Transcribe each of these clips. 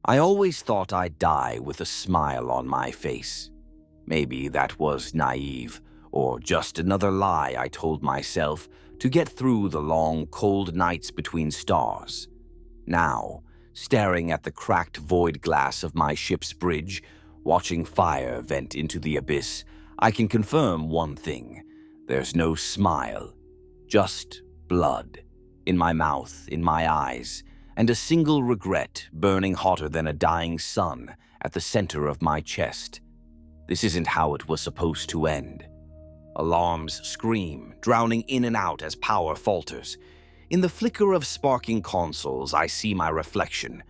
I always thought I'd die with a smile on my face. Maybe that was naive, or just another lie I told myself to get through the long, cold nights between stars. Now, staring at the cracked void glass of my ship's bridge, watching fire vent into the abyss, I can confirm one thing. There's no smile, just blood. In my mouth, in my eyes, and a single regret burning hotter than a dying sun at the center of my chest. This isn't how it was supposed to end. Alarms scream, drowning in and out as power falters. In the flicker of sparking consoles, I see my reflection.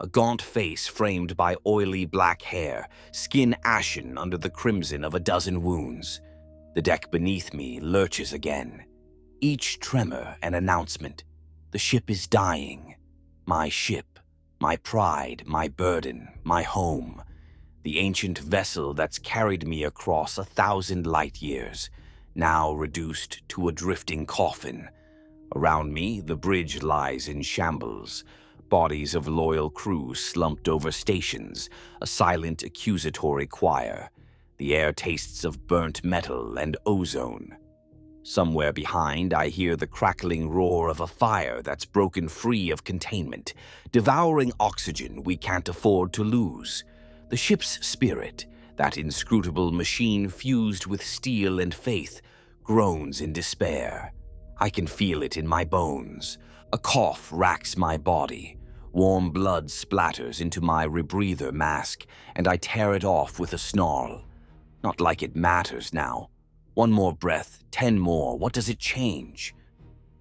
A gaunt face framed by oily black hair, skin ashen under the crimson of a dozen wounds. The deck beneath me lurches again. Each tremor an announcement. The ship is dying. My ship, my pride, my burden, my home. The ancient vessel that's carried me across 1,000 light years, now reduced to a drifting coffin. Around me, the bridge lies in shambles. Bodies of loyal crew slumped over stations, a silent accusatory choir. The air tastes of burnt metal and ozone. Somewhere behind, I hear the crackling roar of a fire that's broken free of containment, devouring oxygen we can't afford to lose. The ship's spirit, that inscrutable machine fused with steel and faith, groans in despair. I can feel it in my bones. A cough racks my body. Warm blood splatters into my rebreather mask, and I tear it off with a snarl. Not like it matters now. 1 more breath, 10 more, what does it change?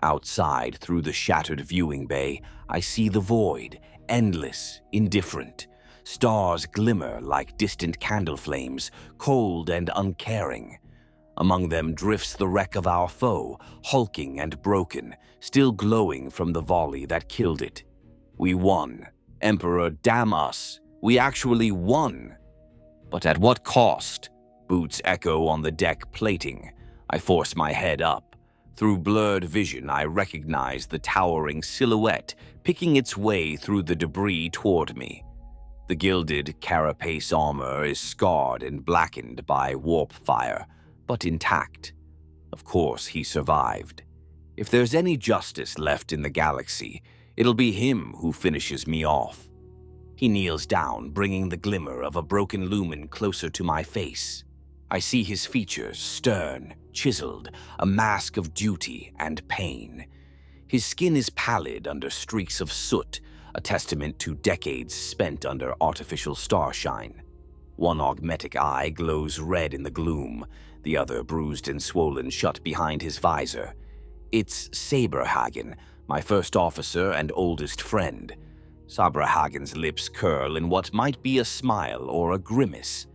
Outside, through the shattered viewing bay, I see the void, endless, indifferent. Stars glimmer like distant candle flames, cold and uncaring. Among them drifts the wreck of our foe, hulking and broken, still glowing from the volley that killed it. We won. Emperor, damn us. We actually won. But at what cost? Boots echo on the deck plating. I force my head up. Through blurred vision, I recognize the towering silhouette picking its way through the debris toward me. The gilded carapace armor is scarred and blackened by warp fire, but intact. Of course, he survived. If there's any justice left in the galaxy, it'll be him who finishes me off. He kneels down, bringing the glimmer of a broken lumen closer to my face. I see his features, stern, chiseled, a mask of duty and pain. His skin is pallid under streaks of soot, a testament to decades spent under artificial starshine. One augmetic eye glows red in the gloom, the other bruised and swollen shut behind his visor. It's Saberhagen, my first officer and oldest friend. Saberhagen's lips curl in what might be a smile or a grimace.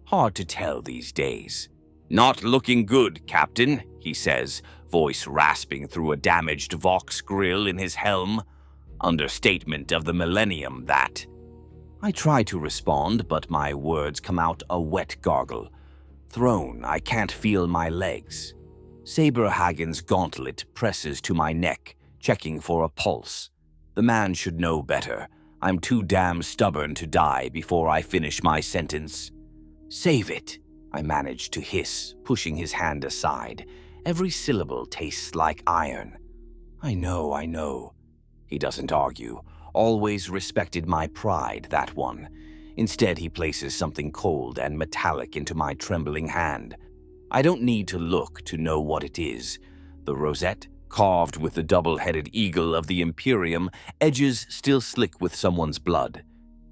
Hard to tell these days. "Not looking good, Captain," he says, voice rasping through a damaged Vox grill in his helm. Understatement of the millennium, that. I try to respond, but my words come out a wet gargle. Thrown, I can't feel my legs. Saberhagen's gauntlet presses to my neck, checking for a pulse. The man should know better. I'm too damn stubborn to die before I finish my sentence. "Save it," I manage to hiss, pushing his hand aside. Every syllable tastes like iron. I know. He doesn't argue. Always respected my pride, that one. Instead, he places something cold and metallic into my trembling hand. I don't need to look to know what it is. The rosette, carved with the double-headed eagle of the Imperium, edges still slick with someone's blood.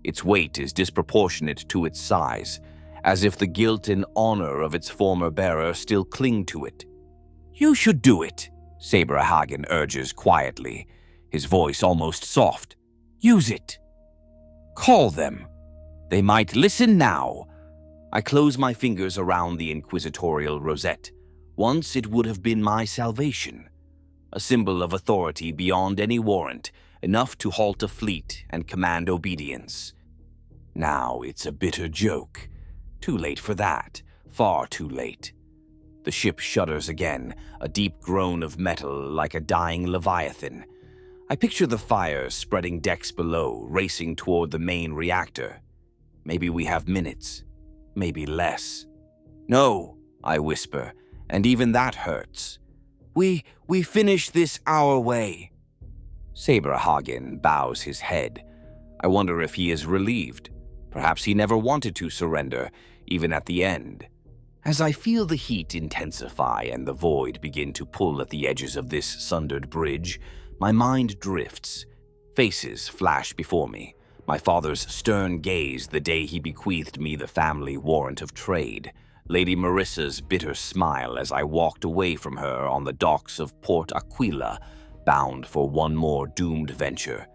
Its weight is disproportionate to its size, as if the guilt and honor of its former bearer still cling to it. "You should do it," Saberhagen urges quietly, his voice almost soft. "Use it. Call them. They might listen now." I close my fingers around the inquisitorial rosette. Once it would have been my salvation. A symbol of authority beyond any warrant, enough to halt a fleet and command obedience. Now it's a bitter joke. Too late for that. Far too late. The ship shudders again, a deep groan of metal like a dying leviathan. I picture the fires spreading decks below, racing toward the main reactor. Maybe we have minutes, maybe less. No, I whisper, and even that hurts. We finish this our way. Saberhagen bows his head. I wonder if he is relieved. Perhaps he never wanted to surrender, even at the end. As I feel the heat intensify and the void begin to pull at the edges of this sundered bridge, my mind drifts. Faces flash before me. My father's stern gaze the day he bequeathed me the family warrant of trade. Lady Marissa's bitter smile as I walked away from her on the docks of Port Aquila, bound for one more doomed venture.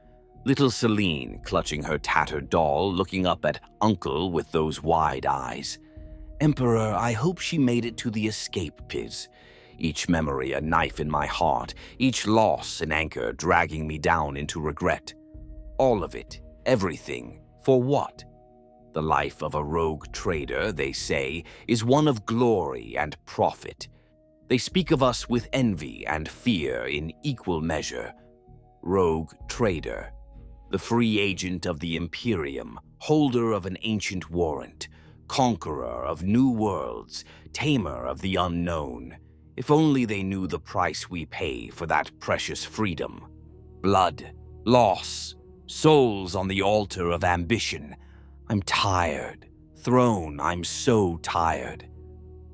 Little Celine, clutching her tattered doll, looking up at Uncle with those wide eyes. Emperor, I hope she made it to the escape pits. Each memory a knife in my heart, each loss an anchor dragging me down into regret. All of it, everything, for what? The life of a rogue trader, they say, is one of glory and profit. They speak of us with envy and fear in equal measure. Rogue trader, the free agent of the Imperium, holder of an ancient warrant, conqueror of new worlds, tamer of the unknown. If only they knew the price we pay for that precious freedom. Blood, loss, souls on the altar of ambition. I'm tired. Throne, I'm so tired.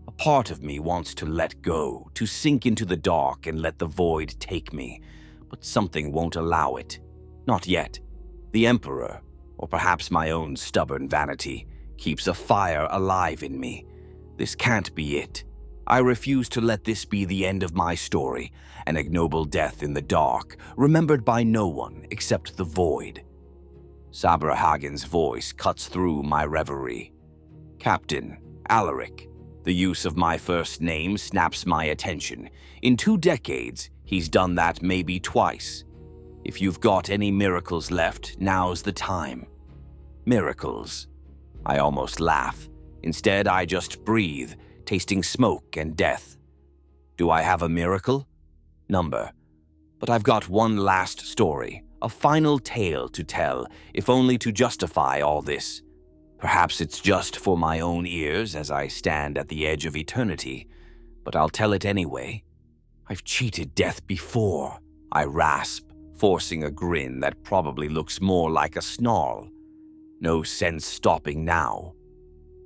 A part of me wants to let go, to sink into the dark and let the void take me, but something won't allow it. Not yet. The Emperor, or perhaps my own stubborn vanity, keeps a fire alive in me. This can't be it. I refuse to let this be the end of my story, an ignoble death in the dark, remembered by no one except the void. Saberhagen's voice cuts through my reverie. Captain, Alaric. The use of my first name snaps my attention. In 2 decades, he's done that maybe twice. If you've got any miracles left, now's the time. Miracles. I almost laugh. Instead, I just breathe, tasting smoke and death. Do I have a miracle? Number. But I've got one last story, a final tale to tell, if only to justify all this. Perhaps it's just for my own ears as I stand at the edge of eternity, but I'll tell it anyway. I've cheated death before, I rasp, forcing a grin that probably looks more like a snarl. No sense stopping now.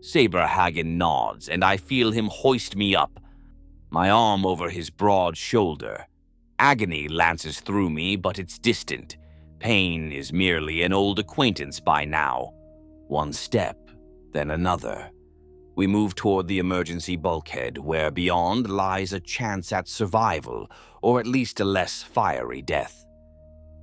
Saberhagen nods, and I feel him hoist me up, my arm over his broad shoulder. Agony lances through me, but it's distant. Pain is merely an old acquaintance by now. One step, then another. We move toward the emergency bulkhead, where beyond lies a chance at survival, or at least a less fiery death.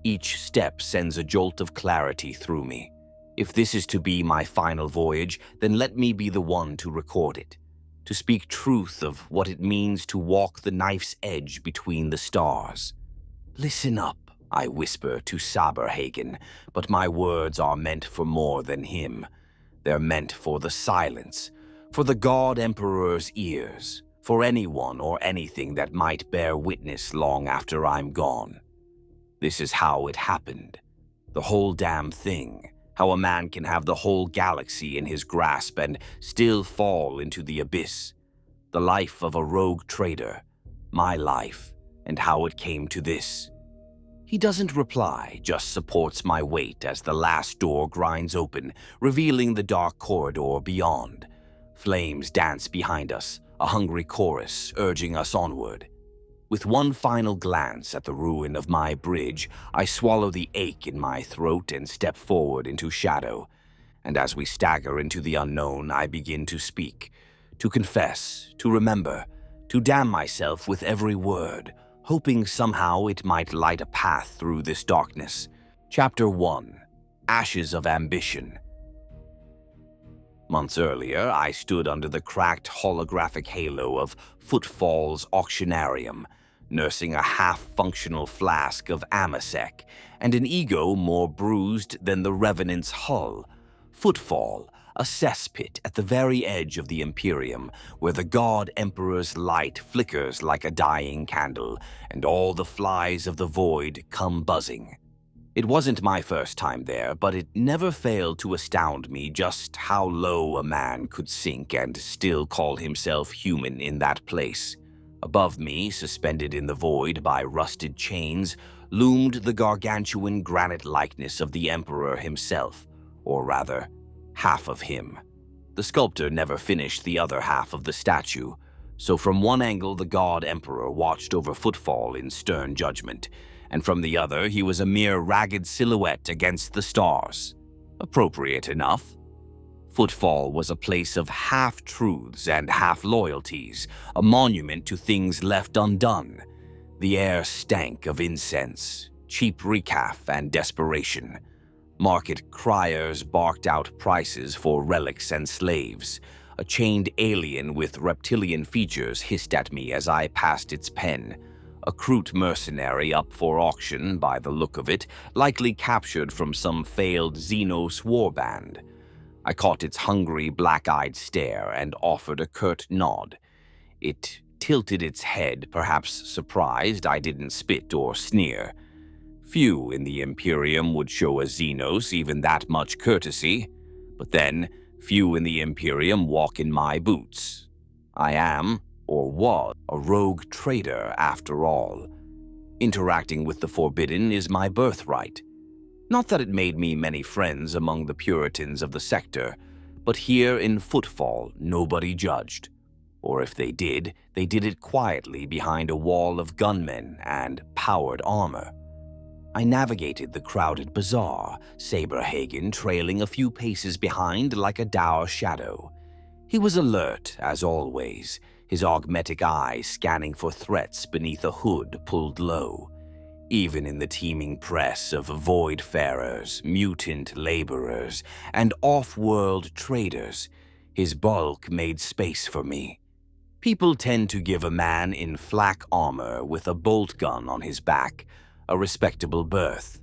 Each step sends a jolt of clarity through me. If this is to be my final voyage, then let me be the one to record it, to speak truth of what it means to walk the knife's edge between the stars. Listen up, I whisper to Saberhagen, but my words are meant for more than him. They're meant for the silence, for the God Emperor's ears, for anyone or anything that might bear witness long after I'm gone. This is how it happened. The whole damn thing. How a man can have the whole galaxy in his grasp and still fall into the abyss. The life of a rogue trader. My life, and how it came to this. He doesn't reply, just supports my weight as the last door grinds open, revealing the dark corridor beyond. Flames dance behind us, a hungry chorus urging us onward. With one final glance at the ruin of my bridge, I swallow the ache in my throat and step forward into shadow. And as we stagger into the unknown, I begin to speak, to confess, to remember, to damn myself with every word, hoping somehow it might light a path through this darkness. Chapter 1. Ashes of Ambition. Months earlier, I stood under the cracked holographic halo of Footfall's auctionarium, nursing a half-functional flask of Amasec, and an ego more bruised than the Revenant's hull. Footfall, a cesspit at the very edge of the Imperium, where the God Emperor's light flickers like a dying candle, and all the flies of the void come buzzing. It wasn't my first time there, but it never failed to astound me just how low a man could sink and still call himself human in that place. Above me, suspended in the void by rusted chains, loomed the gargantuan granite likeness of the Emperor himself, or rather, half of him. The sculptor never finished the other half of the statue, so from one angle the God Emperor watched over Footfall in stern judgment, and from the other he was a mere ragged silhouette against the stars. Appropriate enough. Footfall was a place of half-truths and half-loyalties, a monument to things left undone. The air stank of incense, cheap recaf, and desperation. Market criers barked out prices for relics and slaves. A chained alien with reptilian features hissed at me as I passed its pen. A Kroot mercenary up for auction, by the look of it, likely captured from some failed Xenos warband. I caught its hungry, black-eyed stare and offered a curt nod. It tilted its head, perhaps surprised I didn't spit or sneer. Few in the Imperium would show a Xenos even that much courtesy, but then few in the Imperium walk in my boots. I am, or was, a rogue trader after all. Interacting with the forbidden is my birthright. Not that it made me many friends among the Puritans of the sector, but here in Footfall nobody judged. Or if they did it quietly behind a wall of gunmen and powered armor. I navigated the crowded bazaar, Saberhagen trailing a few paces behind like a dour shadow. He was alert, as always, his augmetic eye scanning for threats beneath a hood pulled low. Even in the teeming press of voidfarers, mutant laborers, and off-world traders, his bulk made space for me. People tend to give a man in flak armor with a bolt gun on his back a respectable berth.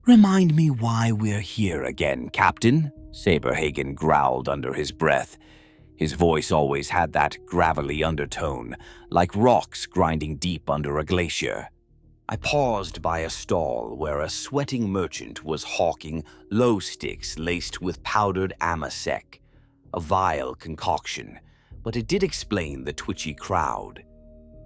"Remind me why we're here again, Captain," Saberhagen growled under his breath. His voice always had that gravelly undertone, like rocks grinding deep under a glacier. I paused by a stall where a sweating merchant was hawking low sticks laced with powdered amasec, a vile concoction, but it did explain the twitchy crowd.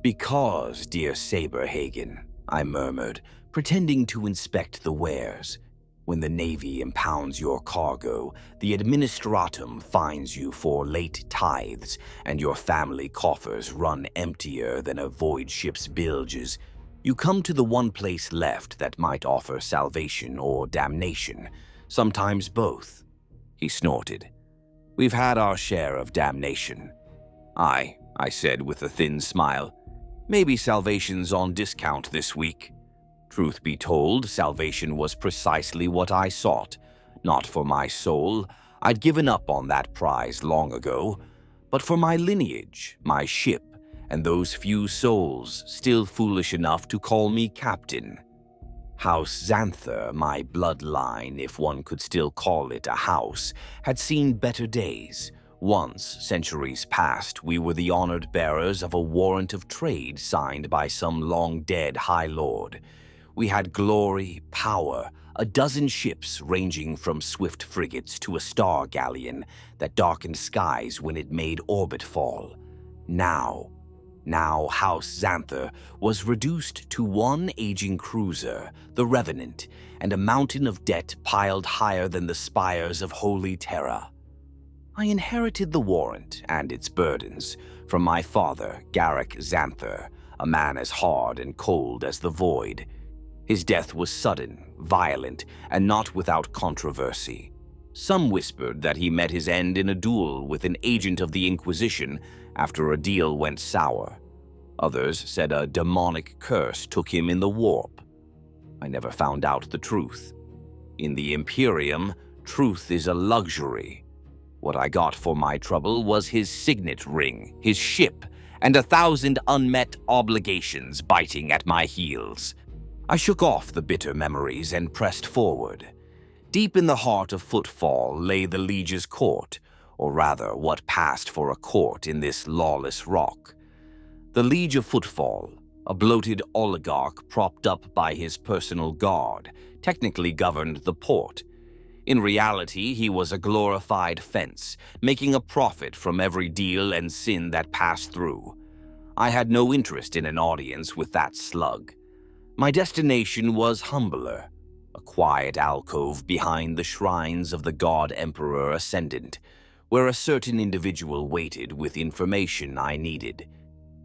"Because, dear Saberhagen," I murmured, pretending to inspect the wares. "When the Navy impounds your cargo, the administratum fines you for late tithes, and your family coffers run emptier than a void ship's bilges. You come to the one place left that might offer salvation or damnation, sometimes both." He snorted. "We've had our share of damnation." I said with a thin smile. "Maybe salvation's on discount this week." Truth be told, salvation was precisely what I sought. Not for my soul, I'd given up on that prize long ago, but for my lineage, my ship, and those few souls still foolish enough to call me captain. House Xanther, my bloodline, if one could still call it a house, had seen better days. Once, centuries past, we were the honored bearers of a warrant of trade signed by some long-dead High Lord. We had glory, power, a dozen ships ranging from swift frigates to a star galleon that darkened skies when it made orbit fall. Now House Xanther was reduced to one aging cruiser, the Revenant, and a mountain of debt piled higher than the spires of Holy Terra. I inherited the warrant and its burdens from my father, Alaric Xanther, a man as hard and cold as the void. His death was sudden, violent, and not without controversy. Some whispered that he met his end in a duel with an agent of the Inquisition after a deal went sour. Others said a demonic curse took him in the warp. I never found out the truth. In the Imperium, truth is a luxury. What I got for my trouble was his signet ring, his ship, and 1,000 unmet obligations biting at my heels. I shook off the bitter memories and pressed forward. Deep in the heart of Footfall lay the Liege's court, or rather what passed for a court in this lawless rock. The Liege of Footfall, a bloated oligarch propped up by his personal guard, technically governed the port. In reality, he was a glorified fence, making a profit from every deal and sin that passed through. I had no interest in an audience with that slug. My destination was humbler, a quiet alcove behind the shrines of the god Emperor Ascendant, where a certain individual waited with information I needed.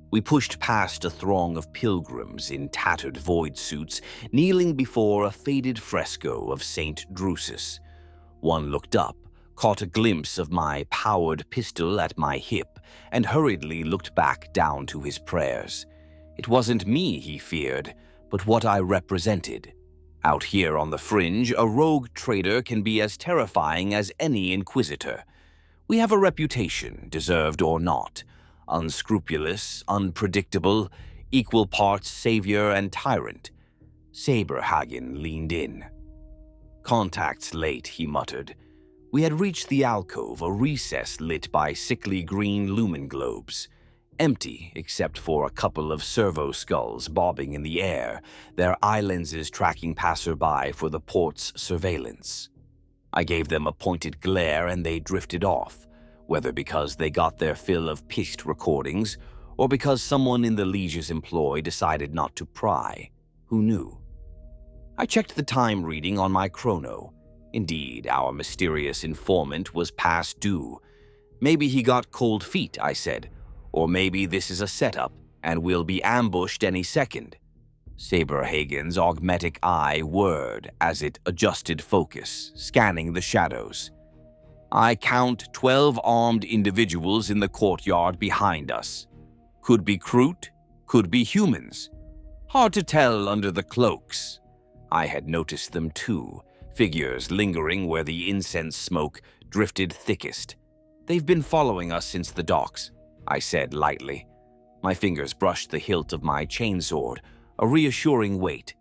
We pushed past a throng of pilgrims in tattered void suits, kneeling before a faded fresco of Saint Drusus. One looked up, caught a glimpse of my powered pistol at my hip, and hurriedly looked back down to his prayers. It wasn't me he feared, but what I represented. Out here on the fringe, a rogue trader can be as terrifying as any inquisitor. We have a reputation, deserved or not. Unscrupulous, unpredictable, equal parts savior and tyrant. Saberhagen leaned in. "Contact's late," he muttered. We had reached the alcove, a recess lit by sickly green lumen globes. Empty, except for a couple of servo skulls bobbing in the air, their eye lenses tracking passerby for the port's surveillance. I gave them a pointed glare and they drifted off, whether because they got their fill of pished recordings or because someone in the Liege's employ decided not to pry. Who knew? I checked the time reading on my chrono. Indeed, our mysterious informant was past due. Maybe he got cold feet, I said. Or maybe this is a setup, and we'll be ambushed any second. Saberhagen's augmetic eye whirred as it adjusted focus, scanning the shadows. "I count 12 armed individuals in the courtyard behind us. Could be Kroot, could be humans. Hard to tell under the cloaks." I had noticed them too, figures lingering where the incense smoke drifted thickest. "They've been following us since the docks," I said lightly. My fingers brushed the hilt of my chainsword, a reassuring weight.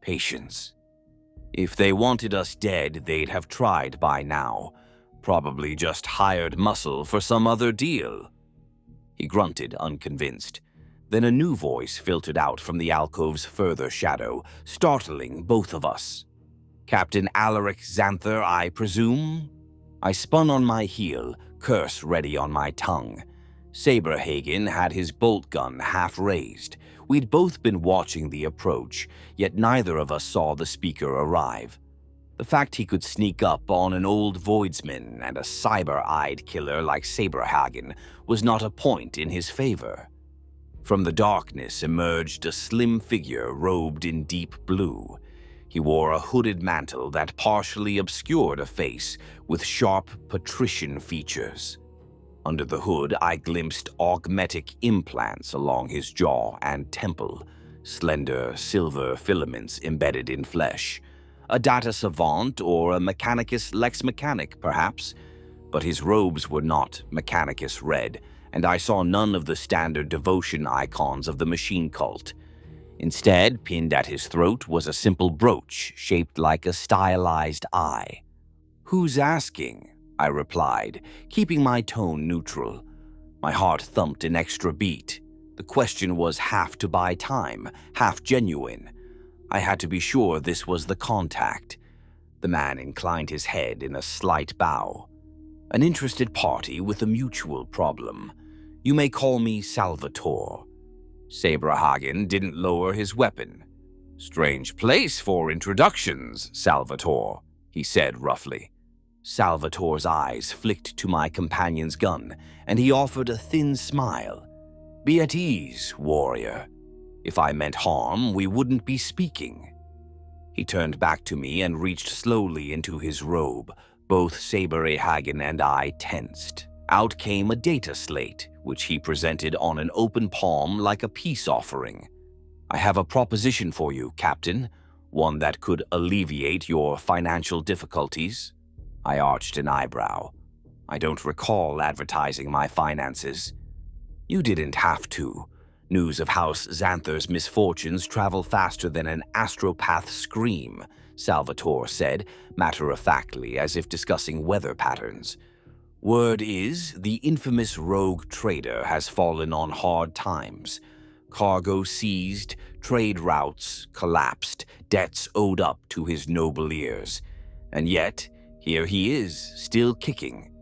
Patience. If they wanted us dead, they'd have tried by now. Probably just hired muscle for some other deal. He grunted, unconvinced. Then a new voice filtered out from the alcove's further shadow, startling both of us. "Captain Alaric Xanther, I presume?" I spun on my heel, curse ready on my tongue. Saberhagen had his bolt gun half raised. We'd both been watching the approach, yet neither of us saw the speaker arrive. The fact he could sneak up on an old voidsman and a cyber-eyed killer like Saberhagen was not a point in his favor. From the darkness emerged a slim figure robed in deep blue. He wore a hooded mantle that partially obscured a face with sharp patrician features. Under the hood, I glimpsed augmetic implants along his jaw and temple, slender silver filaments embedded in flesh. A data savant or a mechanicus lex mechanic, perhaps, but his robes were not mechanicus red, and I saw none of the standard devotion icons of the machine cult. Instead, pinned at his throat was a simple brooch shaped like a stylized eye. "Who's asking?" I replied, keeping my tone neutral. My heart thumped an extra beat. The question was half to buy time, half genuine. I had to be sure this was the contact. The man inclined his head in a slight bow. "An interested party with a mutual problem. You may call me Salvatore." Saberhagen didn't lower his weapon. "Strange place for introductions, Salvatore," he said roughly. Salvatore's eyes flicked to my companion's gun, and he offered a thin smile. "Be at ease, warrior. If I meant harm, we wouldn't be speaking." He turned back to me and reached slowly into his robe. Both Saberhagen and I tensed. Out came a data slate, which he presented on an open palm like a peace offering. "I have a proposition for you, Captain, one that could alleviate your financial difficulties." I arched an eyebrow. "I don't recall advertising my finances." "You didn't have to. News of House Xanther's misfortunes travel faster than an astropath's scream," Salvatore said, matter-of-factly, as if discussing weather patterns. Word is, the infamous rogue trader has fallen on hard times. Cargo seized, trade routes collapsed, debts owed up to his noble ears. And yet, here he is, still kicking.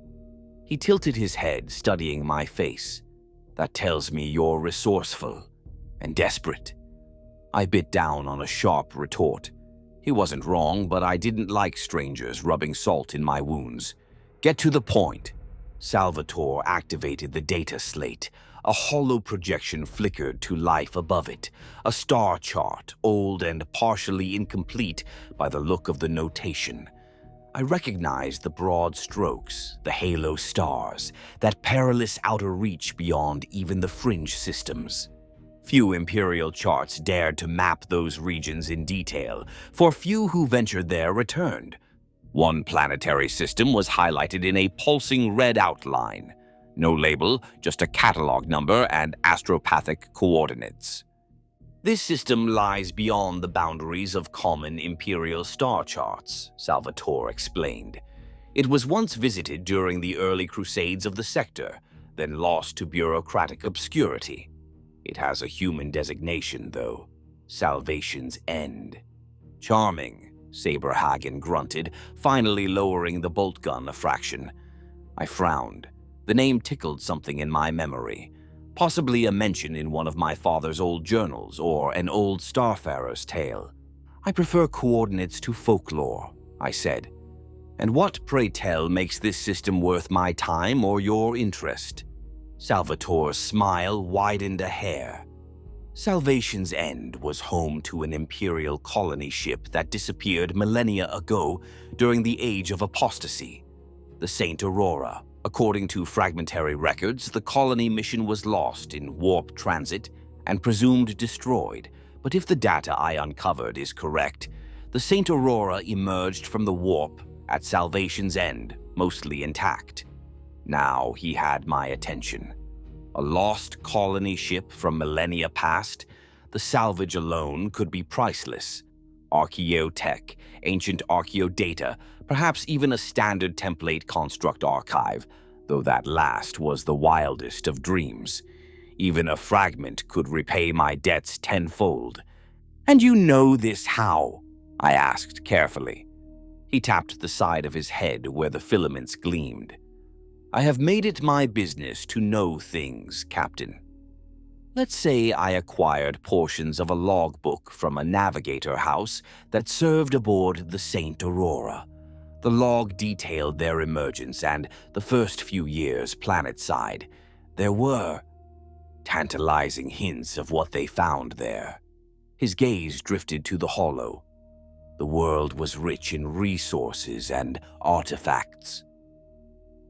He tilted his head, studying my face. That tells me you're resourceful and desperate. I bit down on a sharp retort. He wasn't wrong, but I didn't like strangers rubbing salt in my wounds. Get to the point. Salvatore activated the data slate. A hollow projection flickered to life above it. A star chart, old and partially incomplete by the look of the notation. I recognized the broad strokes, the halo stars, that perilous outer reach beyond even the fringe systems. Few Imperial charts dared to map those regions in detail, for few who ventured there returned. One planetary system was highlighted in a pulsing red outline. No label, just a catalog number and astropathic coordinates. This system lies beyond the boundaries of common Imperial star charts, Salvatore explained. It was once visited during the early crusades of the sector, then lost to bureaucratic obscurity. It has a human designation, though. Salvation's End. Charming, Saberhagen grunted, finally lowering the bolt gun a fraction. I frowned. The name tickled something in my memory. Possibly a mention in one of my father's old journals or an old starfarer's tale. I prefer coordinates to folklore, I said. And what, pray tell, makes this system worth my time or your interest? Salvatore's smile widened a hair. Salvation's End was home to an Imperial colony ship that disappeared millennia ago during the Age of Apostasy, the Saint Aurora. According to fragmentary records, the colony mission was lost in warp transit and presumed destroyed, but if the data I uncovered is correct, the Saint Aurora emerged from the warp at Salvation's End, mostly intact. Now he had my attention. A lost colony ship from millennia past, the salvage alone could be priceless. Archaeotech, ancient archaeodata, perhaps even a standard template construct archive, though that last was the wildest of dreams. Even a fragment could repay my debts tenfold. "And you know this how?" I asked carefully. He tapped the side of his head where the filaments gleamed. "I have made it my business to know things, Captain. Let's say I acquired portions of a logbook from a navigator house that served aboard the Saint Aurora. The log detailed their emergence and the first few years planetside. There were tantalizing hints of what they found there." His gaze drifted to the hollow. The world was rich in resources and artifacts.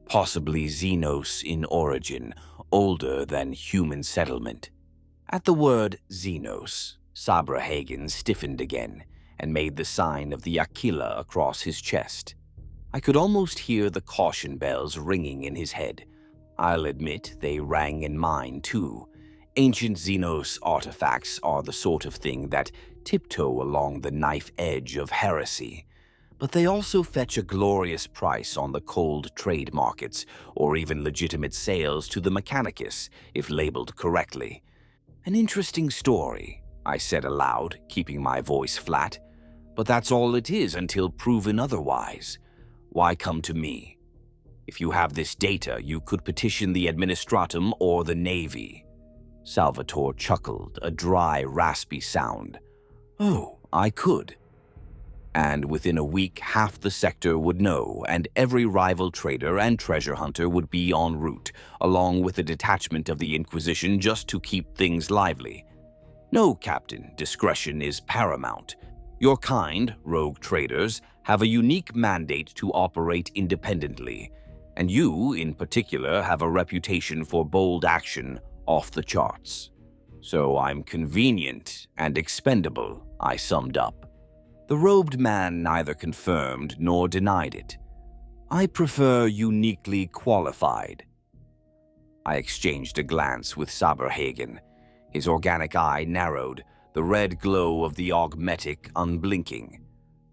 Possibly Xenos in origin, older than human settlement. At the word Xenos, Saberhagen stiffened again and made the sign of the Aquila across his chest. I could almost hear the caution bells ringing in his head. I'll admit they rang in mine too. Ancient Xenos artifacts are the sort of thing that tiptoe along the knife edge of heresy. But they also fetch a glorious price on the cold trade markets, or even legitimate sales to the Mechanicus, if labeled correctly. An interesting story, I said aloud, keeping my voice flat. But that's all it is until proven otherwise. Why come to me? If you have this data, you could petition the Administratum or the Navy. Salvatore chuckled, a dry, raspy sound. Oh, I could. And within a week, half the sector would know, and every rival trader and treasure hunter would be en route, along with a detachment of the Inquisition just to keep things lively. No, Captain, discretion is paramount. Your kind, rogue traders, have a unique mandate to operate independently, and you, in particular, have a reputation for bold action off the charts. So I'm convenient and expendable, I summed up. The robed man neither confirmed nor denied it. I prefer uniquely qualified. I exchanged a glance with Saberhagen. His organic eye narrowed, the red glow of the augmetic unblinking.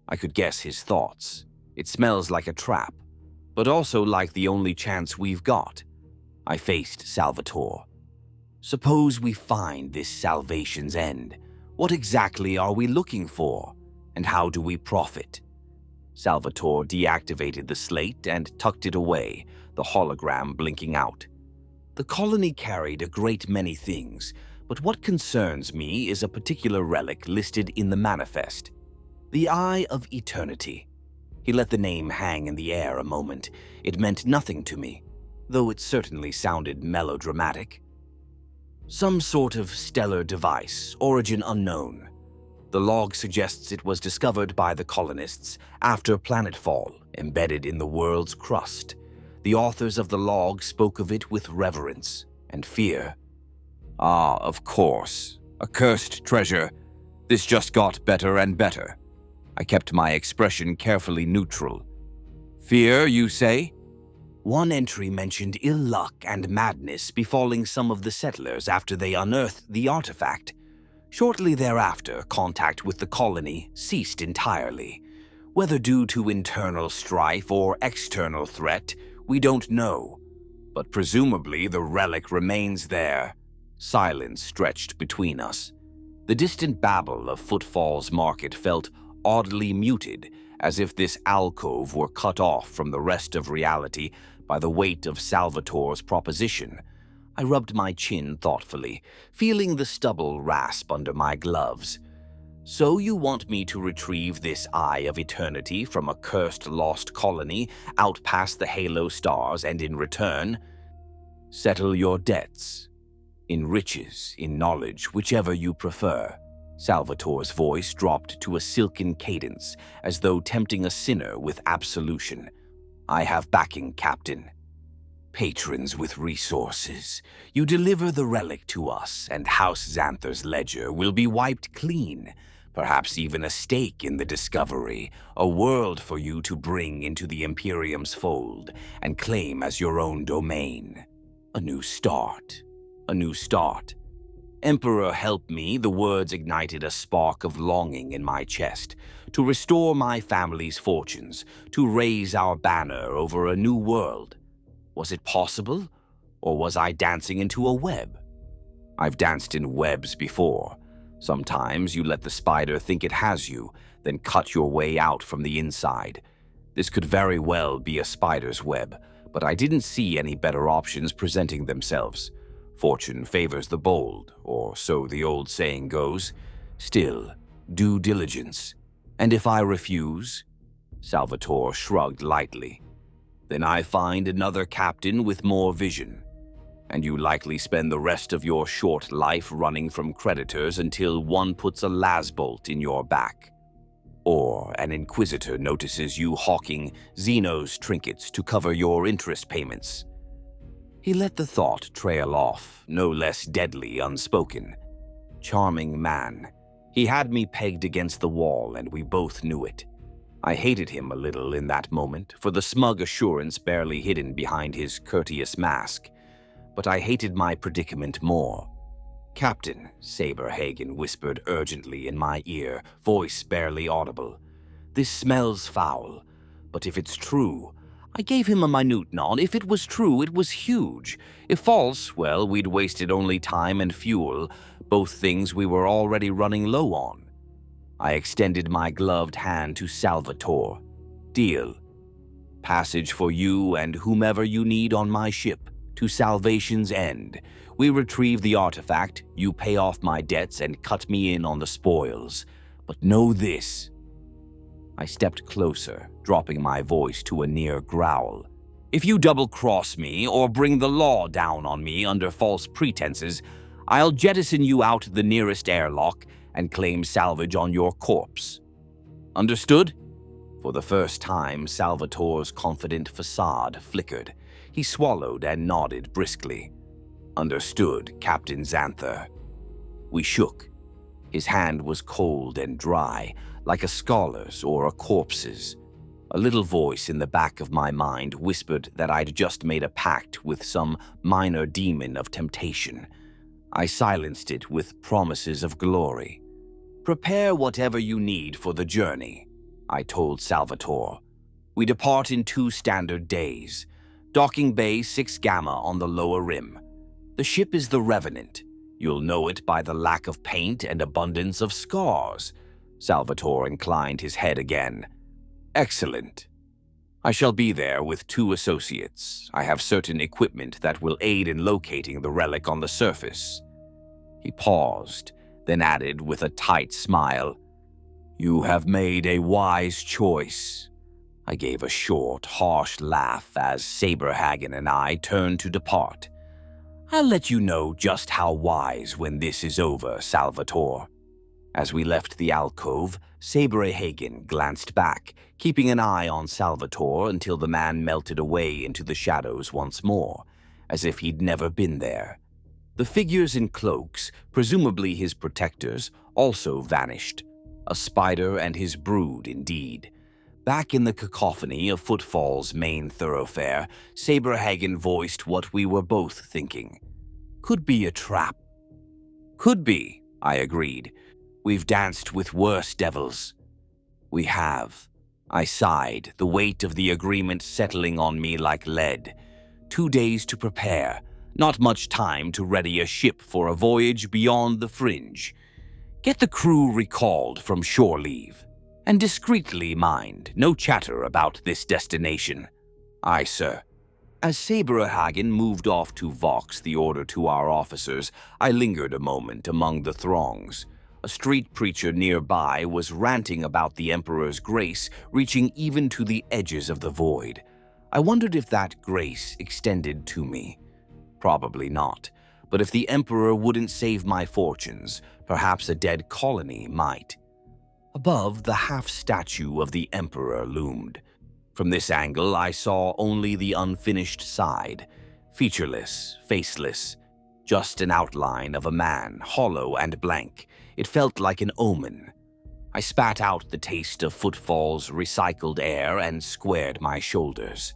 I could guess his thoughts. It smells like a trap, but also like the only chance we've got. I faced Salvatore. Suppose we find this salvation's end. What exactly are we looking for, and how do we profit? Salvatore deactivated the slate and tucked it away, the hologram blinking out. The colony carried a great many things, but what concerns me is a particular relic listed in the manifest. The Eye of Eternity. He let the name hang in the air a moment. It meant nothing to me, though it certainly sounded melodramatic. Some sort of stellar device, origin unknown. The log suggests it was discovered by the colonists after planetfall, embedded in the world's crust. The authors of the log spoke of it with reverence and fear. Ah, of course. A cursed treasure. This just got better and better. I kept my expression carefully neutral. Fear, you say? One entry mentioned ill luck and madness befalling some of the settlers after they unearthed the artifact. Shortly thereafter, contact with the colony ceased entirely. Whether due to internal strife or external threat, we don't know. But presumably the relic remains there. Silence stretched between us. The distant babble of footfalls market felt oddly muted, as if this alcove were cut off from the rest of reality by the weight of Salvatore's proposition. I rubbed my chin thoughtfully, feeling the stubble rasp under my gloves. So you want me to retrieve this Eye of Eternity from a cursed lost colony out past the halo stars, and in return, settle your debts. In riches, in knowledge, whichever you prefer. Salvatore's voice dropped to a silken cadence, as though tempting a sinner with absolution. I have backing, Captain. Patrons with resources. You deliver the relic to us, and House Xanther's ledger will be wiped clean. Perhaps even a stake in the discovery, a world for you to bring into the Imperium's fold and claim as your own domain. A new start. A new start. Emperor, help me, the words ignited a spark of longing in my chest. To restore my family's fortunes, to raise our banner over a new world. Was it possible, or was I dancing into a web? I've danced in webs before. Sometimes you let the spider think it has you, then cut your way out from the inside. This could very well be a spider's web, but I didn't see any better options presenting themselves. Fortune favors the bold, or so the old saying goes. Still, due diligence. And if I refuse? Salvatore shrugged lightly. Then I find another captain with more vision. And you likely spend the rest of your short life running from creditors until one puts a lasbolt in your back. Or an inquisitor notices you hawking Xeno's trinkets to cover your interest payments. He let the thought trail off, no less deadly unspoken. Charming man. He had me pegged against the wall, and we both knew it. I hated him a little in that moment for the smug assurance barely hidden behind his courteous mask. But I hated my predicament more. Captain, Saberhagen whispered urgently in my ear, voice barely audible. This smells foul, but if it's true... I gave him a minute nod. If it was true, it was huge. If false, well, we'd wasted only time and fuel, both things we were already running low on. I extended my gloved hand to Salvatore. Deal. Passage for you and whomever you need on my ship, to salvation's end. We retrieve the artifact, you pay off my debts and cut me in on the spoils. But know this. I stepped closer, dropping my voice to a near growl. If you double-cross me or bring the law down on me under false pretenses, I'll jettison you out the nearest airlock and claim salvage on your corpse. Understood? For the first time, Salvatore's confident facade flickered. He swallowed and nodded briskly. Understood, Captain Xanther. We shook. His hand was cold and dry, like a scholar's or a corpse's. A little voice in the back of my mind whispered that I'd just made a pact with some minor demon of temptation. I silenced it with promises of glory. Prepare whatever you need for the journey. I told Salvatore. We depart in 2 standard days. Docking Bay 6 Gamma on the lower rim. The ship is the Revenant. You'll know it by the lack of paint and abundance of scars. Salvatore inclined his head again. Excellent. I shall be there with 2 associates. I have certain equipment that will aid in locating the relic on the surface. He paused, then added with a tight smile, You have made a wise choice. I gave a short, harsh laugh as Saberhagen and I turned to depart. I'll let you know just how wise when this is over, Salvatore. As we left the alcove, Saberhagen glanced back, keeping an eye on Salvatore until the man melted away into the shadows once more, as if he'd never been there. The figures in cloaks, presumably his protectors, also vanished. A spider and his brood, indeed. Back in the cacophony of Footfall's main thoroughfare, Saberhagen voiced what we were both thinking. Could be a trap. Could be, I agreed. We've danced with worse devils. We have. I sighed, the weight of the agreement settling on me like lead. 2 days to prepare, not much time to ready a ship for a voyage beyond the fringe. Get the crew recalled from shore leave. And discreetly mind, no chatter about this destination. Aye, sir. As Saberhagen moved off to vox the order to our officers, I lingered a moment among the throngs. A street preacher nearby was ranting about the Emperor's grace reaching even to the edges of the void. I wondered if that grace extended to me. Probably not, but if the Emperor wouldn't save my fortunes, perhaps a dead colony might. Above, the half-statue of the Emperor loomed. From this angle, I saw only the unfinished side, featureless, faceless, just an outline of a man, hollow and blank. It felt like an omen. I spat out the taste of Footfall's recycled air and squared my shoulders.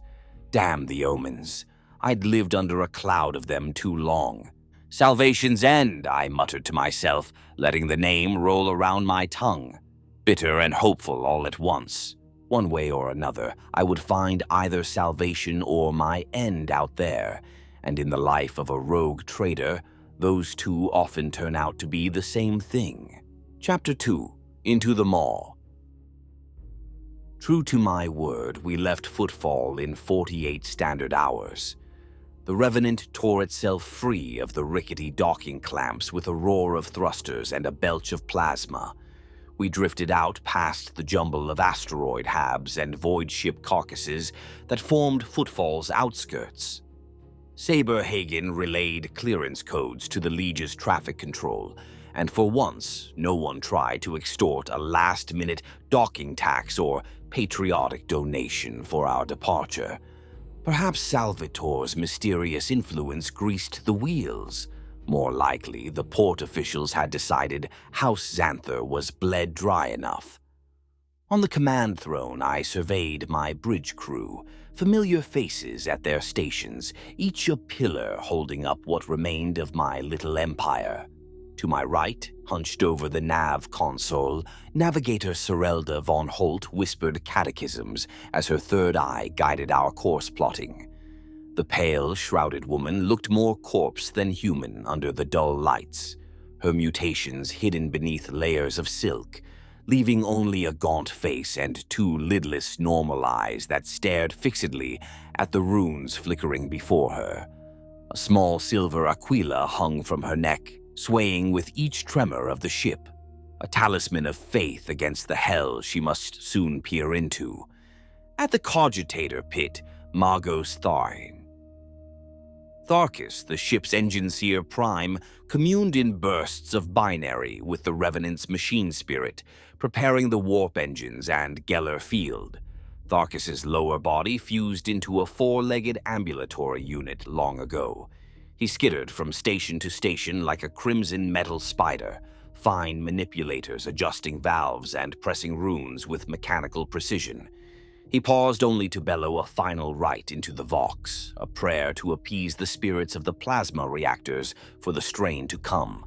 Damn the omens. I'd lived under a cloud of them too long. Salvation's End, I muttered to myself, letting the name roll around my tongue. Bitter and hopeful all at once. One way or another, I would find either salvation or my end out there, and in the life of a rogue trader, those two often turn out to be the same thing. Chapter 2. Into the Maw. True to my word, we left Footfall in 48 standard hours. The Revenant tore itself free of the rickety docking clamps with a roar of thrusters and a belch of plasma. We drifted out past the jumble of asteroid habs and void ship carcasses that formed Footfall's outskirts. Saberhagen relayed clearance codes to the Liege's traffic control, and for once, no one tried to extort a last-minute docking tax or patriotic donation for our departure. Perhaps Salvatore's mysterious influence greased the wheels. More likely, the port officials had decided House Xanther was bled dry enough. On the command throne, I surveyed my bridge crew, familiar faces at their stations, each a pillar holding up what remained of my little empire. To my right, hunched over the nav console, Navigator Sorelda von Holt whispered catechisms as her third eye guided our course plotting. The pale, shrouded woman looked more corpse than human under the dull lights, her mutations hidden beneath layers of silk, leaving only a gaunt face and 2 lidless normal eyes that stared fixedly at the runes flickering before her. A small silver aquila hung from her neck, swaying with each tremor of the ship, a talisman of faith against the hell she must soon peer into. At the cogitator pit, Magos Tharkis, the ship's engineer prime, communed in bursts of binary with the Revenant's machine spirit, preparing the warp engines and Geller field. Tharkis's lower body fused into a 4-legged ambulatory unit long ago. He skittered from station to station like a crimson metal spider, fine manipulators adjusting valves and pressing runes with mechanical precision. He paused only to bellow a final rite into the Vox, a prayer to appease the spirits of the plasma reactors for the strain to come.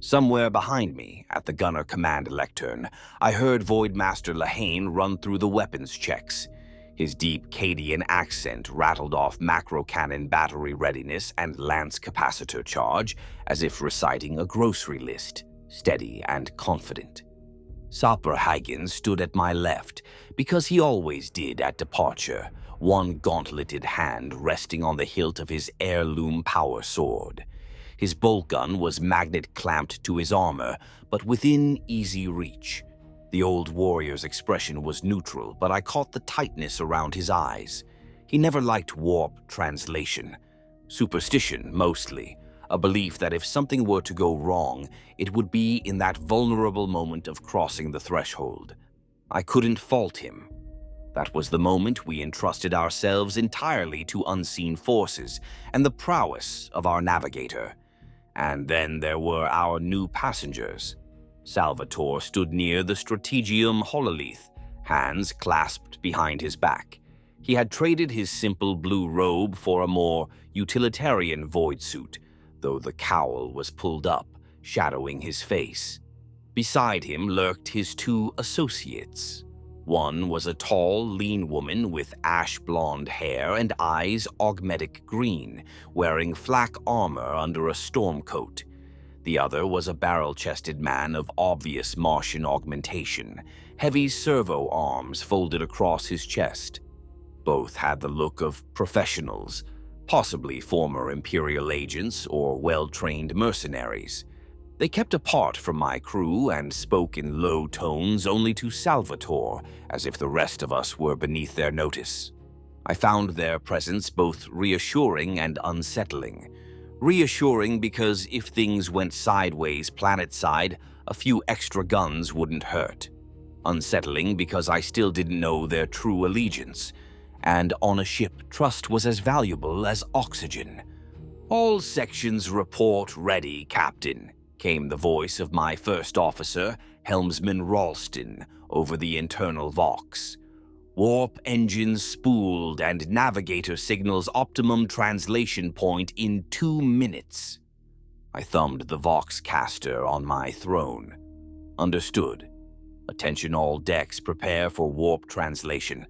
Somewhere behind me, at the gunner command lectern, I heard Voidmaster Lahane run through the weapons checks. His deep Cadian accent rattled off macro cannon battery readiness and lance capacitor charge as if reciting a grocery list, steady and confident. Sapper Hagen stood at my left, because he always did at departure, one gauntleted hand resting on the hilt of his heirloom power sword. His bolt gun was magnet-clamped to his armor, but within easy reach. The old warrior's expression was neutral, but I caught the tightness around his eyes. He never liked warp translation. Superstition, mostly. A belief that if something were to go wrong, it would be in that vulnerable moment of crossing the threshold. I couldn't fault him. That was the moment we entrusted ourselves entirely to unseen forces and the prowess of our navigator. And then there were our new passengers. Salvatore stood near the Strategium Hololith, hands clasped behind his back. He had traded his simple blue robe for a more utilitarian void suit, though the cowl was pulled up, shadowing his face. Beside him lurked his two associates. One was a tall, lean woman with ash-blonde hair and eyes augmetic green, wearing flak armor under a storm coat. The other was a barrel-chested man of obvious Martian augmentation, heavy servo arms folded across his chest. Both had the look of professionals, possibly former Imperial agents or well-trained mercenaries. They kept apart from my crew and spoke in low tones only to Salvatore, as if the rest of us were beneath their notice. I found their presence both reassuring and unsettling. Reassuring because if things went sideways planet-side, a few extra guns wouldn't hurt. Unsettling because I still didn't know their true allegiance. And on a ship, trust was as valuable as oxygen. "All sections report ready, Captain," came the voice of my first officer, Helmsman Ralston, over the internal Vox. "Warp engines spooled and navigator signals optimum translation point in 2 minutes." I thumbed the Vox caster on my throne. "Understood. Attention all decks, prepare for warp translation."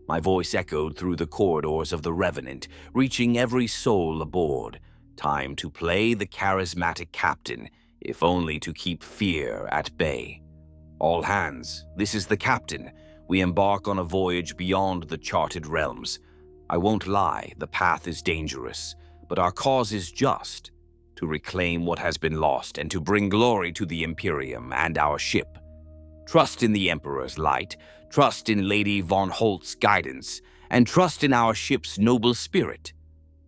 My voice echoed through the corridors of the Revenant, reaching every soul aboard. Time to play the charismatic captain, if only to keep fear at bay. "All hands, this is the captain. We embark on a voyage beyond the charted realms. I won't lie, the path is dangerous, but our cause is just, to reclaim what has been lost and to bring glory to the Imperium and our ship. Trust in the Emperor's light, trust in Lady von Holt's guidance, and trust in our ship's noble spirit.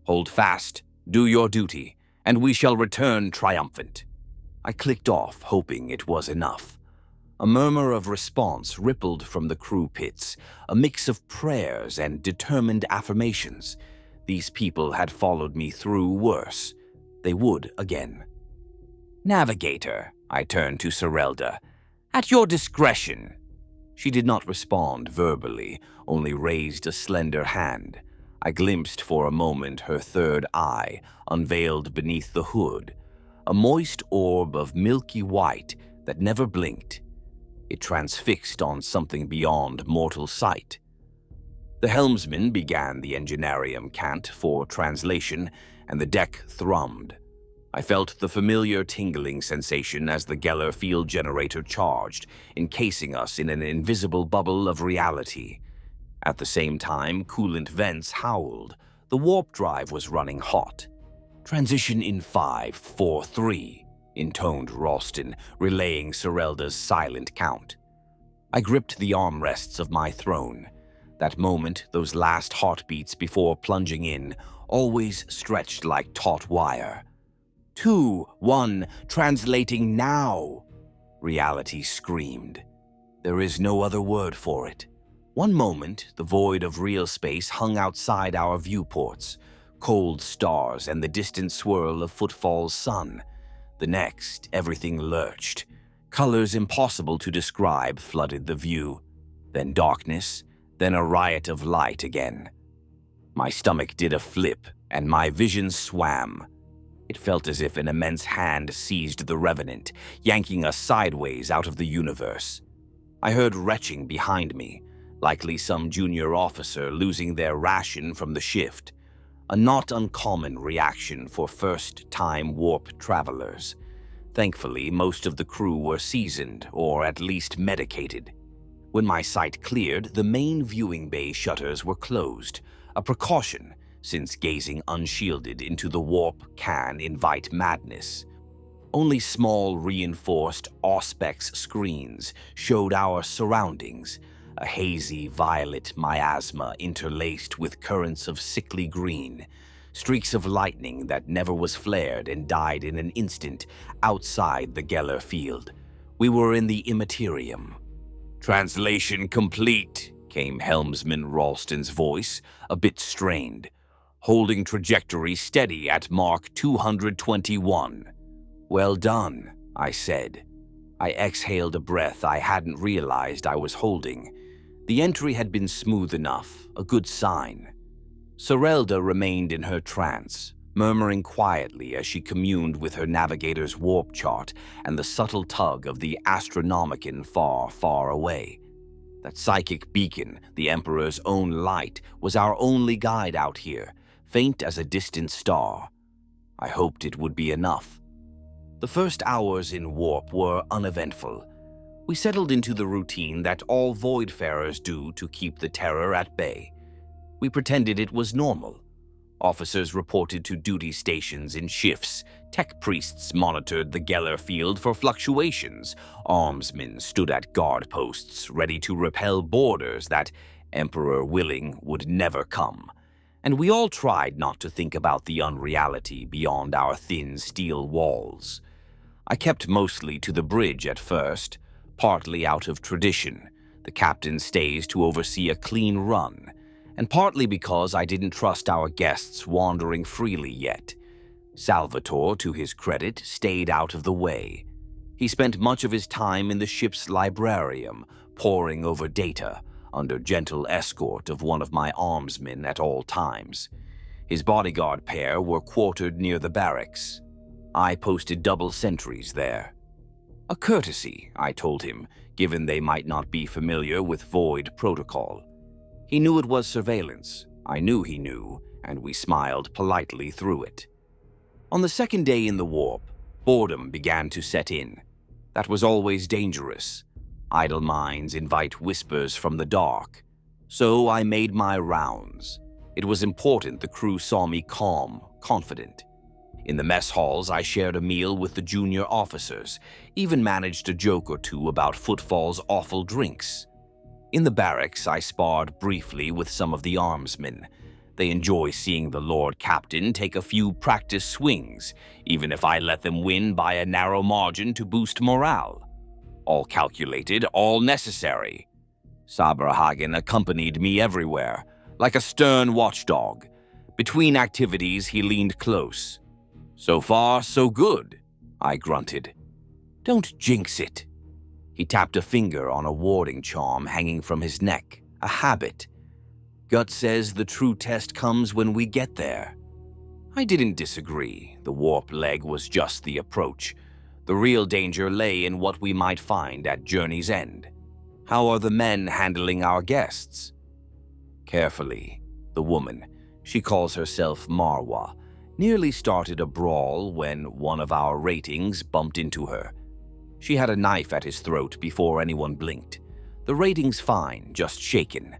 Hold fast, do your duty, and we shall return triumphant." I clicked off, hoping it was enough. A murmur of response rippled from the crew pits, a mix of prayers and determined affirmations. These people had followed me through worse. They would again. "Navigator," I turned to Serelda. "At your discretion." She did not respond verbally, only raised a slender hand. I glimpsed for a moment her third eye, unveiled beneath the hood, a moist orb of milky white that never blinked. It transfixed on something beyond mortal sight. The helmsman began the engineerium cant for translation, and the deck thrummed. I felt the familiar tingling sensation as the Geller field generator charged, encasing us in an invisible bubble of reality. At the same time, coolant vents howled. The warp drive was running hot. "Transition in 5, 4, 3, intoned Ralston, relaying Serelda's silent count. I gripped the armrests of my throne. That moment, those last heartbeats before plunging in, always stretched like taut wire. 2, 1, translating now, reality screamed. There is no other word for it. One moment, the void of real space hung outside our viewports, cold stars and the distant swirl of Footfall's sun. The next, everything lurched. Colors impossible to describe flooded the view. Then darkness, then a riot of light again. My stomach did a flip, and my vision swam. It felt as if an immense hand seized the Revenant, yanking us sideways out of the universe. I heard retching behind me, likely some junior officer losing their ration from the shift, a not uncommon reaction for first-time warp travelers. Thankfully, most of the crew were seasoned, or at least medicated. When my sight cleared, the main viewing bay shutters were closed, a precaution since gazing unshielded into the warp can invite madness. Only small reinforced auspex screens showed our surroundings, a hazy violet miasma interlaced with currents of sickly green, streaks of lightning that never was flared and died in an instant outside the Geller field. We were in the Imperium. "Translation complete," came Helmsman Ralston's voice, a bit strained. "Holding trajectory steady at Mark 221. "Well done," I said. I exhaled a breath I hadn't realized I was holding. The entry had been smooth enough, a good sign. Sorelda remained in her trance, murmuring quietly as she communed with her navigator's warp chart and the subtle tug of the Astronomicon far, far away. That psychic beacon, the Emperor's own light, was our only guide out here, faint as a distant star. I hoped it would be enough. The first hours in warp were uneventful. We settled into the routine that all Voidfarers do to keep the terror at bay. We pretended it was normal. Officers reported to duty stations in shifts. Tech priests monitored the Geller field for fluctuations. Armsmen stood at guard posts, ready to repel boarders that, Emperor willing, would never come. And we all tried not to think about the unreality beyond our thin steel walls. I kept mostly to the bridge at first, partly out of tradition. The captain stays to oversee a clean run, and partly because I didn't trust our guests wandering freely yet. Salvatore, to his credit, stayed out of the way. He spent much of his time in the ship's librarium, poring over data, under gentle escort of one of my armsmen at all times. His bodyguard pair were quartered near the barracks. I posted double sentries there. A courtesy, I told him, given they might not be familiar with Void protocol. He knew it was surveillance. I knew he knew, and we smiled politely through it. On the second day in the warp, boredom began to set in. That was always dangerous. Idle minds invite whispers from the dark. So I made my rounds. It was important the crew saw me calm, confident. In the mess halls, I shared a meal with the junior officers, even managed a joke or two about Footfall's awful drinks. In the barracks, I sparred briefly with some of the armsmen. They enjoy seeing the Lord Captain take a few practice swings, even if I let them win by a narrow margin to boost morale. All calculated, all necessary. Saberhagen accompanied me everywhere, like a stern watchdog. Between activities, he leaned close. "So far, so good," I grunted. "Don't jinx it." He tapped a finger on a warding charm hanging from his neck, a habit. "Gut says the true test comes when we get there." I didn't disagree. The warp leg was just the approach. The real danger lay in what we might find at journey's end. How are the men handling our guests? Carefully. The woman, she calls herself Marwa, nearly started a brawl when one of our ratings bumped into her. She had a knife at his throat before anyone blinked. The rating's fine, just shaken.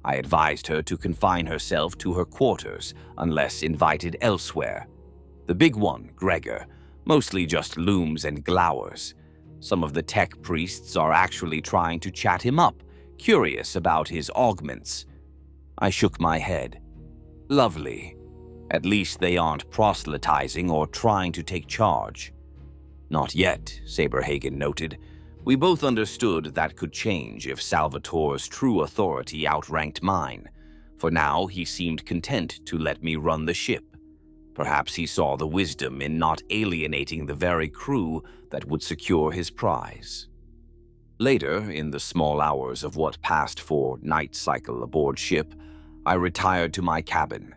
I advised her to confine herself to her quarters unless invited elsewhere. The big one, Gregor, mostly just looms and glowers. Some of the tech priests are actually trying to chat him up, curious about his augments. I shook my head. Lovely. At least they aren't proselytizing or trying to take charge. Not yet, Saberhagen noted. We both understood that could change if Salvatore's true authority outranked mine. For now, he seemed content to let me run the ship. Perhaps he saw the wisdom in not alienating the very crew that would secure his prize. Later, in the small hours of what passed for night cycle aboard ship, I retired to my cabin.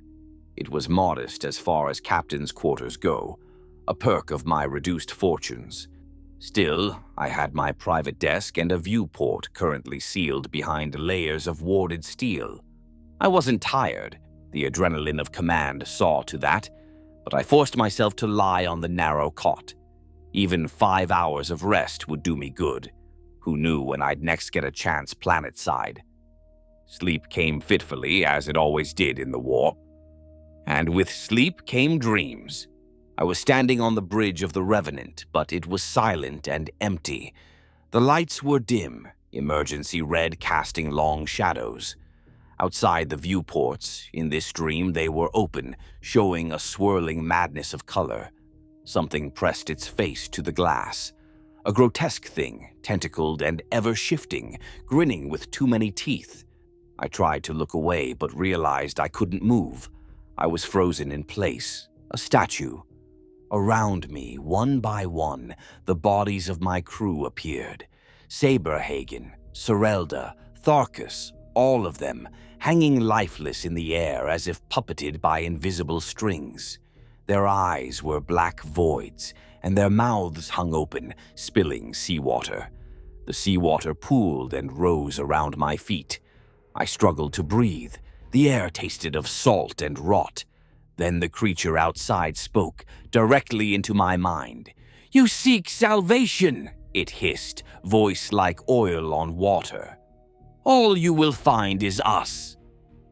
It was modest as far as captain's quarters go, a perk of my reduced fortunes. Still, I had my private desk and a viewport currently sealed behind layers of warded steel. I wasn't tired, the adrenaline of command saw to that, but I forced myself to lie on the narrow cot. Even 5 hours of rest would do me good. Who knew when I'd next get a chance planet-side? Sleep came fitfully, as it always did in the warp. And with sleep came dreams. I was standing on the bridge of the Revenant, but it was silent and empty. The lights were dim, emergency red casting long shadows. Outside the viewports, in this dream they were open, showing a swirling madness of color. Something pressed its face to the glass. A grotesque thing, tentacled and ever-shifting, grinning with too many teeth. I tried to look away, but realized I couldn't move. I was frozen in place, a statue. Around me, one by one, the bodies of my crew appeared. Saberhagen, Sorelda, Tharkus, all of them, hanging lifeless in the air as if puppeted by invisible strings. Their eyes were black voids, and their mouths hung open, spilling seawater. The seawater pooled and rose around my feet. I struggled to breathe. The air tasted of salt and rot. Then the creature outside spoke, directly into my mind. "You seek salvation," it hissed, voice like oil on water. "All you will find is us."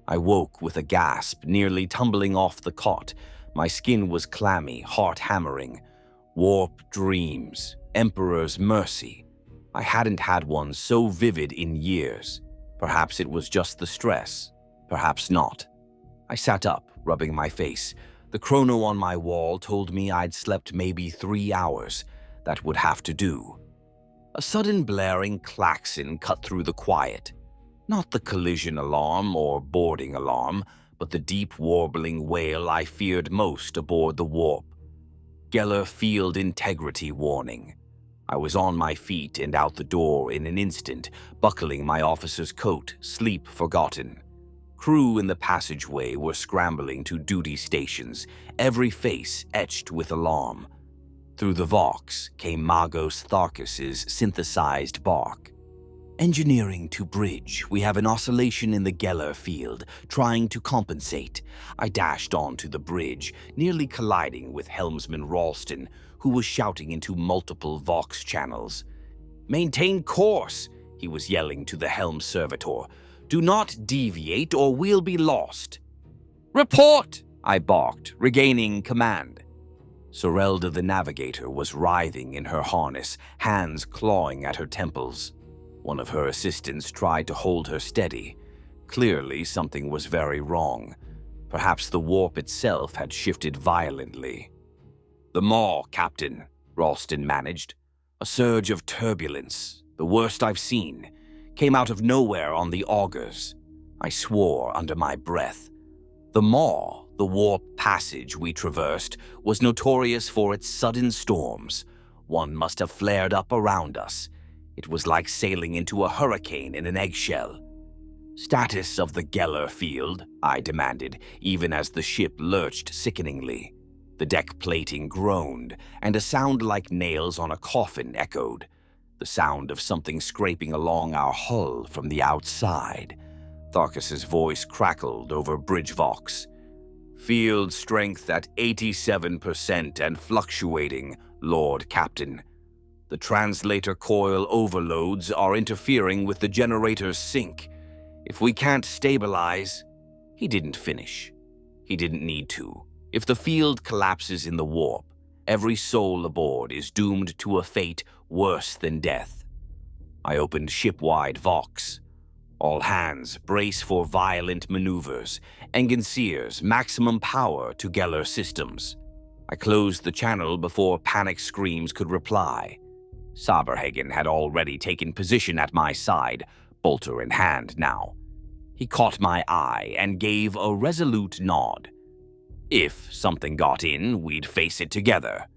I woke with a gasp, nearly tumbling off the cot. My skin was clammy, heart hammering. Warp dreams, Emperor's mercy. I hadn't had one so vivid in years. Perhaps it was just the stress. Perhaps not. I sat up, rubbing my face. The chrono on my wall told me I'd slept maybe 3 hours. That would have to do. A sudden blaring klaxon cut through the quiet. Not the collision alarm or boarding alarm, but the deep warbling wail I feared most aboard the warp. Geller Field Integrity Warning. I was on my feet and out the door in an instant, buckling my officer's coat, sleep forgotten. Crew in the passageway were scrambling to duty stations, every face etched with alarm. Through the Vox came Magos Tharkus's synthesized bark. "Engineering to bridge. We have an oscillation in the Geller field, trying to compensate." I dashed onto the bridge, nearly colliding with helmsman Ralston, who was shouting into multiple Vox channels. "Maintain course," he was yelling to the helm servitor. "Do not deviate or we'll be lost." "Report!" I barked, regaining command. Sorelda the navigator was writhing in her harness, hands clawing at her temples. One of her assistants tried to hold her steady. Clearly, something was very wrong. Perhaps the warp itself had shifted violently. "The maw, Captain," Ralston managed. "A surge of turbulence, the worst I've seen, came out of nowhere on the augers." I swore under my breath. The maw, the warp passage we traversed, was notorious for its sudden storms. One must have flared up around us. It was like sailing into a hurricane in an eggshell. "Status of the Geller field," I demanded, even as the ship lurched sickeningly. The deck plating groaned, and a sound like nails on a coffin echoed. The sound of something scraping along our hull from the outside. Tharkus's voice crackled over bridge vox. "Field strength at 87% and fluctuating, Lord Captain. The translator coil overloads are interfering with the generator's sync. If we can't stabilize..." He didn't finish. He didn't need to. If the field collapses in the warp, every soul aboard is doomed to a fate worse than death. I opened ship-wide Vox. "All hands, brace for violent maneuvers. Enginseers, maximum power to Geller systems." I closed the channel before panic screams could reply. Saberhagen had already taken position at my side, bolter in hand now. He caught my eye and gave a resolute nod. If something got in, we'd face it together.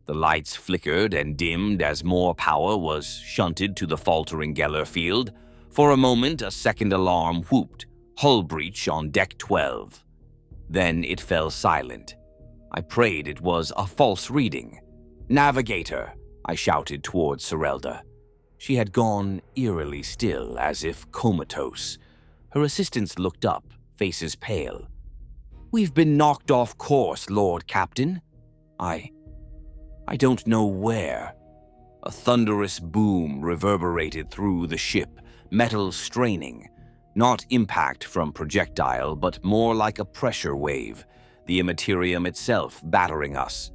The lights flickered and dimmed as more power was shunted to the faltering Geller field. For a moment, a second alarm whooped, hull breach on deck 12. Then it fell silent. I prayed it was a false reading. "Navigator," I shouted towards Serelda. She had gone eerily still, as if comatose. Her assistants looked up, faces pale. "We've been knocked off course, Lord Captain." I don't know where." A thunderous boom reverberated through the ship, metal straining. Not impact from projectile, but more like a pressure wave, the Imperium itself battering us.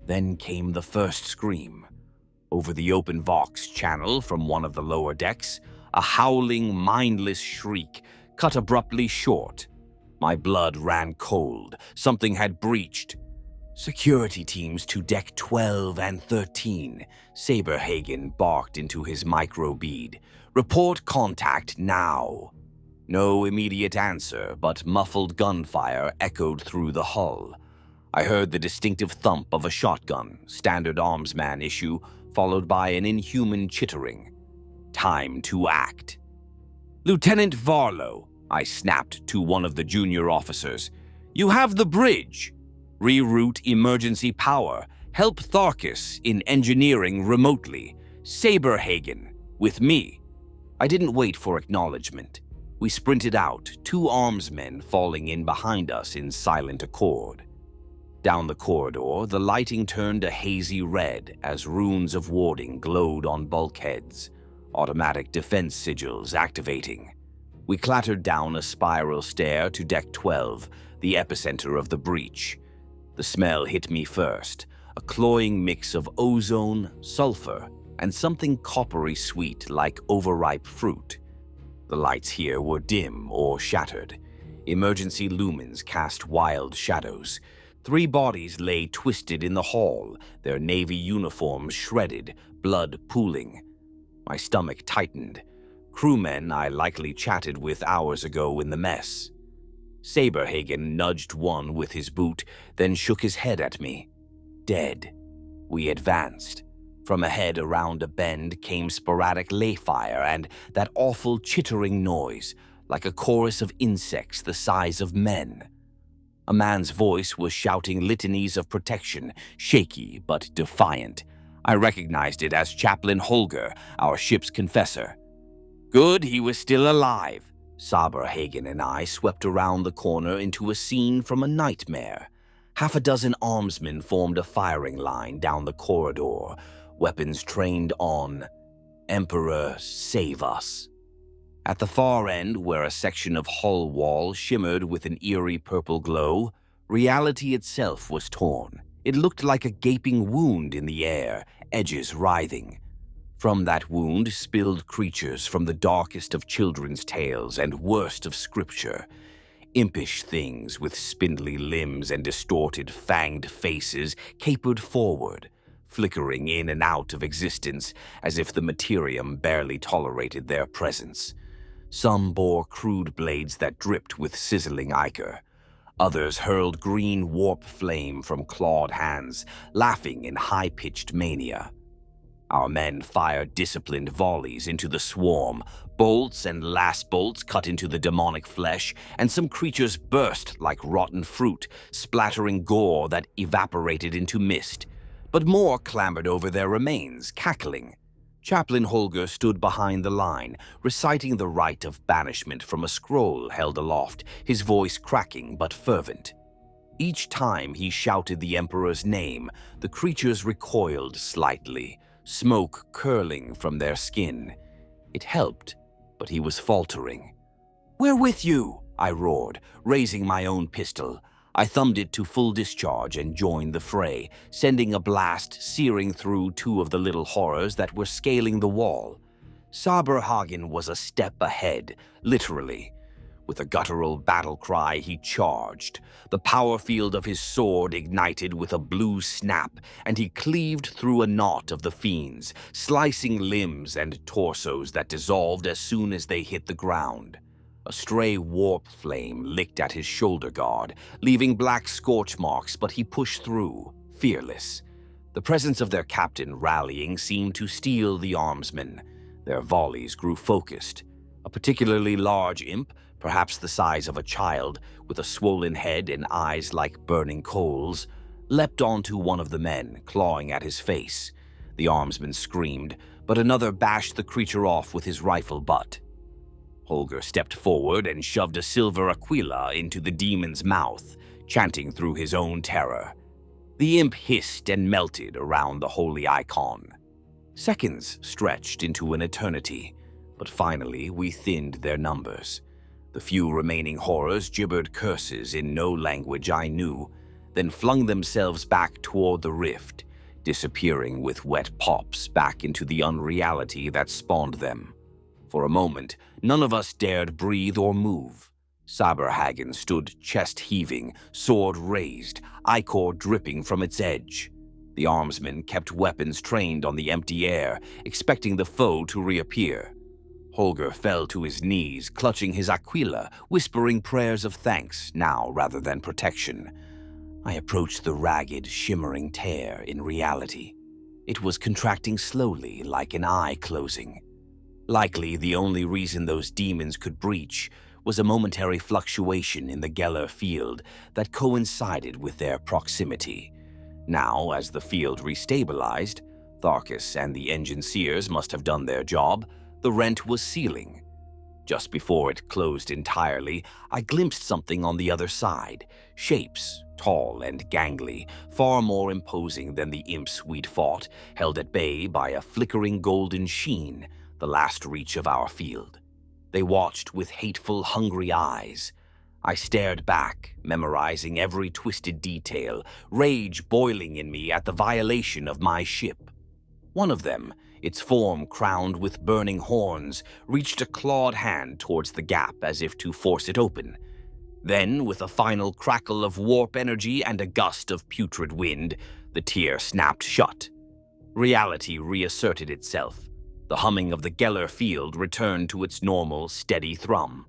Then came the first scream. Over the open Vox channel from one of the lower decks, a howling, mindless shriek cut abruptly short. My blood ran cold. Something had breached. "Security teams to deck 12 and 13. Saberhagen barked into his microbead. "Report contact now." No immediate answer, but muffled gunfire echoed through the hull. I heard the distinctive thump of a shotgun, standard armsman issue, followed by an inhuman chittering. Time to act. "Lieutenant Varlow," I snapped to one of the junior officers, "you have the bridge. Reroute emergency power. Help Tharkus in engineering remotely. Saberhagen, with me." I didn't wait for acknowledgement. We sprinted out, 2 armsmen falling in behind us in silent accord. Down the corridor, the lighting turned a hazy red as runes of warding glowed on bulkheads, automatic defense sigils activating. We clattered down a spiral stair to Deck 12, the epicenter of the breach. The smell hit me first, a cloying mix of ozone, sulfur, and something coppery sweet like overripe fruit. The lights here were dim or shattered. Emergency lumens cast wild shadows. 3 bodies lay twisted in the hall, their navy uniforms shredded, blood pooling. My stomach tightened. Crewmen I likely chatted with hours ago in the mess. Saberhagen nudged one with his boot, then shook his head at me. Dead. We advanced. From ahead around a bend came sporadic layfire and that awful chittering noise, like a chorus of insects the size of men. A man's voice was shouting litanies of protection, shaky but defiant. I recognized it as Chaplain Holger, our ship's confessor. Good he was still alive. Saberhagen and I swept around the corner into a scene from a nightmare. 6 armsmen formed a firing line down the corridor, weapons trained on "Emperor, save us." At the far end, where a section of hull wall shimmered with an eerie purple glow, reality itself was torn. It looked like a gaping wound in the air, edges writhing. From that wound spilled creatures from the darkest of children's tales and worst of scripture. Impish things with spindly limbs and distorted, fanged faces capered forward, flickering in and out of existence as if the Imperium barely tolerated their presence. Some bore crude blades that dripped with sizzling ichor. Others hurled green warp flame from clawed hands, laughing in high-pitched mania. Our men fired disciplined volleys into the swarm. Bolts and last bolts cut into the demonic flesh, and some creatures burst like rotten fruit, splattering gore that evaporated into mist. But more clambered over their remains, cackling. Chaplain Holger stood behind the line, reciting the rite of banishment from a scroll held aloft, his voice cracking but fervent. Each time he shouted the Emperor's name, the creatures recoiled slightly, smoke curling from their skin. It helped, but he was faltering. "We're with you," I roared, raising my own pistol. I thumbed it to full discharge and joined the fray, sending a blast searing through 2 of the little horrors that were scaling the wall. Saberhagen was a step ahead, literally. With a guttural battle cry, he charged. The power field of his sword ignited with a blue snap, and he cleaved through a knot of the fiends, slicing limbs and torsos that dissolved as soon as they hit the ground. A stray warp flame licked at his shoulder guard, leaving black scorch marks, but he pushed through, fearless. The presence of their captain rallying seemed to steel the armsmen. Their volleys grew focused. A particularly large imp, perhaps the size of a child, with a swollen head and eyes like burning coals, leapt onto one of the men, clawing at his face. The armsman screamed, but another bashed the creature off with his rifle butt. Holger stepped forward and shoved a silver aquila into the demon's mouth, chanting through his own terror. The imp hissed and melted around the holy icon. Seconds stretched into an eternity, but finally we thinned their numbers. The few remaining horrors gibbered curses in no language I knew, then flung themselves back toward the rift, disappearing with wet pops back into the unreality that spawned them. For a moment, none of us dared breathe or move. Saberhagen stood chest-heaving, sword raised, ichor dripping from its edge. The armsmen kept weapons trained on the empty air, expecting the foe to reappear. Holger fell to his knees, clutching his aquila, whispering prayers of thanks now rather than protection. I approached the ragged, shimmering tear in reality. It was contracting slowly, like an eye closing. Likely the only reason those demons could breach was a momentary fluctuation in the Geller field that coincided with their proximity. Now, as the field restabilized, Tharkus and the engineers must have done their job. The rent was sealing. Just before it closed entirely, I glimpsed something on the other side. Shapes, tall and gangly, far more imposing than the imps we'd fought, held at bay by a flickering golden sheen, the last reach of our field. They watched with hateful, hungry eyes. I stared back, memorizing every twisted detail, rage boiling in me at the violation of my ship. One of them, its form crowned with burning horns, reached a clawed hand towards the gap as if to force it open. Then, with a final crackle of warp energy and a gust of putrid wind, the tier snapped shut. Reality reasserted itself. The humming of the Geller field returned to its normal, steady thrum.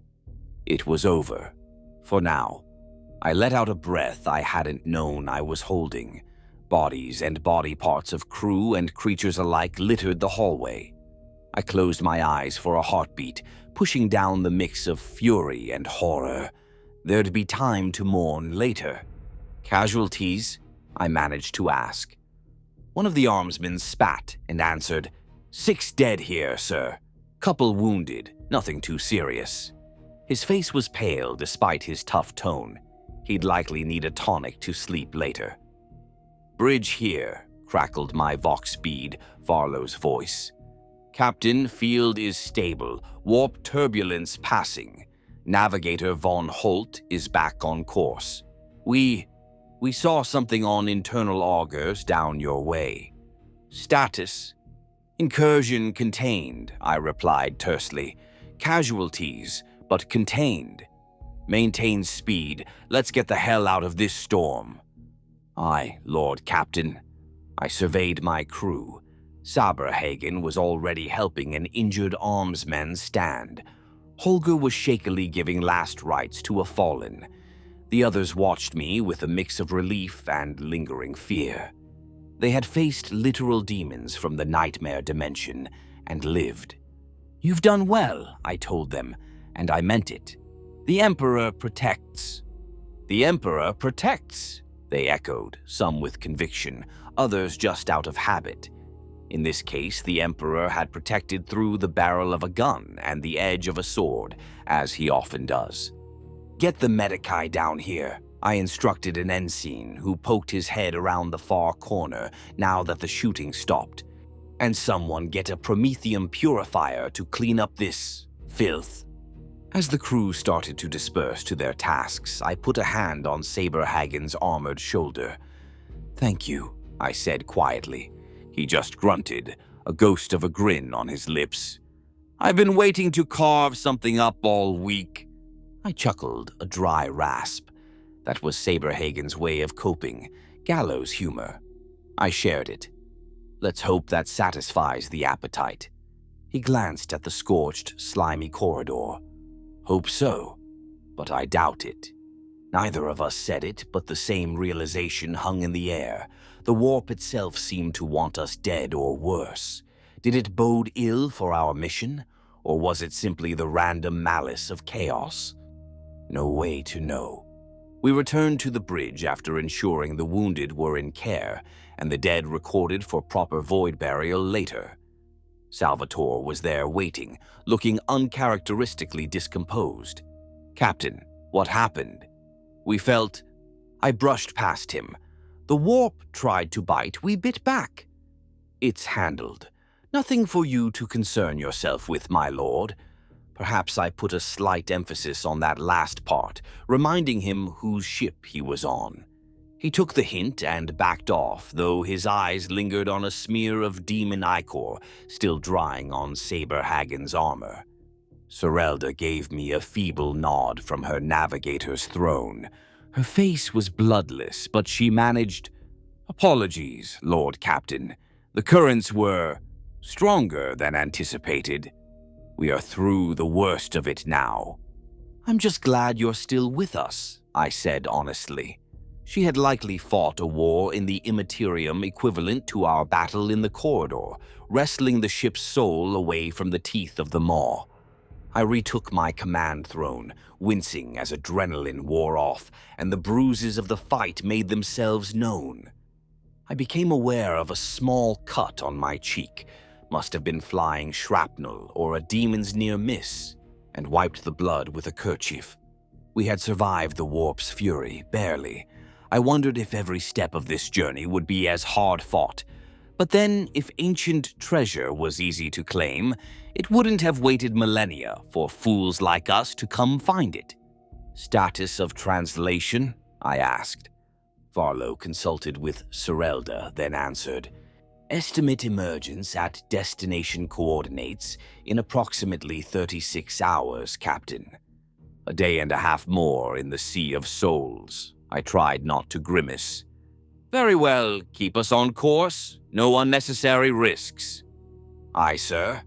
It was over. For now. I let out a breath I hadn't known I was holding. Bodies and body parts of crew and creatures alike littered the hallway. I closed my eyes for a heartbeat, pushing down the mix of fury and horror. There'd be time to mourn later. Casualties? I managed to ask. One of the armsmen spat and answered, 6 dead here, sir. Couple wounded, nothing too serious. His face was pale despite his tough tone. He'd likely need a tonic to sleep later. Bridge here, crackled my vox bead, Varlo's voice. Captain, field is stable, warp turbulence passing. Navigator Von Holt is back on course. We saw something on internal augers down your way. Status? Incursion contained, I replied tersely. Casualties, but contained. Maintain speed. Let's get the hell out of this storm. Aye, Lord Captain. I surveyed my crew. Saberhagen was already helping an injured armsman stand. Holger was shakily giving last rites to a fallen. The others watched me with a mix of relief and lingering fear. They had faced literal demons from the nightmare dimension and lived. You've done well, I told them, and I meant it. The Emperor protects. The Emperor protects, they echoed, some with conviction, others just out of habit. In this case, the Emperor had protected through the barrel of a gun and the edge of a sword, as he often does. Get the Medicae down here, I instructed an ensign who poked his head around the far corner now that the shooting stopped. And someone get a promethium purifier to clean up this filth. As the crew started to disperse to their tasks, I put a hand on Saberhagen's armored shoulder. Thank you, I said quietly. He just grunted, a ghost of a grin on his lips. I've been waiting to carve something up all week. I chuckled, a dry rasp. That was Saberhagen's way of coping, gallows humor. I shared it. Let's hope that satisfies the appetite. He glanced at the scorched, slimy corridor. Hope so, but I doubt it. Neither of us said it, but the same realization hung in the air. The warp itself seemed to want us dead or worse. Did it bode ill for our mission, or was it simply the random malice of chaos? No way to know. We returned to the bridge after ensuring the wounded were in care and the dead recorded for proper void burial later. Salvatore was there waiting, looking uncharacteristically discomposed. "Captain, what happened?" We felt. I brushed past him. "The warp tried to bite, we bit back." "It's handled. Nothing for you to concern yourself with, my lord." Perhaps I put a slight emphasis on that last part, reminding him whose ship he was on. He took the hint and backed off, though his eyes lingered on a smear of demon ichor still drying on Saber Hagen's armor. Serelda gave me a feeble nod from her navigator's throne. Her face was bloodless, but she managed. "Apologies, Lord Captain. The currents were stronger than anticipated. We are through the worst of it now." "I'm just glad you're still with us," I said honestly. She had likely fought a war in the Imperium equivalent to our battle in the corridor, wrestling the ship's soul away from the teeth of the maw. I retook my command throne, wincing as adrenaline wore off and the bruises of the fight made themselves known. I became aware of a small cut on my cheek, must have been flying shrapnel or a demon's near miss, and wiped the blood with a kerchief. We had survived the warp's fury, barely. I wondered if every step of this journey would be as hard-fought. But then, if ancient treasure was easy to claim, it wouldn't have waited millennia for fools like us to come find it. "Status of translation?" I asked. Varlo consulted with Serelda, then answered, "Estimate emergence at destination coordinates in approximately 36 hours, Captain. A day and a half more in the Sea of Souls." I tried not to grimace. "Very well, keep us on course. No unnecessary risks." "Aye, sir."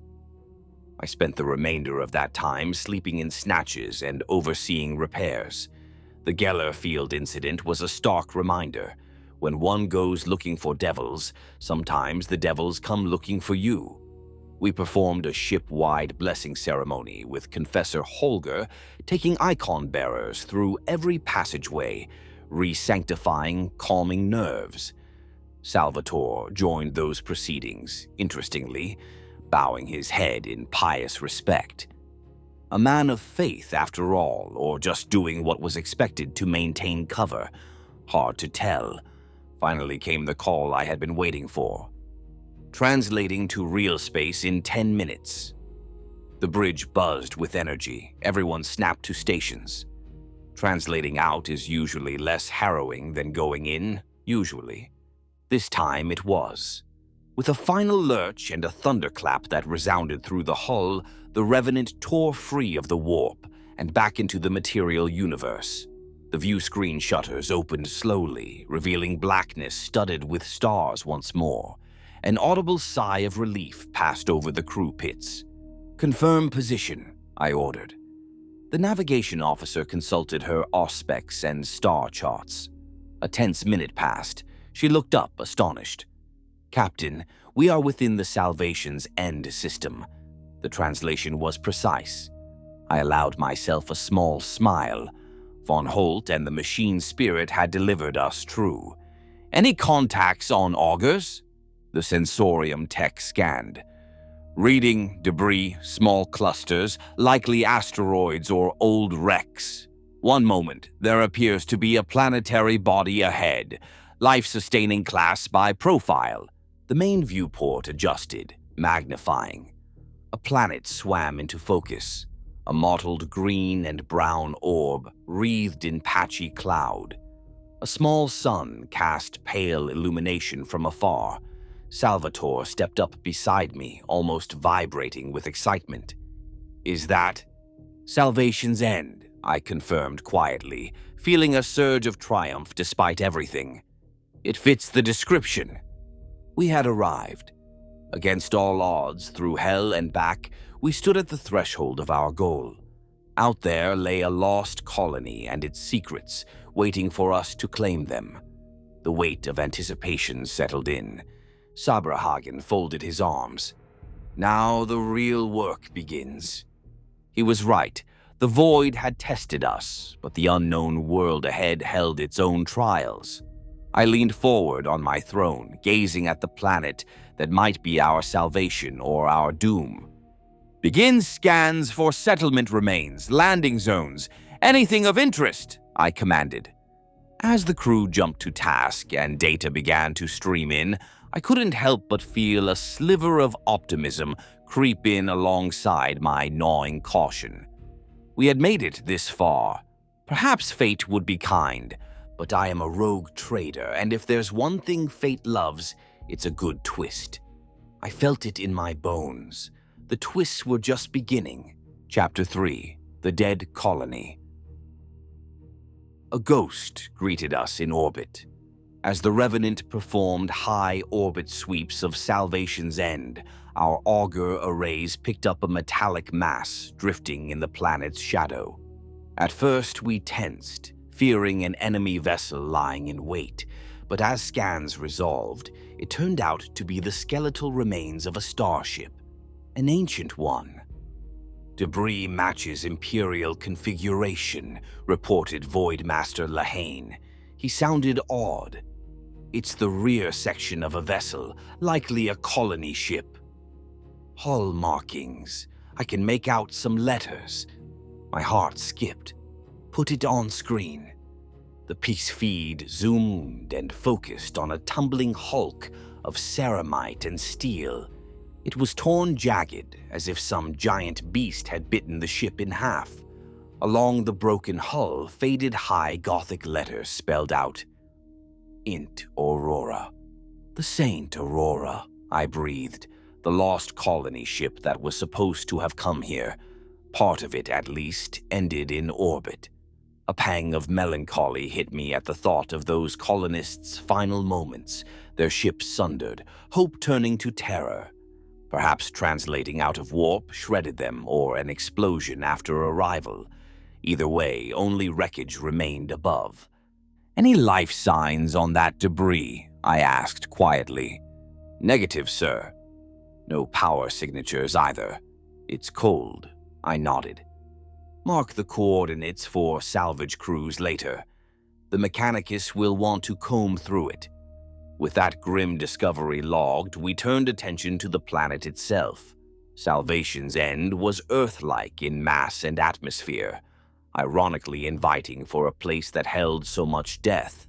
I spent the remainder of that time sleeping in snatches and overseeing repairs. The Geller Field incident was a stark reminder. When one goes looking for devils, sometimes the devils come looking for you. We performed a ship-wide blessing ceremony with Confessor Holger taking icon bearers through every passageway, re-sanctifying, calming nerves. Salvatore joined those proceedings, interestingly, bowing his head in pious respect. A man of faith, after all, or just doing what was expected to maintain cover. Hard to tell. Finally came the call I had been waiting for. Translating to real space in 10 minutes. The bridge buzzed with energy. Everyone snapped to stations. Translating out is usually less harrowing than going in, usually. This time it was. With a final lurch and a thunderclap that resounded through the hull, the Revenant tore free of the warp and back into the material universe. The view screen shutters opened slowly, revealing blackness studded with stars once more. An audible sigh of relief passed over the crew pits. "Confirm position," I ordered. The navigation officer consulted her auspex and star charts. A tense minute passed. She looked up, astonished. "Captain, we are within the Salvation's end system." The translation was precise. I allowed myself a small smile. Von Holt and the machine spirit had delivered us true. "Any contacts on augers?" The sensorium tech scanned. "Reading debris, small clusters, likely asteroids or old wrecks. One moment, there appears to be a planetary body ahead. Life-sustaining class by profile." The main viewport adjusted, magnifying. A planet swam into focus. A mottled green and brown orb wreathed in patchy cloud. A small sun cast pale illumination from afar. Salvatore stepped up beside me, almost vibrating with excitement. "Is that Salvation's end?" I confirmed quietly, feeling a surge of triumph despite everything. "It fits the description." We had arrived. Against all odds, through hell and back, we stood at the threshold of our goal. Out there lay a lost colony and its secrets, waiting for us to claim them. The weight of anticipation settled in. Saberhagen folded his arms. "Now the real work begins." He was right. The void had tested us, but the unknown world ahead held its own trials. I leaned forward on my throne, gazing at the planet that might be our salvation or our doom. "Begin scans for settlement remains, landing zones, anything of interest," I commanded. As the crew jumped to task and data began to stream in, I couldn't help but feel a sliver of optimism creep in alongside my gnawing caution. We had made it this far. Perhaps fate would be kind, but I am a rogue trader, and if there's one thing fate loves, it's a good twist. I felt it in my bones. The twists were just beginning. Chapter 3: The Dead Colony. A ghost greeted us in orbit. As the Revenant performed high orbit sweeps of Salvation's End, our auger arrays picked up a metallic mass drifting in the planet's shadow. At first, we tensed, fearing an enemy vessel lying in wait, but as scans resolved, it turned out to be the skeletal remains of a starship, an ancient one. "Debris matches Imperial configuration," reported Voidmaster Lahane. He sounded awed. "It's the rear section of a vessel, likely a colony ship. Hull markings. I can make out some letters." My heart skipped. "Put it on screen." The piece feed zoomed and focused on a tumbling hulk of ceramite and steel. It was torn jagged, as if some giant beast had bitten the ship in half. Along the broken hull, faded high Gothic letters spelled out, "Int Aurora." "The Saint Aurora," I breathed. "The lost colony ship that was supposed to have come here. Part of it, at least, ended in orbit." A pang of melancholy hit me at the thought of those colonists' final moments, their ship sundered, hope turning to terror. Perhaps translating out of warp shredded them, or an explosion after arrival. Either way, only wreckage remained above. "Any life signs on that debris?" I asked quietly. "Negative, sir." "No power signatures either." "It's cold," I nodded. "Mark the coordinates for salvage crews later. The Mechanicus will want to comb through it." With that grim discovery logged, we turned attention to the planet itself. Salvation's End was Earth-like in mass and atmosphere, ironically inviting for a place that held so much death.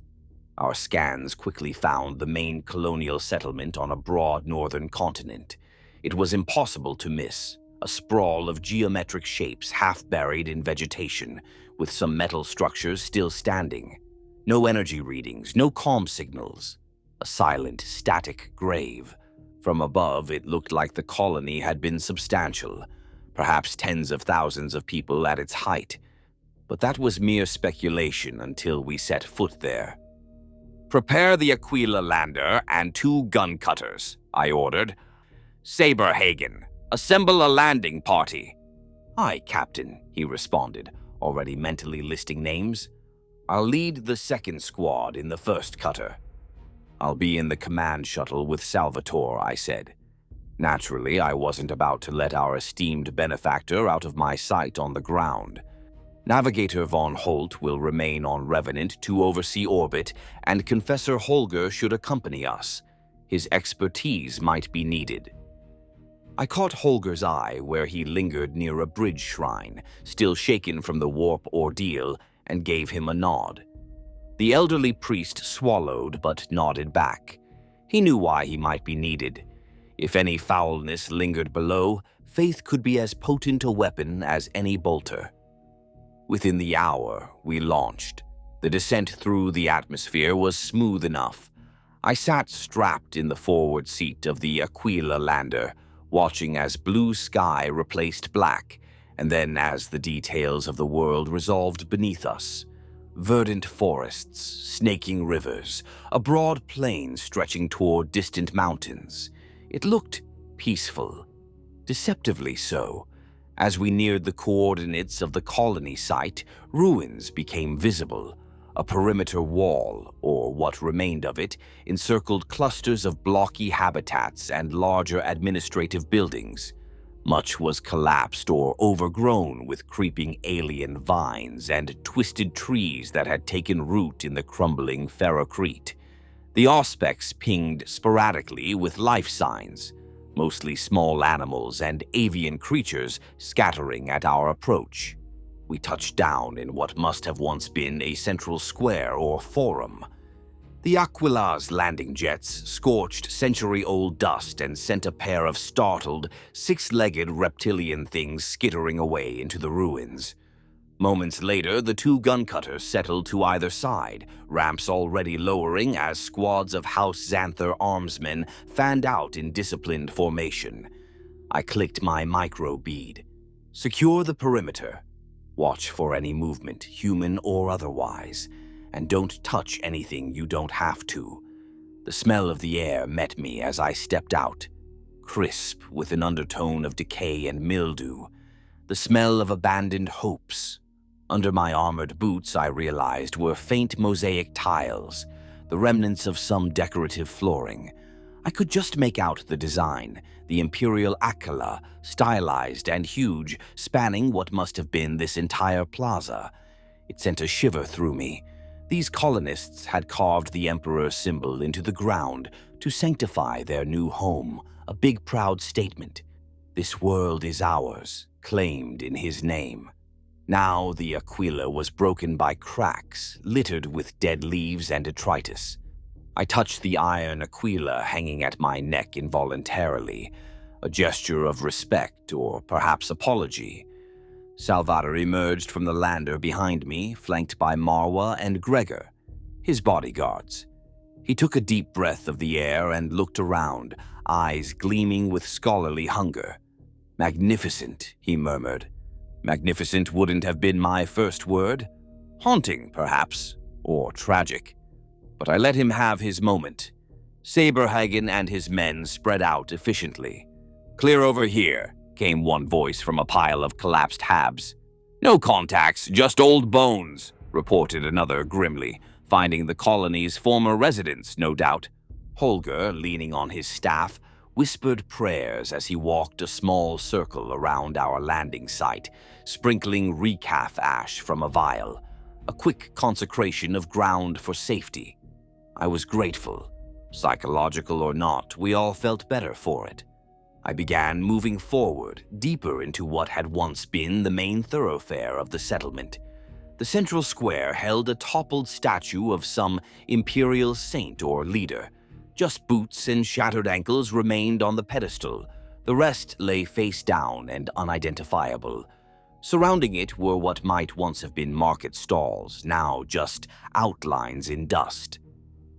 Our scans quickly found the main colonial settlement on a broad northern continent. It was impossible to miss, a sprawl of geometric shapes half buried in vegetation, with some metal structures still standing. No energy readings, no comm signals. A silent, static grave. From above, it looked like the colony had been substantial, perhaps tens of thousands of people at its height. But that was mere speculation until we set foot there. "Prepare the Aquila lander and 2 gun cutters," I ordered. "Saberhagen, assemble a landing party." "Aye, Captain," he responded, already mentally listing names. "I'll lead the second squad in the first cutter." "I'll be in the command shuttle with Salvatore," I said. Naturally, I wasn't about to let our esteemed benefactor out of my sight on the ground. Navigator von Holt will remain on Revenant to oversee orbit, and Confessor Holger should accompany us. His expertise might be needed. I caught Holger's eye where he lingered near a bridge shrine, still shaken from the warp ordeal, and gave him a nod. The elderly priest swallowed but nodded back. He knew why he might be needed. If any foulness lingered below, faith could be as potent a weapon as any bolter. Within the hour, we launched. The descent through the atmosphere was smooth enough. I sat strapped in the forward seat of the Aquila lander, watching as blue sky replaced black, and then as the details of the world resolved beneath us. Verdant forests, snaking rivers, a broad plain stretching toward distant mountains. It looked peaceful, deceptively so. As we neared the coordinates of the colony site, ruins became visible. A perimeter wall, or what remained of it, encircled clusters of blocky habitats and larger administrative buildings. Much was collapsed or overgrown with creeping alien vines and twisted trees that had taken root in the crumbling ferrocrete. The auspex pinged sporadically with life signs, mostly small animals and avian creatures scattering at our approach. We touched down in what must have once been a central square or forum. The Aquila's landing jets scorched century-old dust and sent a pair of startled, six-legged reptilian things skittering away into the ruins. Moments later, the two gun cutters settled to either side, ramps already lowering as squads of House Xanther armsmen fanned out in disciplined formation. I clicked my micro bead. Secure the perimeter. Watch for any movement, human or otherwise, and don't touch anything you don't have to. The smell of the air met me as I stepped out, crisp with an undertone of decay and mildew, the smell of abandoned hopes. Under my armored boots, I realized, were faint mosaic tiles, the remnants of some decorative flooring. I could just make out the design, the Imperial Aquila, stylized and huge, spanning what must have been this entire plaza. It sent a shiver through me. These colonists had carved the Emperor's symbol into the ground to sanctify their new home, a big proud statement. This world is ours, claimed in his name. Now the Aquila was broken by cracks, littered with dead leaves and detritus. I touched the iron Aquila hanging at my neck involuntarily, a gesture of respect or perhaps apology. Salvator emerged from the lander behind me, flanked by Marwa and Gregor, his bodyguards. He took a deep breath of the air and looked around, eyes gleaming with scholarly hunger. "Magnificent," he murmured. Magnificent wouldn't have been my first word. Haunting, perhaps, or tragic. But I let him have his moment. Saberhagen and his men spread out efficiently. "Clear over here," came one voice from a pile of collapsed habs. "No contacts, just old bones," reported another grimly, finding the colony's former residents, no doubt. Holger, leaning on his staff, whispered prayers as he walked a small circle around our landing site, sprinkling recaf ash from a vial, a quick consecration of ground for safety. I was grateful. Psychological or not, we all felt better for it. I began moving forward, deeper into what had once been the main thoroughfare of the settlement. The central square held a toppled statue of some imperial saint or leader. Just boots and shattered ankles remained on the pedestal. The rest lay face down and unidentifiable. Surrounding it were what might once have been market stalls, now just outlines in dust.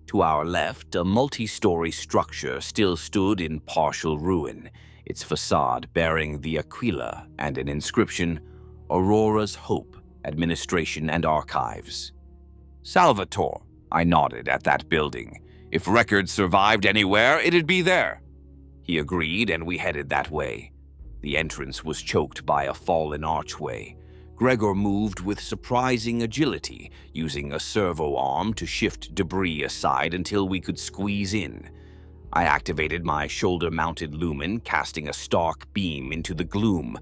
To our left, a multi-story structure still stood in partial ruin, its facade bearing the Aquila and an inscription, "Aurora's Hope, Administration and Archives." "Salvatore," I nodded at that building. "If records survived anywhere, it'd be there." He agreed, and we headed that way. The entrance was choked by a fallen archway. Gregor moved with surprising agility, using a servo arm to shift debris aside until we could squeeze in. I activated my shoulder-mounted lumen, casting a stark beam into the gloom.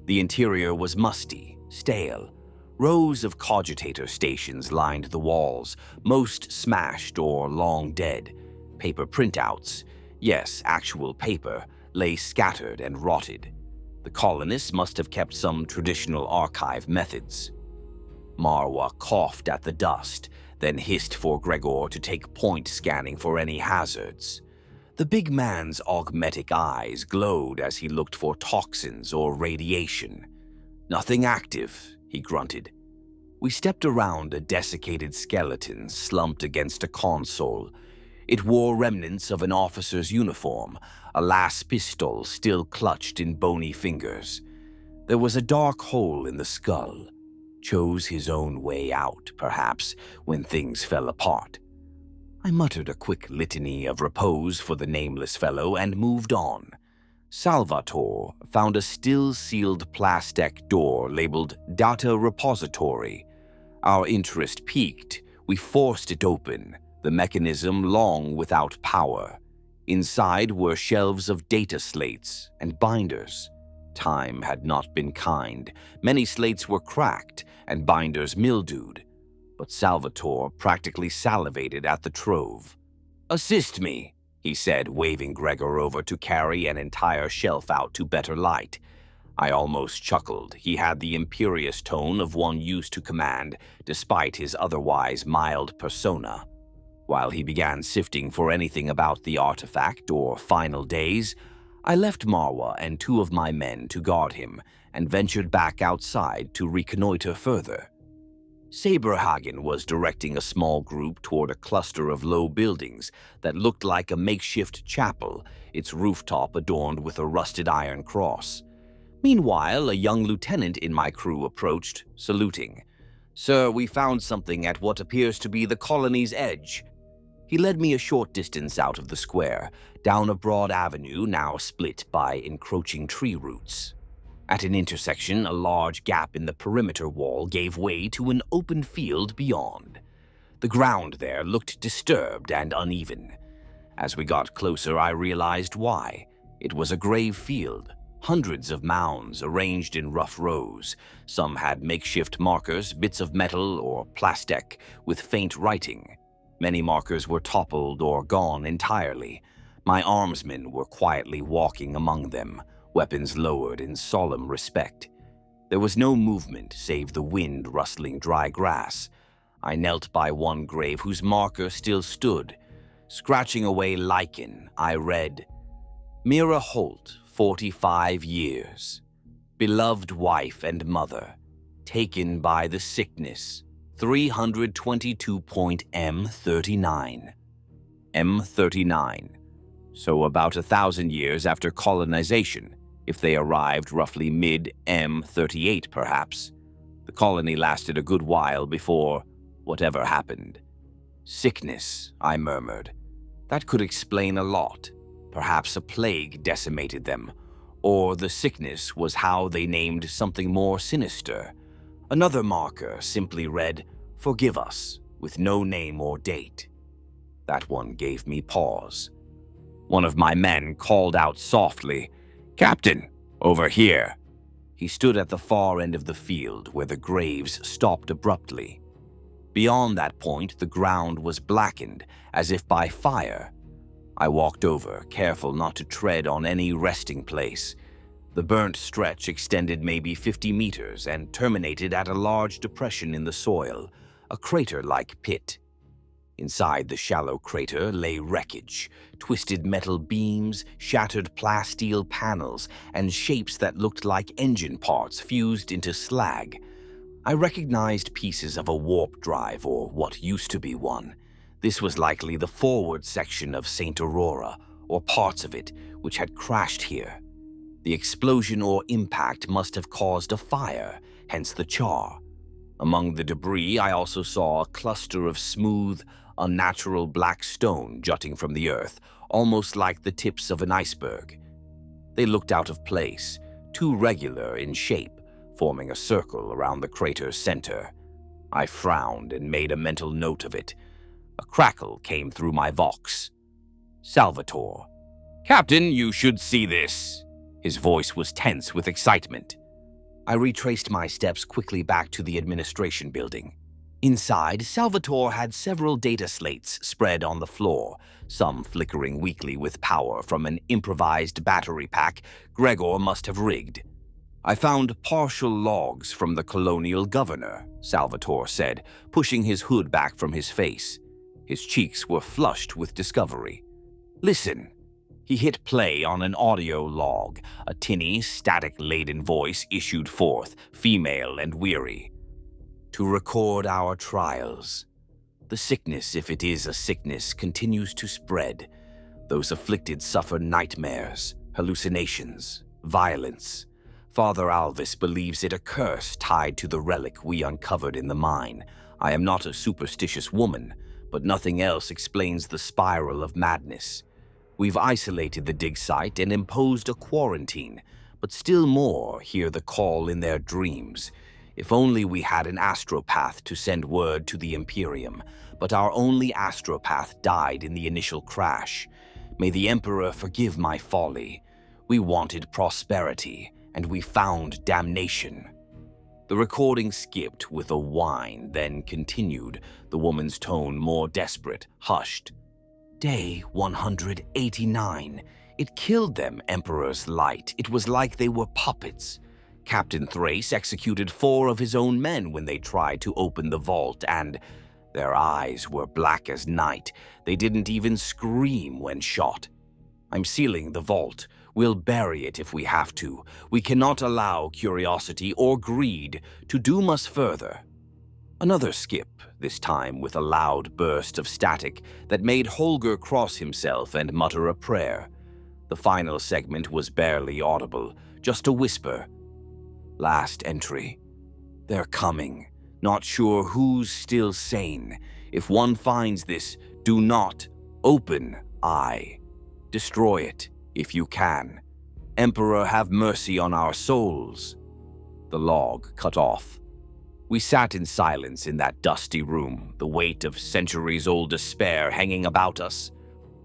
The interior was musty, stale. Rows of cogitator stations lined the walls, most smashed or long dead. Paper printouts, yes, actual paper, lay scattered and rotted. The colonists must have kept some traditional archive methods. Marwa coughed at the dust, then hissed for Gregor to take point scanning for any hazards. The big man's augmetic eyes glowed as he looked for toxins or radiation. "Nothing active," he grunted. We stepped around a desiccated skeleton slumped against a console. It wore remnants of an officer's uniform, a las pistol still clutched in bony fingers. There was a dark hole in the skull. Chose his own way out, perhaps, when things fell apart. I muttered a quick litany of repose for the nameless fellow and moved on. Salvatore found a still-sealed plastic door labeled Data Repository. Our interest piqued. We forced it open, the mechanism long without power. Inside were shelves of data slates and binders. Time had not been kind. Many slates were cracked and binders mildewed, but Salvatore practically salivated at the trove. "Assist me," he said, waving Gregor over to carry an entire shelf out to better light. I almost chuckled. He had the imperious tone of one used to command, despite his otherwise mild persona. While he began sifting for anything about the artifact or final days, I left Marwa and 2 of my men to guard him and ventured back outside to reconnoiter further. Saberhagen was directing a small group toward a cluster of low buildings that looked like a makeshift chapel, its rooftop adorned with a rusted iron cross. Meanwhile, a young lieutenant in my crew approached, saluting. "Sir, we found something at what appears to be the colony's edge." He led me a short distance out of the square, down a broad avenue now split by encroaching tree roots. At an intersection, a large gap in the perimeter wall gave way to an open field beyond. The ground there looked disturbed and uneven. As we got closer, I realized why. It was a grave field. Hundreds of mounds arranged in rough rows. Some had makeshift markers, bits of metal or plastic, with faint writing. Many markers were toppled or gone entirely. My armsmen were quietly walking among them, weapons lowered in solemn respect. There was no movement save the wind rustling dry grass. I knelt by one grave whose marker still stood. Scratching away lichen, I read, "Mira Holt, 45 years. Beloved wife and mother. Taken by the sickness. 322.M39. M39. So about 1,000 years after colonization, if they arrived roughly mid-M38 perhaps. The colony lasted a good while before whatever happened. Sickness, I murmured. That could explain a lot. Perhaps a plague decimated them, or the sickness was how they named something more sinister. Another marker simply read, "Forgive us," with no name or date. That one gave me pause. One of my men called out softly, "Captain, over here." He stood at the far end of the field where the graves stopped abruptly. Beyond that point, the ground was blackened, as if by fire. I walked over, careful not to tread on any resting place. The burnt stretch extended maybe 50 meters and terminated at a large depression in the soil, a crater-like pit. Inside the shallow crater lay wreckage, twisted metal beams, shattered plasteel panels, and shapes that looked like engine parts fused into slag. I recognized pieces of a warp drive, or what used to be one. This was likely the forward section of St. Aurora, or parts of it, which had crashed here. The explosion or impact must have caused a fire, hence the char. Among the debris, I also saw a cluster of smooth, unnatural black stone jutting from the earth, almost like the tips of an iceberg. They looked out of place, too regular in shape, forming a circle around the crater's center. I frowned and made a mental note of it. A crackle came through my vox. Salvatore. "Captain, you should see this." His voice was tense with excitement. I retraced my steps quickly back to the administration building. Inside, Salvatore had several data slates spread on the floor, some flickering weakly with power from an improvised battery pack Gregor must have rigged. "I found partial logs from the colonial governor," Salvatore said, pushing his hood back from his face. His cheeks were flushed with discovery. "Listen." He hit play on an audio log. A tinny, static-laden voice issued forth, female and weary. "To record our trials. The sickness, if it is a sickness, continues to spread. Those afflicted suffer nightmares, hallucinations, violence. Father Alvis believes it a curse tied to the relic we uncovered in the mine. I am not a superstitious woman, but nothing else explains the spiral of madness. We've isolated the dig site and imposed a quarantine, but still more hear the call in their dreams. If only we had an astropath to send word to the Imperium, but our only astropath died in the initial crash. May the Emperor forgive my folly. We wanted prosperity, and we found damnation." The recording skipped with a whine, then continued, the woman's tone more desperate, hushed. "Day 189. It killed them, Emperor's Light. It was like they were puppets. Captain Thrace executed 4 of his own men when they tried to open the vault, and their eyes were black as night. They didn't even scream when shot. I'm sealing the vault. We'll bury it if we have to. We cannot allow curiosity or greed to doom us further." Another skip, this time with a loud burst of static that made Holger cross himself and mutter a prayer. The final segment was barely audible, just a whisper. "Last entry. They're coming. Not sure who's still sane. If one finds this, do not open eye. Destroy it, if you can. Emperor, have mercy on our souls." The log cut off. We sat in silence in that dusty room, the weight of centuries-old despair hanging about us.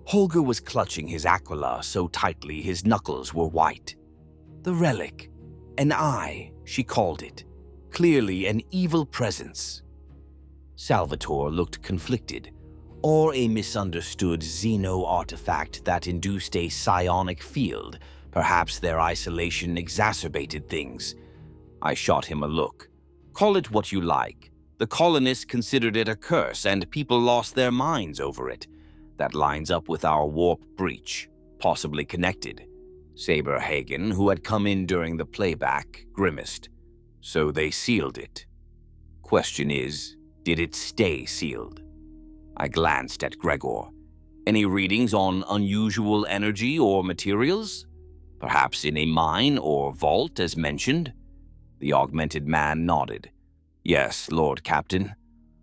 Holger was clutching his aquila so tightly his knuckles were white. The relic. An eye, she called it. Clearly an evil presence. Salvatore looked conflicted. Or a misunderstood xeno-artifact that induced a psionic field. Perhaps their isolation exacerbated things. I shot him a look. Call it what you like. The colonists considered it a curse, and people lost their minds over it. That lines up with our warp breach, possibly connected. Saberhagen, who had come in during the playback, grimaced. So they sealed it. Question is, did it stay sealed? I glanced at Gregor. Any readings on unusual energy or materials? Perhaps in a mine or vault, as mentioned? The augmented man nodded. Yes, Lord Captain.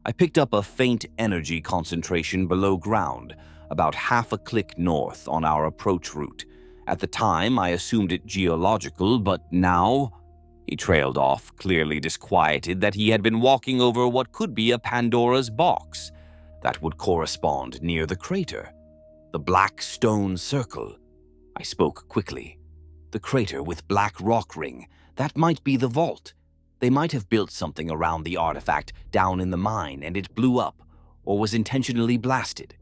I picked up a faint energy concentration below ground, about half a click north on our approach route. At the time, I assumed it geological, but now... He trailed off, clearly disquieted that he had been walking over what could be a Pandora's box. That would correspond near the crater. The black stone circle. I spoke quickly. The crater with black rock ring. That might be the vault. They might have built something around the artifact down in the mine and it blew up, or was intentionally blasted.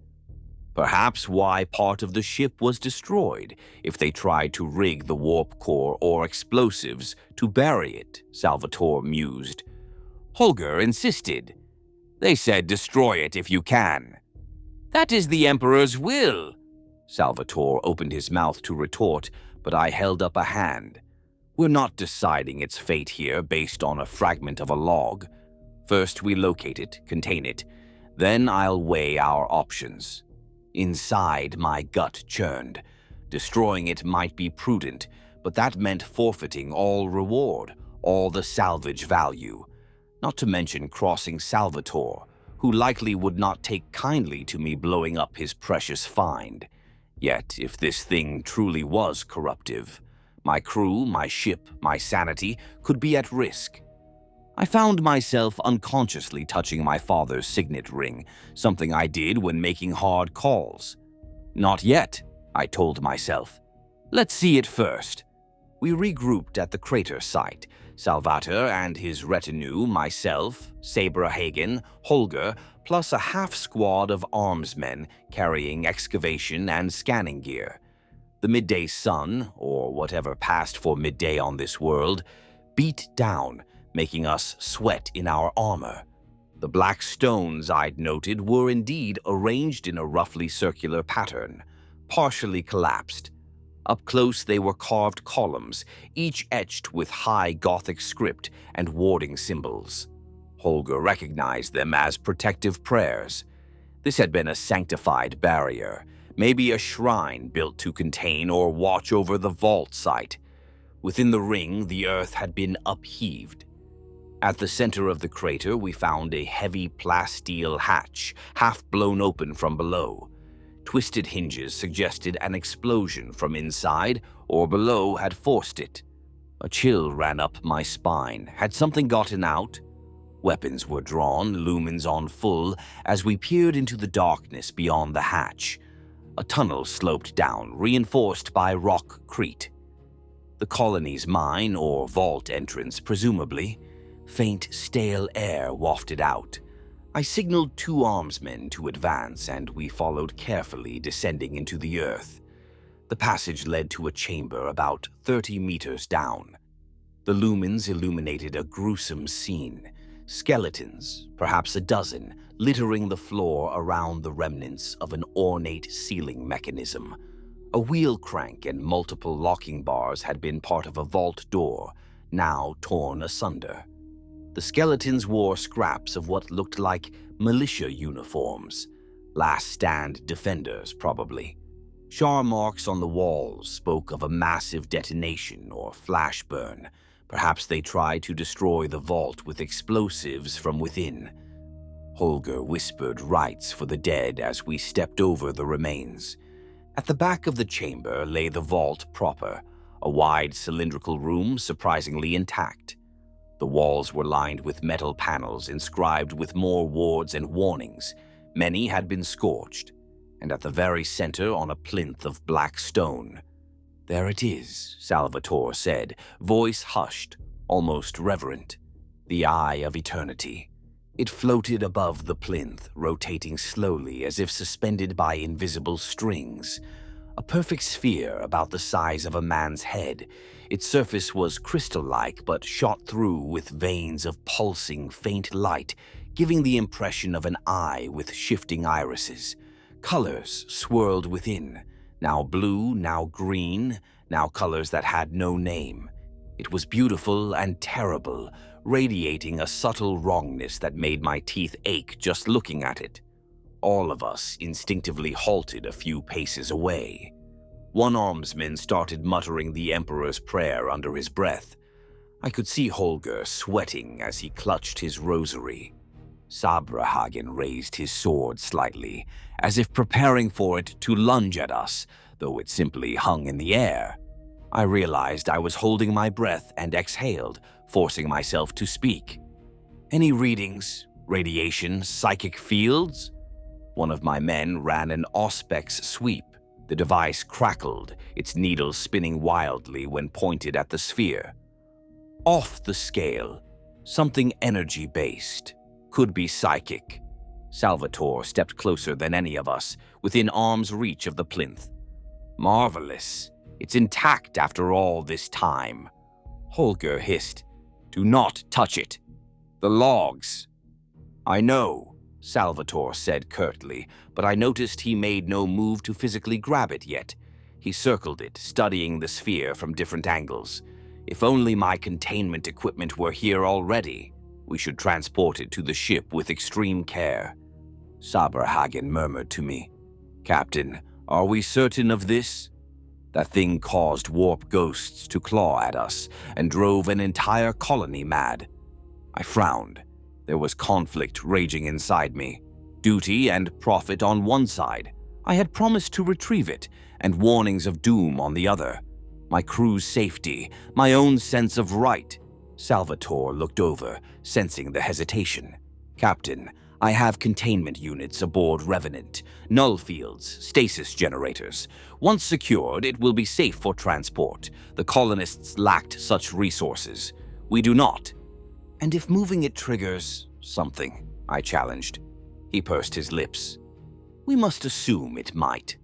Perhaps why part of the ship was destroyed if they tried to rig the warp core or explosives to bury it, Salvatore mused. Holger insisted. They said destroy it if you can. That is the Emperor's will. Salvatore opened his mouth to retort, but I held up a hand. We're not deciding its fate here based on a fragment of a log. First we locate it, contain it, then I'll weigh our options. Inside, my gut churned. Destroying it might be prudent, but that meant forfeiting all reward, all the salvage value. Not to mention crossing Salvatore, who likely would not take kindly to me blowing up his precious find. Yet, if this thing truly was corruptive, my crew, my ship, my sanity could be at risk. I found myself unconsciously touching my father's signet ring, something I did when making hard calls. Not yet, I told myself. Let's see it first. We regrouped at the crater site. Salvatore and his retinue, myself, Saberhagen, Holger, plus a half-squad of armsmen carrying excavation and scanning gear. The midday sun, or whatever passed for midday on this world, beat down, making us sweat in our armor. The black stones I'd noted were indeed arranged in a roughly circular pattern, partially collapsed. Up close they were carved columns, each etched with high Gothic script and warding symbols. Holger recognized them as protective prayers. This had been a sanctified barrier, maybe a shrine built to contain or watch over the vault site. Within the ring, the earth had been upheaved. At the center of the crater, we found a heavy plasteel hatch, half blown open from below. Twisted hinges suggested an explosion from inside or below had forced it. A chill ran up my spine. Had something gotten out? Weapons were drawn, lumens on full, as we peered into the darkness beyond the hatch. A tunnel sloped down, reinforced by rock crete. The colony's mine or vault entrance, presumably. Faint, stale air wafted out. I signaled two armsmen to advance, and we followed carefully, descending into the earth. The passage led to a chamber about 30 meters down. The lumens illuminated a gruesome scene. Skeletons, perhaps a dozen, littering the floor around the remnants of an ornate sealing mechanism. A wheel crank and multiple locking bars had been part of a vault door, now torn asunder. The skeletons wore scraps of what looked like militia uniforms. Last stand defenders, probably. Char marks on the walls spoke of a massive detonation or flash burn. Perhaps they tried to destroy the vault with explosives from within. Holger whispered rites for the dead as we stepped over the remains. At the back of the chamber lay the vault proper, a wide cylindrical room surprisingly intact. The walls were lined with metal panels inscribed with more wards and warnings. Many had been scorched, and at the very center on a plinth of black stone. "There it is," Salvatore said, voice hushed, almost reverent. "The Eye of Eternity." It floated above the plinth, rotating slowly as if suspended by invisible strings. A perfect sphere about the size of a man's head. Its surface was crystal-like but shot through with veins of pulsing, faint light, giving the impression of an eye with shifting irises. Colors swirled within, now blue, now green, now colors that had no name. It was beautiful and terrible, radiating a subtle wrongness that made my teeth ache just looking at it. All of us instinctively halted a few paces away. One armsman started muttering the Emperor's prayer under his breath. I could see Holger sweating as he clutched his rosary. Sabrahagen raised his sword slightly, as if preparing for it to lunge at us, though it simply hung in the air. I realized I was holding my breath and exhaled, forcing myself to speak. "Any readings? Radiation? Psychic fields?" One of my men ran an Auspex sweep. The device crackled, its needle spinning wildly when pointed at the sphere. "Off the scale. Something energy-based. Could be psychic." Salvatore stepped closer than any of us, within arm's reach of the plinth. "Marvelous. It's intact after all this time." Holger hissed, "Do not touch it. The logs." "I know," Salvatore said curtly, but I noticed he made no move to physically grab it yet. He circled it, studying the sphere from different angles. "If only my containment equipment were here already. We should transport it to the ship with extreme care." Saberhagen murmured to me, "Captain, are we certain of this? That thing caused warp ghosts to claw at us and drove an entire colony mad." I frowned. There was conflict raging inside me. Duty and profit on one side. I had promised to retrieve it, and warnings of doom on the other. My crew's safety, my own sense of right. Salvatore looked over, sensing the hesitation. "Captain, I have containment units aboard Revenant, null fields, stasis generators. Once secured, it will be safe for transport. The colonists lacked such resources. We do not." "And if moving it triggers something?" I challenged. He pursed his lips. "We must assume it might.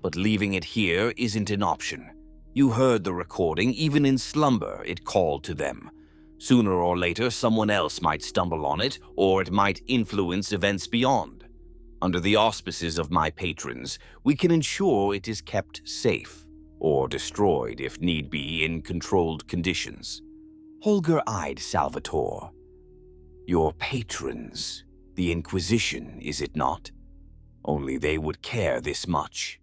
But leaving it here isn't an option. You heard the recording, even in slumber, it called to them. Sooner or later, someone else might stumble on it, or it might influence events beyond. Under the auspices of my patrons, we can ensure it is kept safe, or destroyed if need be in controlled conditions." Holger eyed Salvatore. "Your patrons, the Inquisition, is it not? Only they would care this much."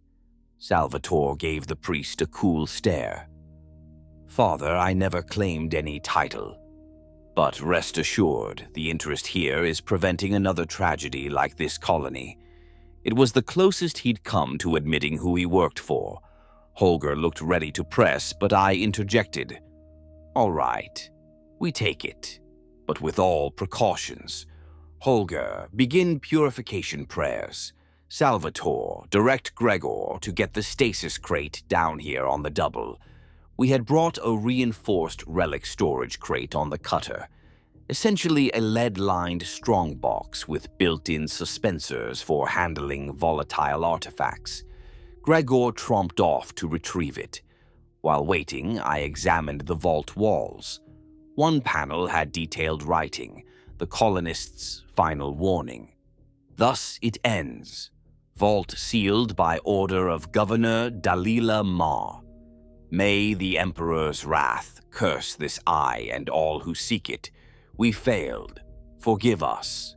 Salvatore gave the priest a cool stare. "Father, I never claimed any title. But rest assured, the interest here is preventing another tragedy like this colony." It was the closest he'd come to admitting who he worked for. Holger looked ready to press, but I interjected. "All right, we take it, but with all precautions. Holger, begin purification prayers. Salvatore, direct Gregor to get the stasis crate down here on the double. We had brought a reinforced relic storage crate on the cutter, essentially a lead-lined strongbox with built-in suspensors for handling volatile artifacts. Gregor tromped off to retrieve it. While waiting, I examined the vault walls. One panel had detailed writing, the colonists' final warning. Thus it ends. Vault sealed by order of Governor Dalila Ma. May the Emperor's wrath curse this eye and all who seek it. We failed. Forgive us.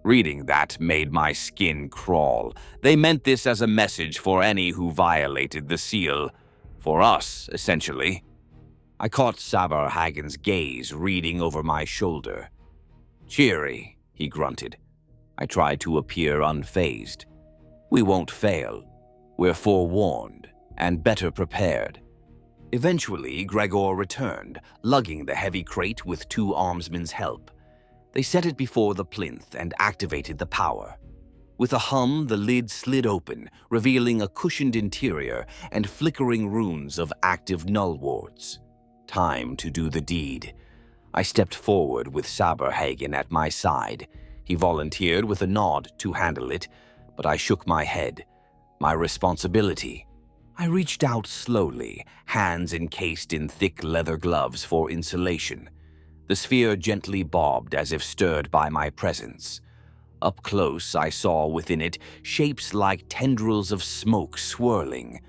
Reading that made my skin crawl. They meant this as a message for any who violated the seal. For us, essentially. I caught Saber Hagen's gaze reading over my shoulder. Cheery, he grunted. I tried to appear unfazed. We won't fail. We're forewarned and better prepared. Eventually, Gregor returned, lugging the heavy crate with two armsmen's help. They set it before the plinth and activated the power. With a hum, the lid slid open, revealing a cushioned interior and flickering runes of active null wards. Time to do the deed. I stepped forward with Saberhagen at my side. He volunteered with a nod to handle it, but I shook my head. My responsibility. I reached out slowly, hands encased in thick leather gloves for insulation. The sphere gently bobbed as if stirred by my presence. Up close, I saw within it shapes like tendrils of smoke swirling.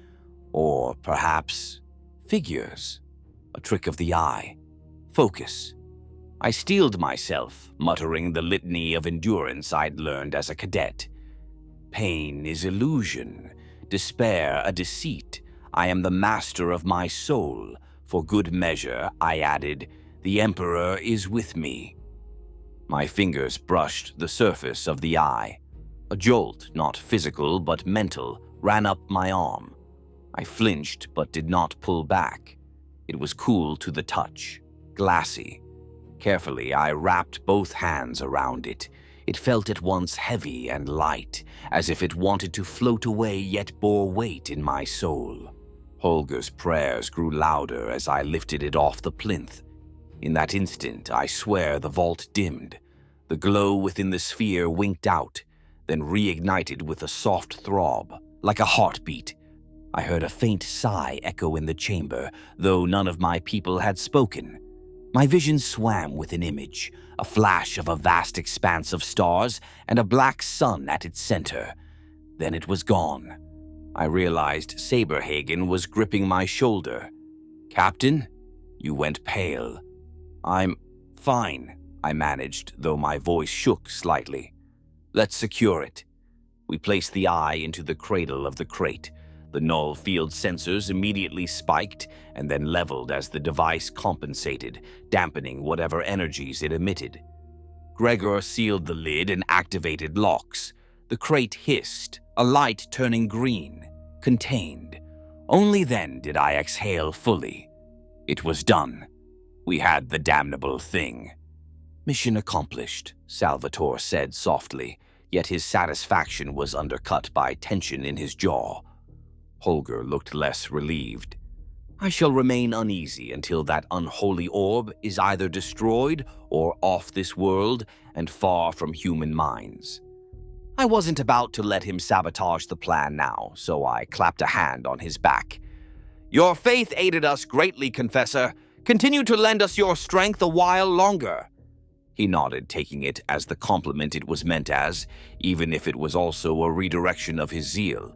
Or perhaps figures. A trick of the eye. Focus. I steeled myself, muttering the litany of endurance I'd learned as a cadet. Pain is illusion. Despair a deceit. I am the master of my soul. For good measure, I added, the Emperor is with me. My fingers brushed the surface of the eye. A jolt, not physical but mental, ran up my arm. I flinched but did not pull back. It was cool to the touch, glassy. Carefully, I wrapped both hands around it. It felt at once heavy and light, as if it wanted to float away yet bore weight in my soul. Holger's prayers grew louder as I lifted it off the plinth. In that instant, I swear the vault dimmed. The glow within the sphere winked out, then reignited with a soft throb, like a heartbeat. I heard a faint sigh echo in the chamber, though none of my people had spoken. My vision swam with an image, a flash of a vast expanse of stars and a black sun at its center. Then it was gone. I realized Saberhagen was gripping my shoulder. Captain, you went pale. I'm fine, I managed, though my voice shook slightly. Let's secure it. We placed the eye into the cradle of the crate. The null field sensors immediately spiked and then leveled as the device compensated, dampening whatever energies it emitted. Gregor sealed the lid and activated locks. The crate hissed, a light turning green. Contained. Only then did I exhale fully. It was done. We had the damnable thing. Mission accomplished, Salvatore said softly, yet his satisfaction was undercut by tension in his jaw. Holger looked less relieved. I shall remain uneasy until that unholy orb is either destroyed or off this world and far from human minds. I wasn't about to let him sabotage the plan now, so I clapped a hand on his back. Your faith aided us greatly, Confessor. Continue to lend us your strength a while longer. He nodded, taking it as the compliment it was meant as, even if it was also a redirection of his zeal.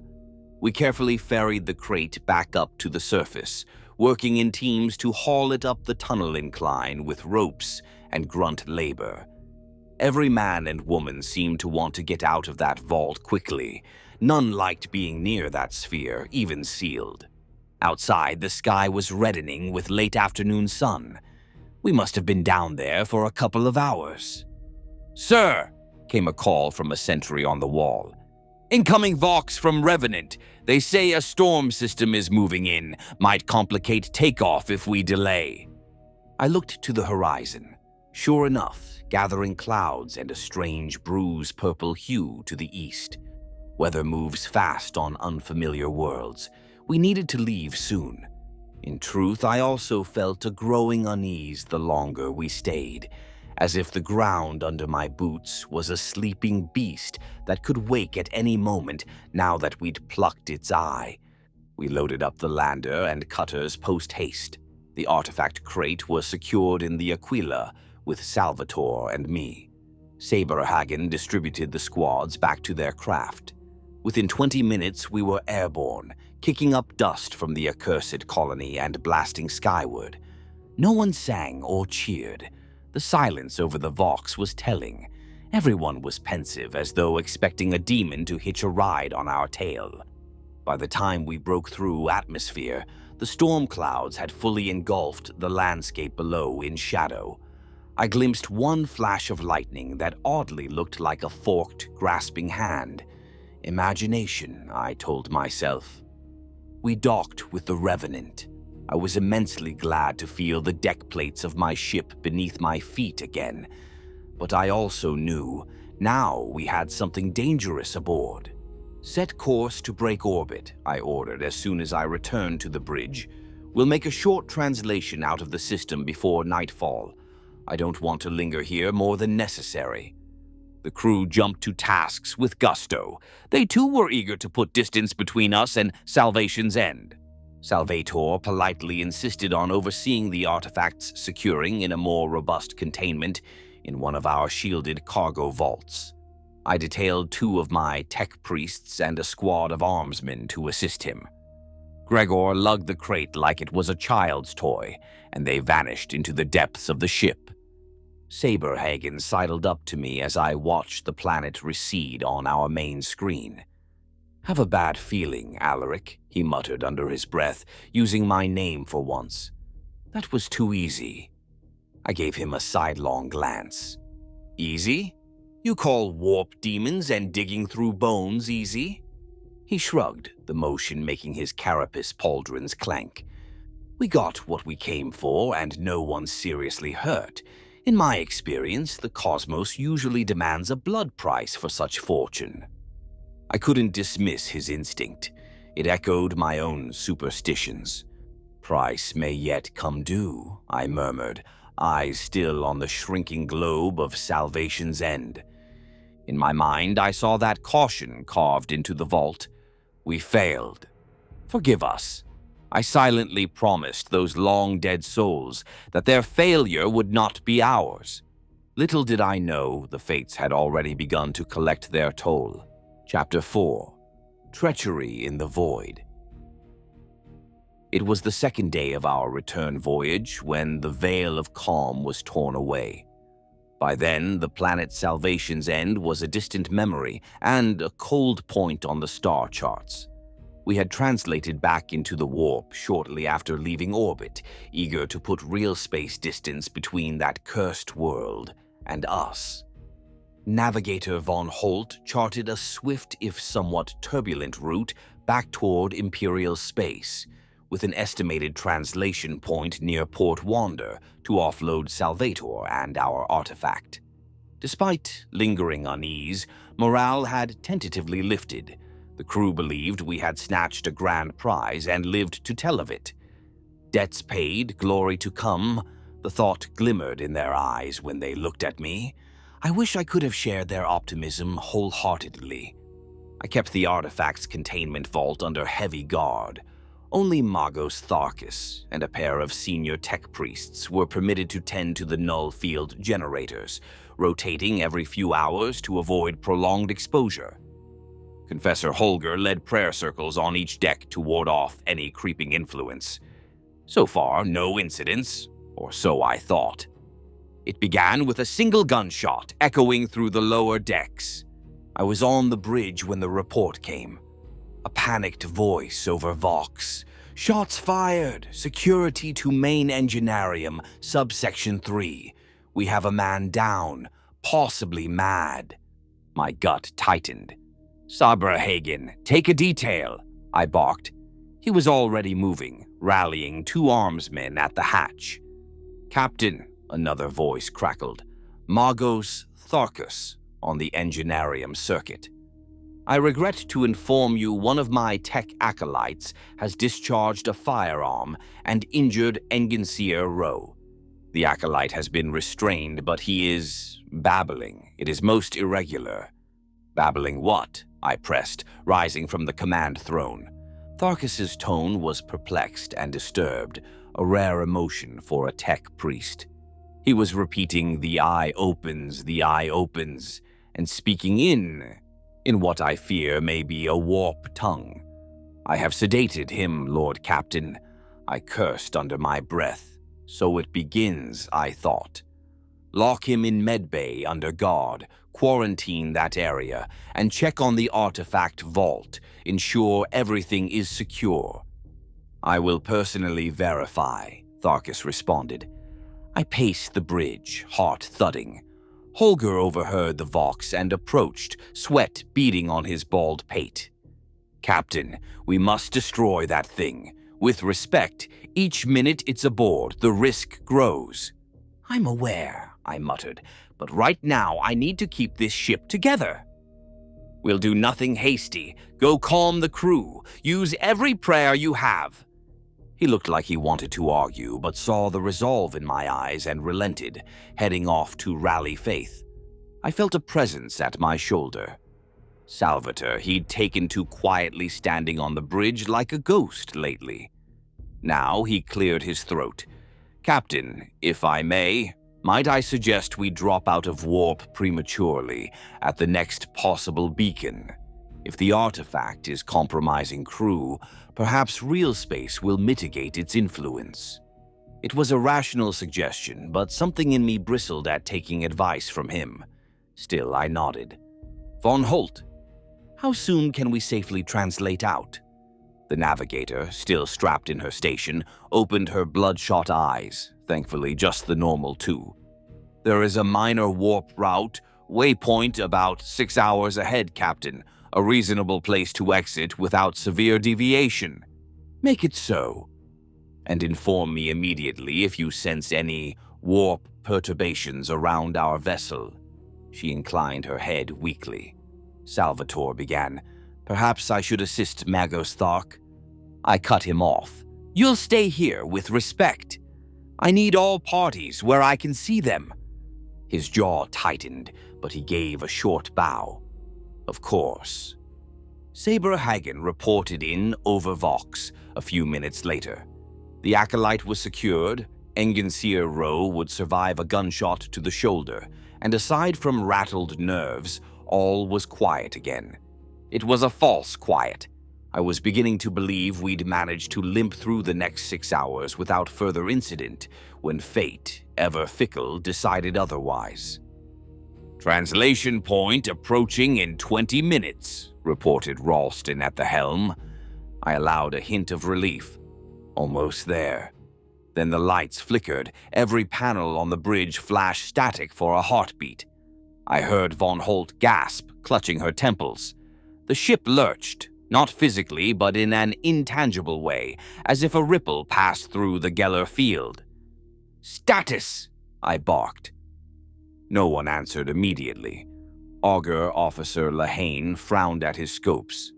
We carefully ferried the crate back up to the surface, working in teams to haul it up the tunnel incline with ropes and grunt labor. Every man and woman seemed to want to get out of that vault quickly. None liked being near that sphere, even sealed. Outside, the sky was reddening with late afternoon sun. We must have been down there for a couple of hours. Sir, came a call from a sentry on the wall. Incoming Vox from Revenant. They say a storm system is moving in. Might complicate takeoff if we delay. I looked to the horizon. Sure enough, gathering clouds and a strange bruise purple hue to the east. Weather moves fast on unfamiliar worlds. We needed to leave soon. In truth, I also felt a growing unease the longer we stayed, as if the ground under my boots was a sleeping beast that could wake at any moment now that we'd plucked its eye. We loaded up the lander and cutters post-haste. The artifact crate was secured in the Aquila with Salvatore and me. Saberhagen distributed the squads back to their craft. Within 20 minutes, we were airborne, kicking up dust from the accursed colony and blasting skyward. No one sang or cheered. The silence over the Vox was telling. Everyone was pensive, as though expecting a demon to hitch a ride on our tail. By the time we broke through atmosphere, the storm clouds had fully engulfed the landscape below in shadow. I glimpsed one flash of lightning that oddly looked like a forked, grasping hand. Imagination, I told myself. We docked with the Revenant. I was immensely glad to feel the deck plates of my ship beneath my feet again. But I also knew now we had something dangerous aboard. Set course to break orbit, I ordered as soon as I returned to the bridge. We'll make a short translation out of the system before nightfall. I don't want to linger here more than necessary. The crew jumped to tasks with gusto. They too were eager to put distance between us and Salvation's End. Salvatore politely insisted on overseeing the artifact's securing in a more robust containment in one of our shielded cargo vaults. I detailed 2 of my tech priests and a squad of armsmen to assist him. Gregor lugged the crate like it was a child's toy, and they vanished into the depths of the ship. Saberhagen sidled up to me as I watched the planet recede on our main screen. "Have a bad feeling, Alaric," he muttered under his breath, using my name for once. "That was too easy." I gave him a sidelong glance. "Easy? You call warp demons and digging through bones easy?" He shrugged, the motion making his carapace pauldrons clank. "We got what we came for, and no one seriously hurt. In my experience, the cosmos usually demands a blood price for such fortune." I couldn't dismiss his instinct. It echoed my own superstitions. "Price may yet come due," I murmured, eyes still on the shrinking globe of Salvation's End. In my mind, I saw that caution carved into the vault. We failed. Forgive us. I silently promised those long-dead souls that their failure would not be ours. Little did I know the fates had already begun to collect their toll. Chapter 4. Treachery in the Void. It was the second day of our return voyage when the veil of calm was torn away. By then, the planet Salvation's End was a distant memory and a cold point on the star charts. We had translated back into the warp shortly after leaving orbit, eager to put real space distance between that cursed world and us. Navigator von Holt charted a swift, if somewhat turbulent, route back toward Imperial space, with an estimated translation point near Port Wander to offload Salvatore and our artifact. Despite lingering unease, morale had tentatively lifted. The crew believed we had snatched a grand prize and lived to tell of it. Debts paid, glory to come, the thought glimmered in their eyes when they looked at me. I wish I could have shared their optimism wholeheartedly. I kept the artifact's containment vault under heavy guard. Only Magos Tharkus and a pair of senior tech priests were permitted to tend to the null field generators, rotating every few hours to avoid prolonged exposure. Confessor Holger led prayer circles on each deck to ward off any creeping influence. So far, no incidents, or so I thought. It began with a single gunshot echoing through the lower decks. I was on the bridge when the report came. A panicked voice over Vox. "Shots fired! Security to main enginarium, subsection 3. We have a man down, possibly mad." My gut tightened. "Saberhagen, take a detail," I barked. He was already moving, rallying 2 armsmen at the hatch. "Captain," another voice crackled, "Magos Tharkus on the enginarium circuit." I regret to inform you one of my tech acolytes has discharged a firearm and injured Enginseer Rowe. The acolyte has been restrained, but he is babbling. It is most irregular. Babbling what? I pressed, rising from the command throne. Tharkus's tone was perplexed and disturbed, a rare emotion for a tech priest. He was repeating, "The eye opens, the eye opens," and speaking in what I fear may be a warp tongue. "I have sedated him, Lord Captain," I cursed under my breath. "So it begins," I thought. "Lock him in medbay under guard, quarantine that area, and check on the artifact vault. Ensure everything is secure." "I will personally verify," Tharkus responded. I paced the bridge, heart thudding. Holger overheard the vox and approached, sweat beading on his bald pate. "Captain, we must destroy that thing. With respect, each minute it's aboard, the risk grows." "I'm aware," I muttered, "but right now I need to keep this ship together." "We'll do nothing hasty. Go calm the crew. Use every prayer you have." He looked like he wanted to argue, but saw the resolve in my eyes and relented, heading off to rally faith. I felt a presence at my shoulder. Salvator, he'd taken to quietly standing on the bridge like a ghost lately. Now he cleared his throat. "Captain, if I may, might I suggest we drop out of warp prematurely at the next possible beacon? If the artifact is compromising crew, perhaps real space will mitigate its influence." It was a rational suggestion, but something in me bristled at taking advice from him. Still, I nodded. "Von Holt, how soon can we safely translate out?" The navigator, still strapped in her station, opened her bloodshot eyes, thankfully just the normal two. "There is a minor warp route, waypoint about 6 hours ahead, Captain. A reasonable place to exit without severe deviation." "Make it so. And inform me immediately if you sense any warp perturbations around our vessel." She inclined her head weakly. Salvatore began, "Perhaps I should assist Magos Thark." I cut him off. "You'll stay here with respect. I need all parties where I can see them." His jaw tightened, but he gave a short bow. "Of course." Saber Hagen reported in over Vox a few minutes later. The acolyte was secured, Enginseer Rowe would survive a gunshot to the shoulder, and aside from rattled nerves, all was quiet again. It was a false quiet. I was beginning to believe we'd managed to limp through the next 6 hours without further incident, when fate, ever fickle, decided otherwise. "Translation point approaching in 20 minutes, reported Ralston at the helm. I allowed a hint of relief. Almost there. Then the lights flickered, every panel on the bridge flashed static for a heartbeat. I heard Von Holt gasp, clutching her temples. The ship lurched, not physically but in an intangible way, as if a ripple passed through the Geller field. "Status!" I barked. No one answered immediately. Augur Officer Lahane frowned at his scopes.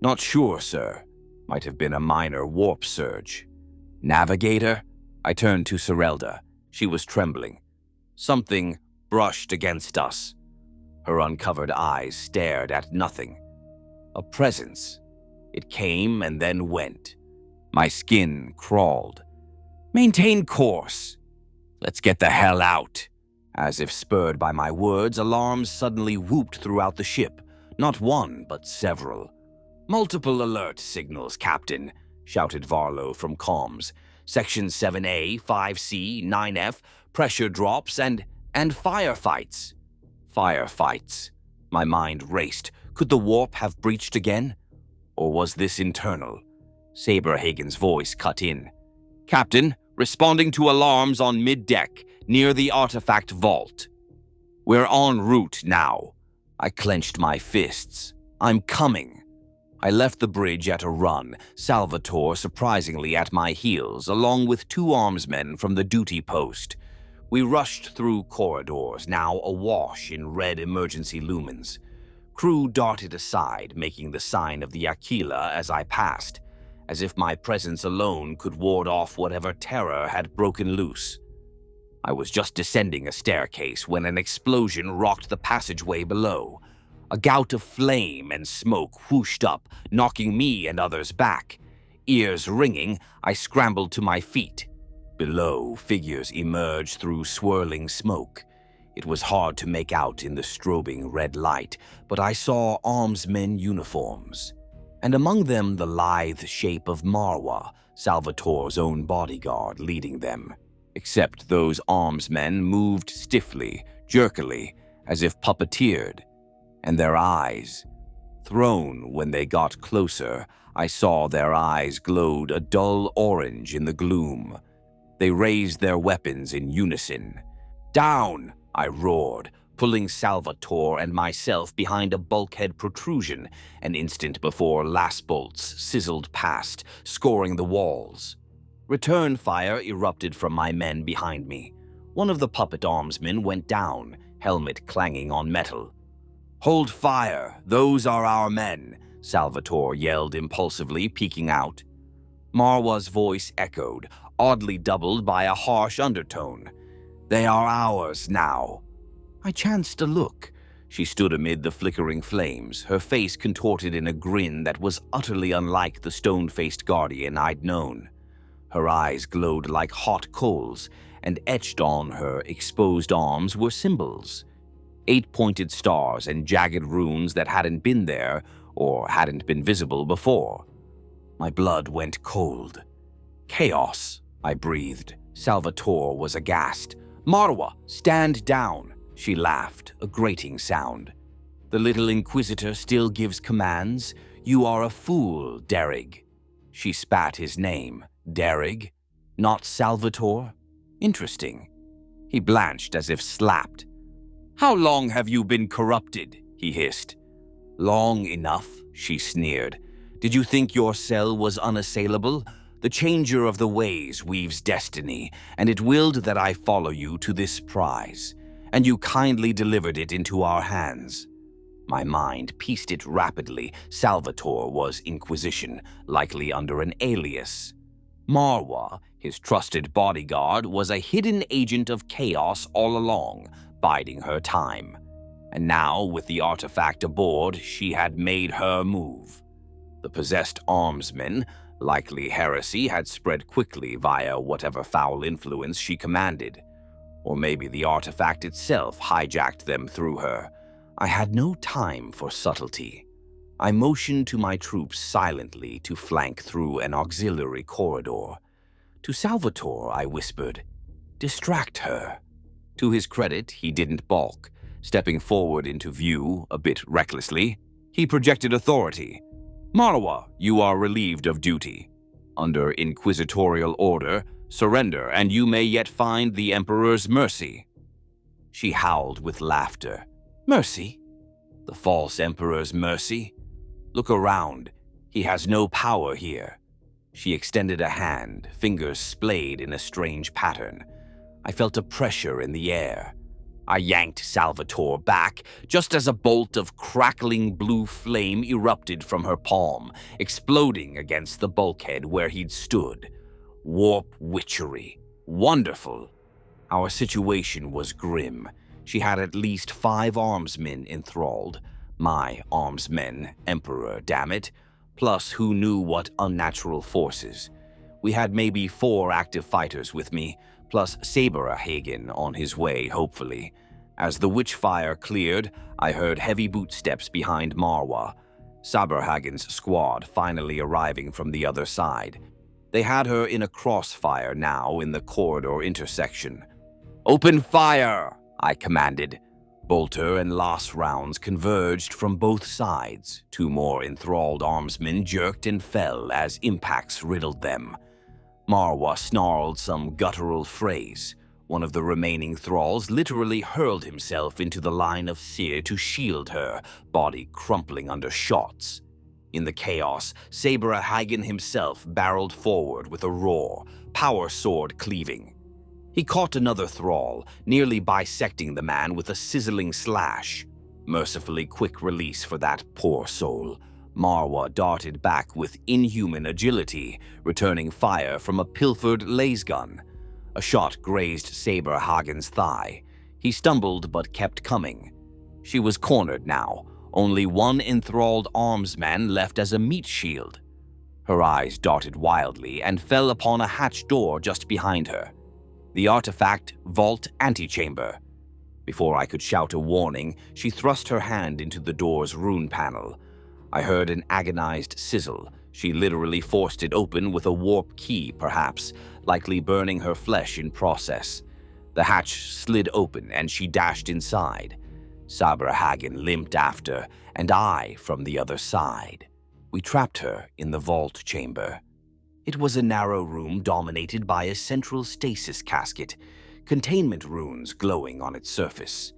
"Not sure, sir. Might have been a minor warp surge." "Navigator?" I turned to Serelda. She was trembling. Something brushed against us. Her uncovered eyes stared at nothing. A presence. It came and then went. My skin crawled. "Maintain course." "Let's get the hell out." As if spurred by my words, alarms suddenly whooped throughout the ship. Not one, but several. "Multiple alert signals, Captain," shouted Varlo from comms. "Section 7A, 5C, 9F, pressure drops, and firefights." Firefights. My mind raced. Could the warp have breached again? Or was this internal? Saberhagen's voice cut in. "Captain, responding to alarms on mid-deck, near the artifact vault." "We're en route now." I clenched my fists. "I'm coming." I left the bridge at a run, Salvatore surprisingly at my heels, along with 2 armsmen from the duty post. We rushed through corridors, now awash in red emergency lumens. Crew darted aside, making the sign of the Aquila as I passed, as if my presence alone could ward off whatever terror had broken loose. I was just descending a staircase when an explosion rocked the passageway below. A gout of flame and smoke whooshed up, knocking me and others back. Ears ringing, I scrambled to my feet. Below, figures emerged through swirling smoke. It was hard to make out in the strobing red light, but I saw armsmen uniforms, and among them the lithe shape of Marwa, Salvatore's own bodyguard, leading them. Except those armsmen moved stiffly, jerkily, as if puppeteered, and their eyes. Thrown when they got closer, I saw their eyes glowed a dull orange in the gloom. They raised their weapons in unison. "Down!" I roared, pulling Salvatore and myself behind a bulkhead protrusion, an instant before last bolts sizzled past, scoring the walls. Return fire erupted from my men behind me. One of the puppet armsmen went down, helmet clanging on metal. "Hold fire! Those are our men!" Salvatore yelled impulsively, peeking out. Marwa's voice echoed, oddly doubled by a harsh undertone. "They are ours now." I chanced to look. She stood amid the flickering flames, her face contorted in a grin that was utterly unlike the stone-faced guardian I'd known. Her eyes glowed like hot coals, and etched on her exposed arms were symbols. 8-pointed stars and jagged runes that hadn't been there or hadn't been visible before. My blood went cold. "Chaos," I breathed. Salvatore was aghast. "Marwa, stand down!" She laughed, a grating sound. "The little Inquisitor still gives commands. You are a fool, Derrig." She spat his name. Derrig? Not Salvatore? Interesting. He blanched as if slapped. "How long have you been corrupted?" he hissed. "Long enough," she sneered. "Did you think your cell was unassailable? The changer of the ways weaves destiny, and it willed that I follow you to this prize, and you kindly delivered it into our hands." My mind pieced it rapidly. Salvatore was Inquisition, likely under an alias. Marwa, his trusted bodyguard, was a hidden agent of chaos all along, biding her time. And now, with the artifact aboard, she had made her move. The possessed armsmen, likely heresy, had spread quickly via whatever foul influence she commanded. Or maybe the artifact itself hijacked them through her. I had no time for subtlety. I motioned to my troops silently to flank through an auxiliary corridor. To Salvatore, I whispered, "Distract her." To his credit, he didn't balk. Stepping forward into view, a bit recklessly, he projected authority. "Marwa, you are relieved of duty. Under inquisitorial order, surrender, and you may yet find the Emperor's mercy." She howled with laughter. "Mercy? The false Emperor's mercy? Look around. He has no power here." She extended a hand, fingers splayed in a strange pattern. I felt a pressure in the air. I yanked Salvatore back, just as a bolt of crackling blue flame erupted from her palm, exploding against the bulkhead where he'd stood. Warp witchery. Wonderful. Our situation was grim. She had at least 5 armsmen enthralled. My armsmen, Emperor, damn it. Plus who knew what unnatural forces. We had maybe 4 active fighters with me, plus Saberhagen on his way, hopefully. As the witchfire cleared, I heard heavy bootsteps behind Marwa, Saberhagen's squad finally arriving from the other side. They had her in a crossfire now in the corridor intersection. "Open fire!" I commanded. Bolter and Las rounds converged from both sides. 2 more enthralled armsmen jerked and fell as impacts riddled them. Marwa snarled some guttural phrase. One of the remaining thralls literally hurled himself into the line of sear to shield her, body crumpling under shots. In the chaos, Saberhagen himself barreled forward with a roar, power sword cleaving. He caught another thrall, nearly bisecting the man with a sizzling slash. Mercifully quick release for that poor soul. Marwa darted back with inhuman agility, returning fire from a pilfered lasgun. A shot grazed Saber Hagen's thigh. He stumbled but kept coming. She was cornered now, only one enthralled armsman left as a meat shield. Her eyes darted wildly and fell upon a hatch door just behind her. The artifact vault antechamber. Before I could shout a warning, she thrust her hand into the door's rune panel. I heard an agonized sizzle. She literally forced it open with a warp key, perhaps, likely burning her flesh in process. The hatch slid open and she dashed inside. Saber Hagen limped after, and I from the other side. We trapped her in the vault chamber. It was a narrow room dominated by a central stasis casket, containment runes glowing on its surface.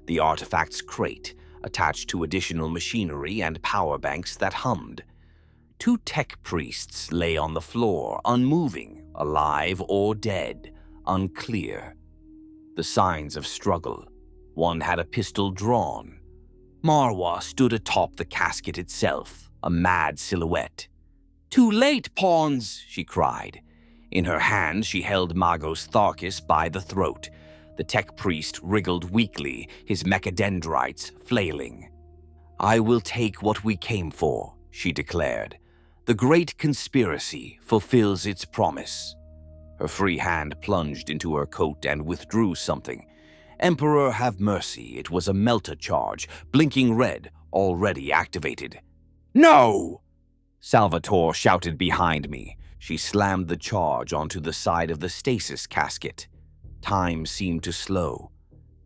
The artifact's crate, attached to additional machinery and power banks that hummed. 2 tech priests lay on the floor, unmoving, alive or dead, unclear. The signs of struggle. One had a pistol drawn. Marwa stood atop the casket itself, a mad silhouette. "Too late, pawns!" she cried. In her hand, she held Magos Tharkis by the throat. The tech priest wriggled weakly, his mechadendrites flailing. "I will take what we came for," she declared. "The great conspiracy fulfills its promise." Her free hand plunged into her coat and withdrew something. "Emperor have mercy, it was a melta charge, blinking red, already activated." "No!" Salvatore shouted behind me. She slammed the charge onto the side of the stasis casket. Time seemed to slow.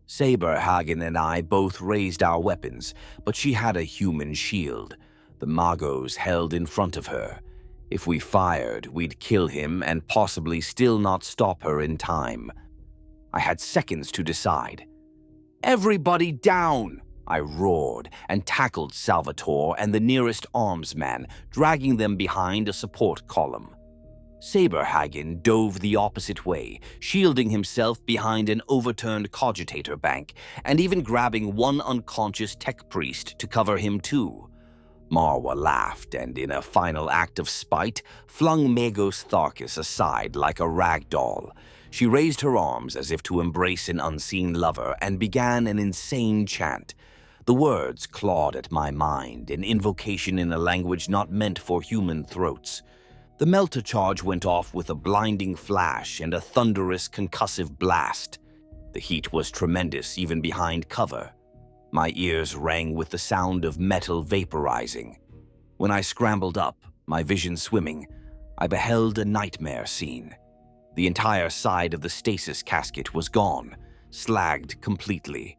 Saber Hagen and I both raised our weapons, but she had a human shield. The Magos held in front of her. If we fired, we'd kill him and possibly still not stop her in time. I had seconds to decide. "Everybody down!" I roared and tackled Salvatore and the nearest armsman, dragging them behind a support column. Saber Hagen dove the opposite way, shielding himself behind an overturned cogitator bank, and even grabbing one unconscious tech priest to cover him too. Marwa laughed and, in a final act of spite, flung Magos Tharkis aside like a rag doll. She raised her arms as if to embrace an unseen lover and began an insane chant. The words clawed at my mind, an invocation in a language not meant for human throats. The melta charge went off with a blinding flash and a thunderous concussive blast. The heat was tremendous even behind cover. My ears rang with the sound of metal vaporizing. When I scrambled up, my vision swimming, I beheld a nightmare scene. The entire side of the stasis casket was gone, slagged completely.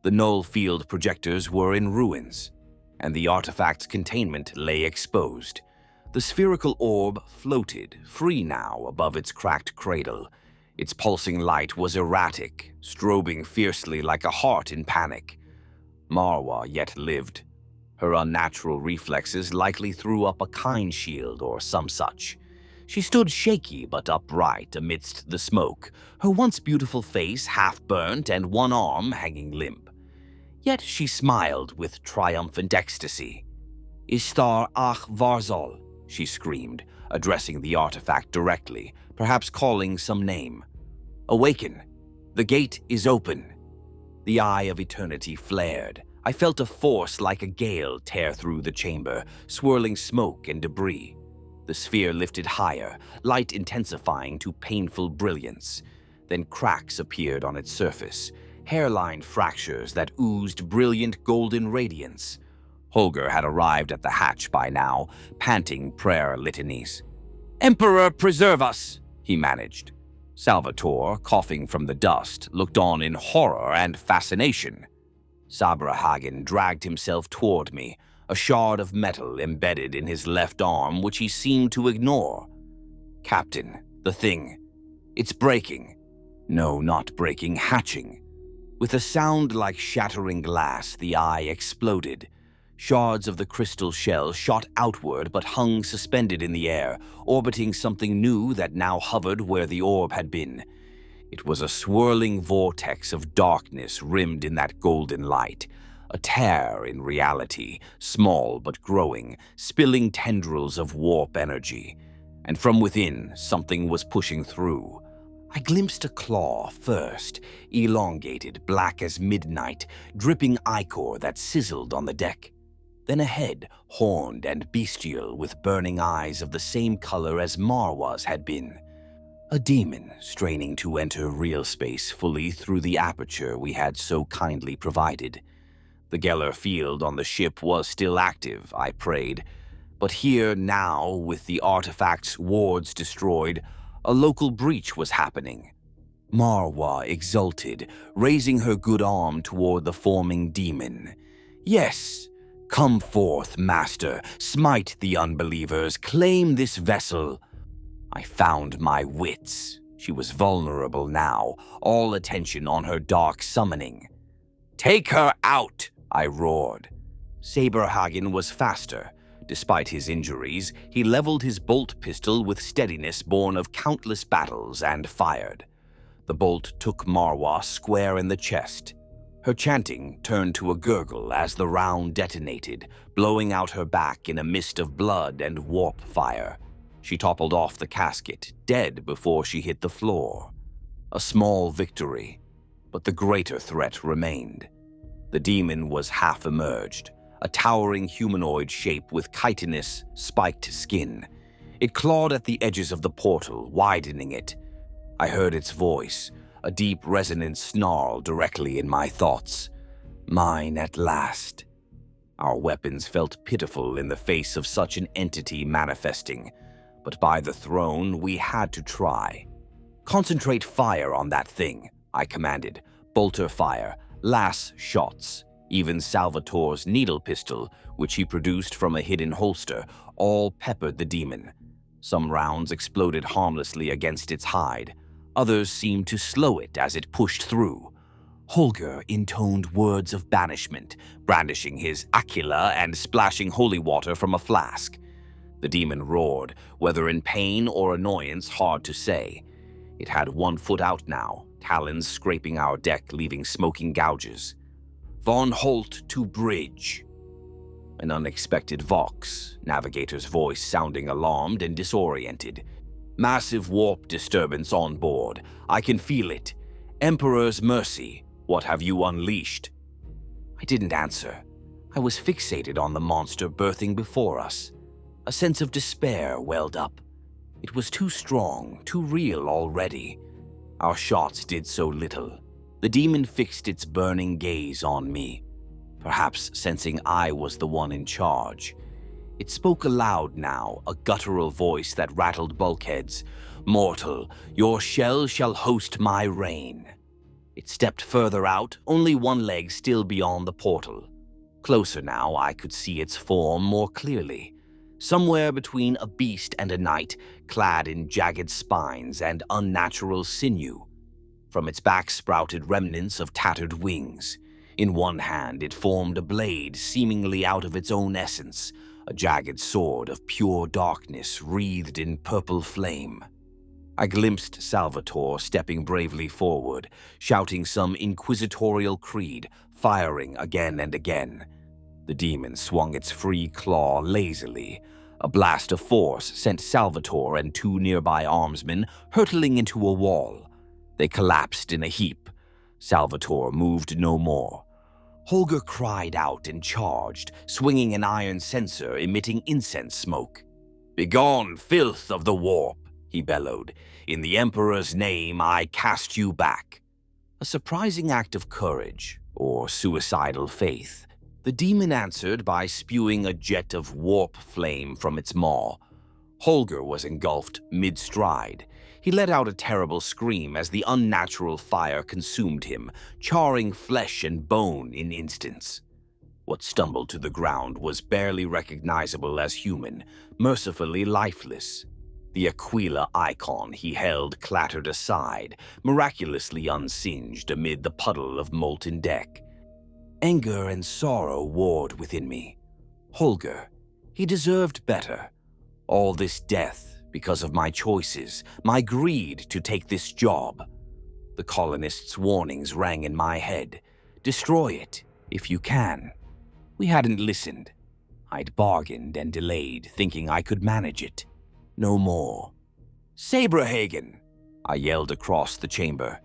The null field projectors were in ruins, and the artifact's containment lay exposed. The spherical orb floated, free now, above its cracked cradle. Its pulsing light was erratic, strobing fiercely like a heart in panic. Marwa yet lived. Her unnatural reflexes likely threw up a kind shield or some such. She stood shaky but upright amidst the smoke, her once beautiful face half-burnt and one arm hanging limp. Yet she smiled with triumphant ecstasy. "Istar ach Varzal," she screamed, addressing the artifact directly, perhaps calling some name. "Awaken! The gate is open!" The eye of eternity flared. I felt a force like a gale tear through the chamber, swirling smoke and debris. The sphere lifted higher, light intensifying to painful brilliance. Then cracks appeared on its surface, hairline fractures that oozed brilliant golden radiance. Holger had arrived at the hatch by now, panting prayer litanies. "Emperor, preserve us!" he managed. Salvatore, coughing from the dust, looked on in horror and fascination. Saber Hagen dragged himself toward me, a shard of metal embedded in his left arm which he seemed to ignore. "Captain, the thing. It's breaking." No, not breaking, hatching. With a sound like shattering glass, the eye exploded. Shards of the crystal shell shot outward but hung suspended in the air, orbiting something new that now hovered where the orb had been. It was a swirling vortex of darkness rimmed in that golden light, A tear in reality, small but growing, spilling tendrils of warp energy. And from within, something was pushing through. I glimpsed a claw first, elongated, black as midnight, dripping ichor that sizzled on the deck. Then a head, horned and bestial, with burning eyes of the same color as Marwa's had been. A demon straining to enter real space fully through the aperture we had so kindly provided. The Geller field on the ship was still active, I prayed, but here now, with the artifact's wards destroyed, a local breach was happening. Marwa exulted, raising her good arm toward the forming demon. Yes, come forth, master, smite the unbelievers, claim this vessel. I found my wits. She was vulnerable now, all attention on her dark summoning. Take her out, I roared. Saberhagen was faster. Despite his injuries, he leveled his bolt pistol with steadiness born of countless battles and fired. The bolt took Marwa square in the chest. Her chanting turned to a gurgle as the round detonated, blowing out her back in a mist of blood and warp fire. She toppled off the casket, dead before she hit the floor. A small victory, but the greater threat remained. The demon was half-emerged, a towering humanoid shape with chitinous, spiked skin. It clawed at the edges of the portal, widening it. I heard its voice, a deep resonant snarl directly in my thoughts. Mine at last. Our weapons felt pitiful in the face of such an entity manifesting, but by the throne we had to try. Concentrate fire on that thing, I commanded. Bolter fire. Lass shots, even Salvatore's needle pistol, which he produced from a hidden holster, all peppered the demon. Some rounds exploded harmlessly against its hide. Others seemed to slow it as it pushed through. Holger intoned words of banishment, brandishing his aquila and splashing holy water from a flask. The demon roared, whether in pain or annoyance, hard to say. It had one foot out now, talons scraping our deck, leaving smoking gouges. Von Holt to bridge. An unexpected vox, navigator's voice sounding alarmed and disoriented. Massive warp disturbance on board. I can feel it. Emperor's mercy, what have you unleashed? I didn't answer. I was fixated on the monster birthing before us. A sense of despair welled up. It was too strong, too real already. Our shots did so little. The demon fixed its burning gaze on me, perhaps sensing I was the one in charge. It spoke aloud now, a guttural voice that rattled bulkheads. Mortal, your shell shall host my reign. It stepped further out, only one leg still beyond the portal. Closer now, I could see its form more clearly. Somewhere between a beast and a knight, clad in jagged spines and unnatural sinew. From its back sprouted remnants of tattered wings. In one hand it formed a blade seemingly out of its own essence, a jagged sword of pure darkness wreathed in purple flame. I glimpsed Salvatore stepping bravely forward, shouting some inquisitorial creed, firing again and again. The demon swung its free claw lazily. A blast of force sent Salvatore and two nearby armsmen hurtling into a wall. They collapsed in a heap. Salvatore moved no more. Holger cried out and charged, swinging an iron censer emitting incense smoke. "Begone, filth of the warp!" he bellowed. "In the Emperor's name, I cast you back." A surprising act of courage, or suicidal faith. The demon answered by spewing a jet of warp flame from its maw. Holger was engulfed mid-stride. He let out a terrible scream as the unnatural fire consumed him, charring flesh and bone in instants. What stumbled to the ground was barely recognizable as human, mercifully lifeless. The Aquila icon he held clattered aside, miraculously unsinged amid the puddle of molten deck. Anger and sorrow warred within me. Holger, he deserved better. All this death because of my choices, my greed to take this job. The colonists' warnings rang in my head. Destroy it. If you can. We hadn't listened. I'd bargained and delayed, thinking I could manage it. No more. Saberhagen! I yelled across the chamber.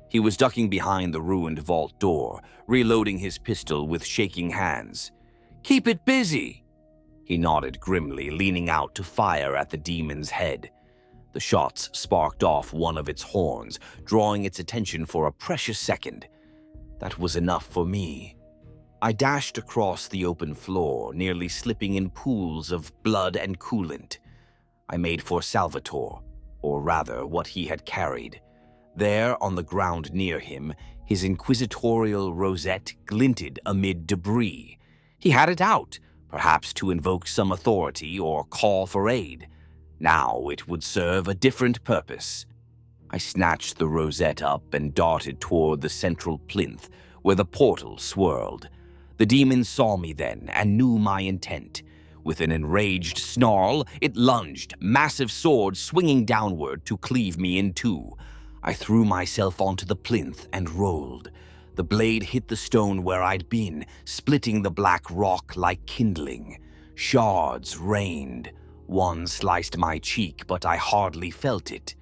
He was ducking behind the ruined vault door, reloading his pistol with shaking hands. Keep it busy! He nodded grimly, leaning out to fire at the demon's head. The shots sparked off one of its horns, drawing its attention for a precious second. That was enough for me. I dashed across the open floor, nearly slipping in pools of blood and coolant. I made for Salvatore, or rather what he had carried. There, on the ground near him, his inquisitorial rosette glinted amid debris. He had it out, perhaps to invoke some authority or call for aid. Now it would serve a different purpose. I snatched the rosette up and darted toward the central plinth, where the portal swirled. The demon saw me then and knew my intent. With an enraged snarl, it lunged, massive sword swinging downward to cleave me in two. I threw myself onto the plinth and rolled. The blade hit the stone where I'd been, splitting the black rock like kindling. Shards rained. One sliced my cheek, but I hardly felt it.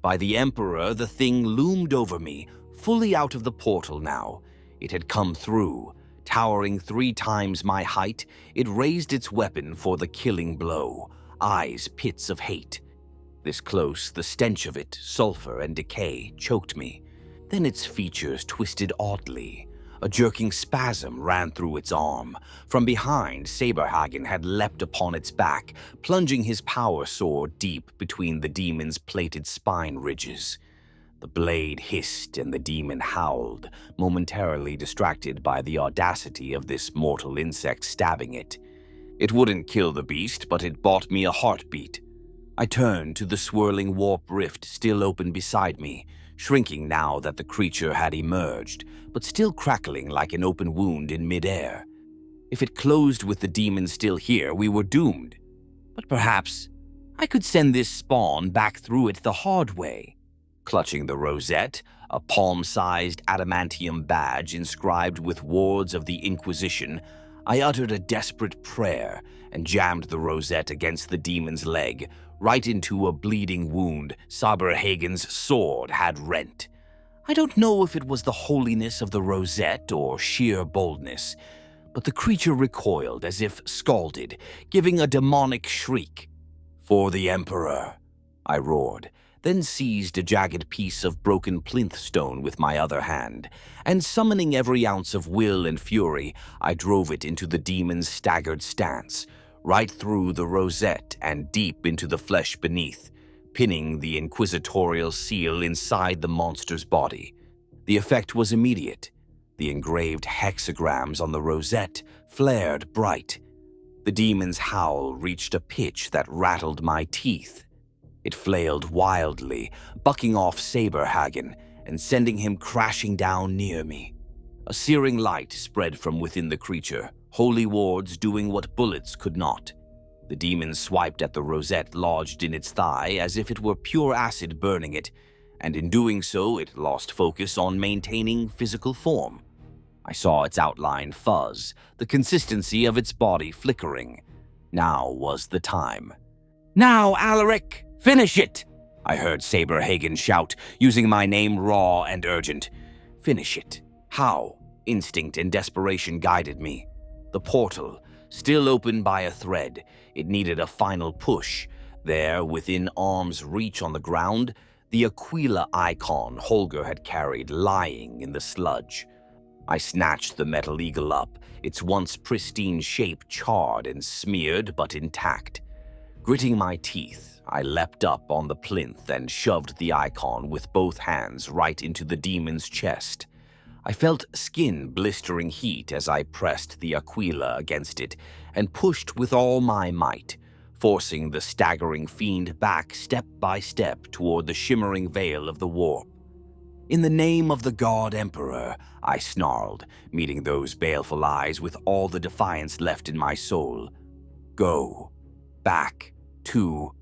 By the Emperor, the thing loomed over me, fully out of the portal now. It had come through. Towering 3 times my height, it raised its weapon for the killing blow, eyes pits of hate. This close, the stench of it, sulfur and decay, choked me. Then its features twisted oddly. A jerking spasm ran through its arm. From behind, Saberhagen had leapt upon its back, plunging his power sword deep between the demon's plated spine ridges. The blade hissed and the demon howled, momentarily distracted by the audacity of this mortal insect stabbing it. It wouldn't kill the beast, but it bought me a heartbeat. I turned to the swirling warp rift still open beside me, shrinking now that the creature had emerged, but still crackling like an open wound in midair. If it closed with the demon still here, we were doomed. But perhaps I could send this spawn back through it the hard way. Clutching the rosette, a palm-sized adamantium badge inscribed with wards of the Inquisition, I uttered a desperate prayer and jammed the rosette against the demon's leg, right into a bleeding wound Saberhagen's sword had rent. I don't know if it was the holiness of the rosette or sheer boldness, but the creature recoiled as if scalded, giving a demonic shriek. "For the Emperor," I roared, then seized a jagged piece of broken plinth stone with my other hand, and summoning every ounce of will and fury, I drove it into the demon's staggered stance, right through the rosette and deep into the flesh beneath, pinning the inquisitorial seal inside the monster's body. The effect was immediate. The engraved hexagrams on the rosette flared bright. The demon's howl reached a pitch that rattled my teeth. It flailed wildly, bucking off Saberhagen and sending him crashing down near me. A searing light spread from within the creature, holy wards doing what bullets could not. The demon swiped at the rosette lodged in its thigh as if it were pure acid burning it, and in doing so it lost focus on maintaining physical form. I saw its outline fuzz, the consistency of its body flickering. Now was the time. "Now, Alaric! Finish it!" I heard Saberhagen shout, using my name raw and urgent. Finish it. How? Instinct and desperation guided me. The portal, still open by a thread, it needed a final push. There, within arm's reach on the ground, the Aquila icon Holger had carried lying in the sludge. I snatched the metal eagle up, its once pristine shape charred and smeared but intact. Gritting my teeth, I leapt up on the plinth and shoved the icon with both hands right into the demon's chest. I felt skin blistering heat as I pressed the Aquila against it and pushed with all my might, forcing the staggering fiend back step by step toward the shimmering veil of the warp. "In the name of the God Emperor," I snarled, meeting those baleful eyes with all the defiance left in my soul. "Go. Back. To.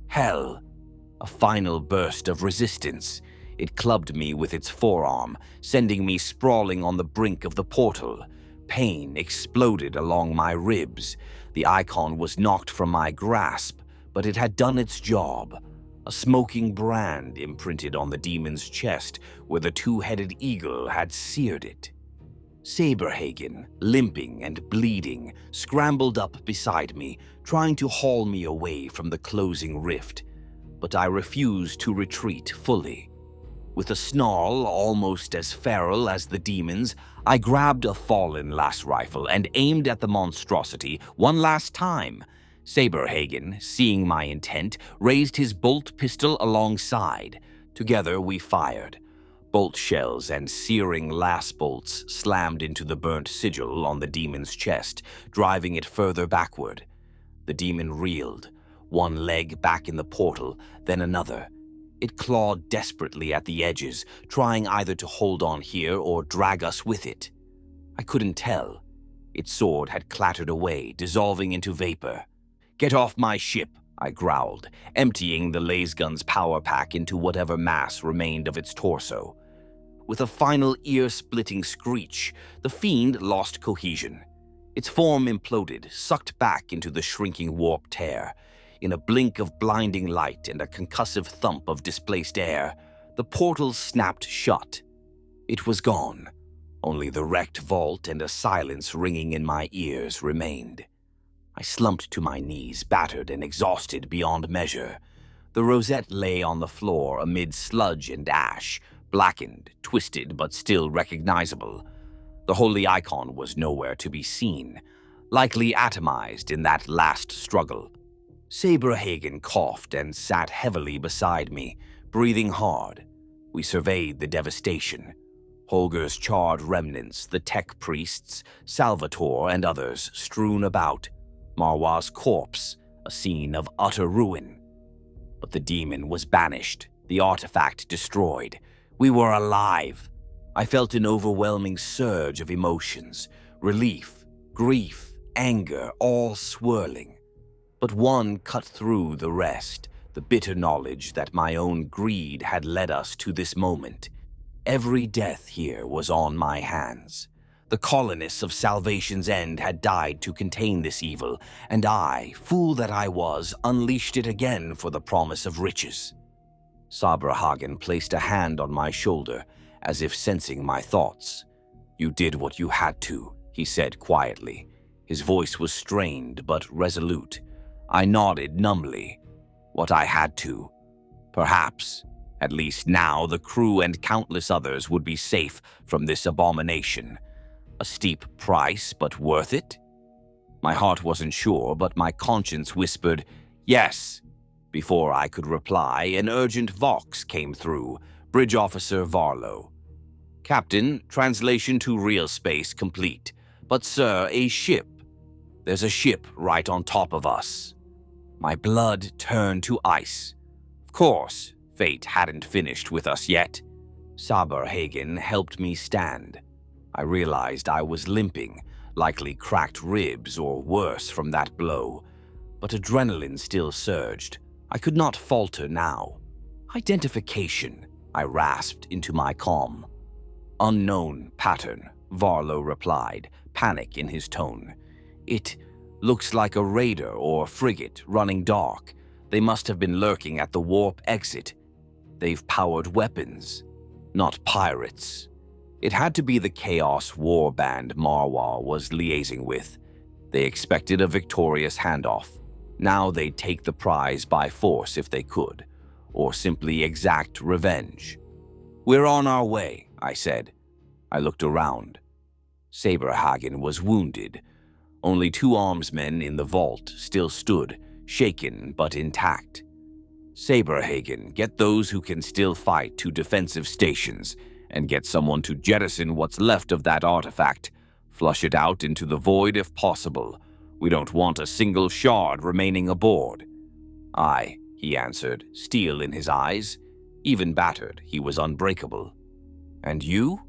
Hell." A final burst of resistance. It clubbed me with its forearm, sending me sprawling on the brink of the portal. Pain exploded along my ribs. The icon was knocked from my grasp, but it had done its job. A smoking brand imprinted on the demon's chest where the two-headed eagle had seared it. Saberhagen, limping and bleeding, scrambled up beside me, trying to haul me away from the closing rift. But I refused to retreat fully. With a snarl almost as feral as the demon's, I grabbed a fallen las rifle and aimed at the monstrosity one last time. Saberhagen, seeing my intent, raised his bolt pistol alongside. Together we fired. Bolt shells and searing las bolts slammed into the burnt sigil on the demon's chest, driving it further backward. The demon reeled, one leg back in the portal, then another. It clawed desperately at the edges, trying either to hold on here or drag us with it. I couldn't tell. Its sword had clattered away, dissolving into vapor. "Get off my ship," I growled, emptying the lasgun's power pack into whatever mass remained of its torso. With a final ear-splitting screech, the fiend lost cohesion. Its form imploded, sucked back into the shrinking warp tear. In a blink of blinding light and a concussive thump of displaced air, the portal snapped shut. It was gone. Only the wrecked vault and a silence ringing in my ears remained. I slumped to my knees, battered and exhausted beyond measure. The rosette lay on the floor amid sludge and ash, blackened, twisted, but still recognizable. The holy icon was nowhere to be seen, likely atomized in that last struggle. Saberhagen coughed and sat heavily beside me, breathing hard. We surveyed the devastation. Holger's charred remnants, the tech priests, Salvatore and others strewn about. Marwa's corpse, a scene of utter ruin. But the demon was banished, the artifact destroyed. We were alive. I felt an overwhelming surge of emotions, relief, grief, anger, all swirling. But one cut through the rest, the bitter knowledge that my own greed had led us to this moment. Every death here was on my hands. The colonists of Salvation's End had died to contain this evil, and I, fool that I was, unleashed it again for the promise of riches. Saberhagen placed a hand on my shoulder, as if sensing my thoughts. "You did what you had to," he said quietly. His voice was strained but resolute. I nodded numbly. What I had to. Perhaps, at least now, the crew and countless others would be safe from this abomination. A steep price, but worth it? My heart wasn't sure, but my conscience whispered, yes. Before I could reply, an urgent vox came through. Bridge Officer Varlo. "Captain, translation to real space complete. But sir, a ship. There's a ship right on top of us." My blood turned to ice. Of course, fate hadn't finished with us yet. Saberhagen helped me stand. I realized I was limping, likely cracked ribs or worse from that blow. But adrenaline still surged. I could not falter now. "Identification," I rasped into my comm. "Unknown pattern," Varlo replied, panic in his tone. "It looks like a raider or frigate running dark. They must have been lurking at the warp exit. They've powered weapons, not pirates." It had to be the Chaos Warband Marwa was liaising with. They expected a victorious handoff. Now they'd take the prize by force if they could, or simply exact revenge. "We're on our way," I said. I looked around. Saberhagen was wounded. Only two armsmen in the vault still stood, shaken but intact. "Saberhagen, get those who can still fight to defensive stations, and get someone to jettison what's left of that artifact. Flush it out into the void if possible. We don't want a single shard remaining aboard." "Aye," he answered, steel in his eyes. Even battered, he was unbreakable. "And you?"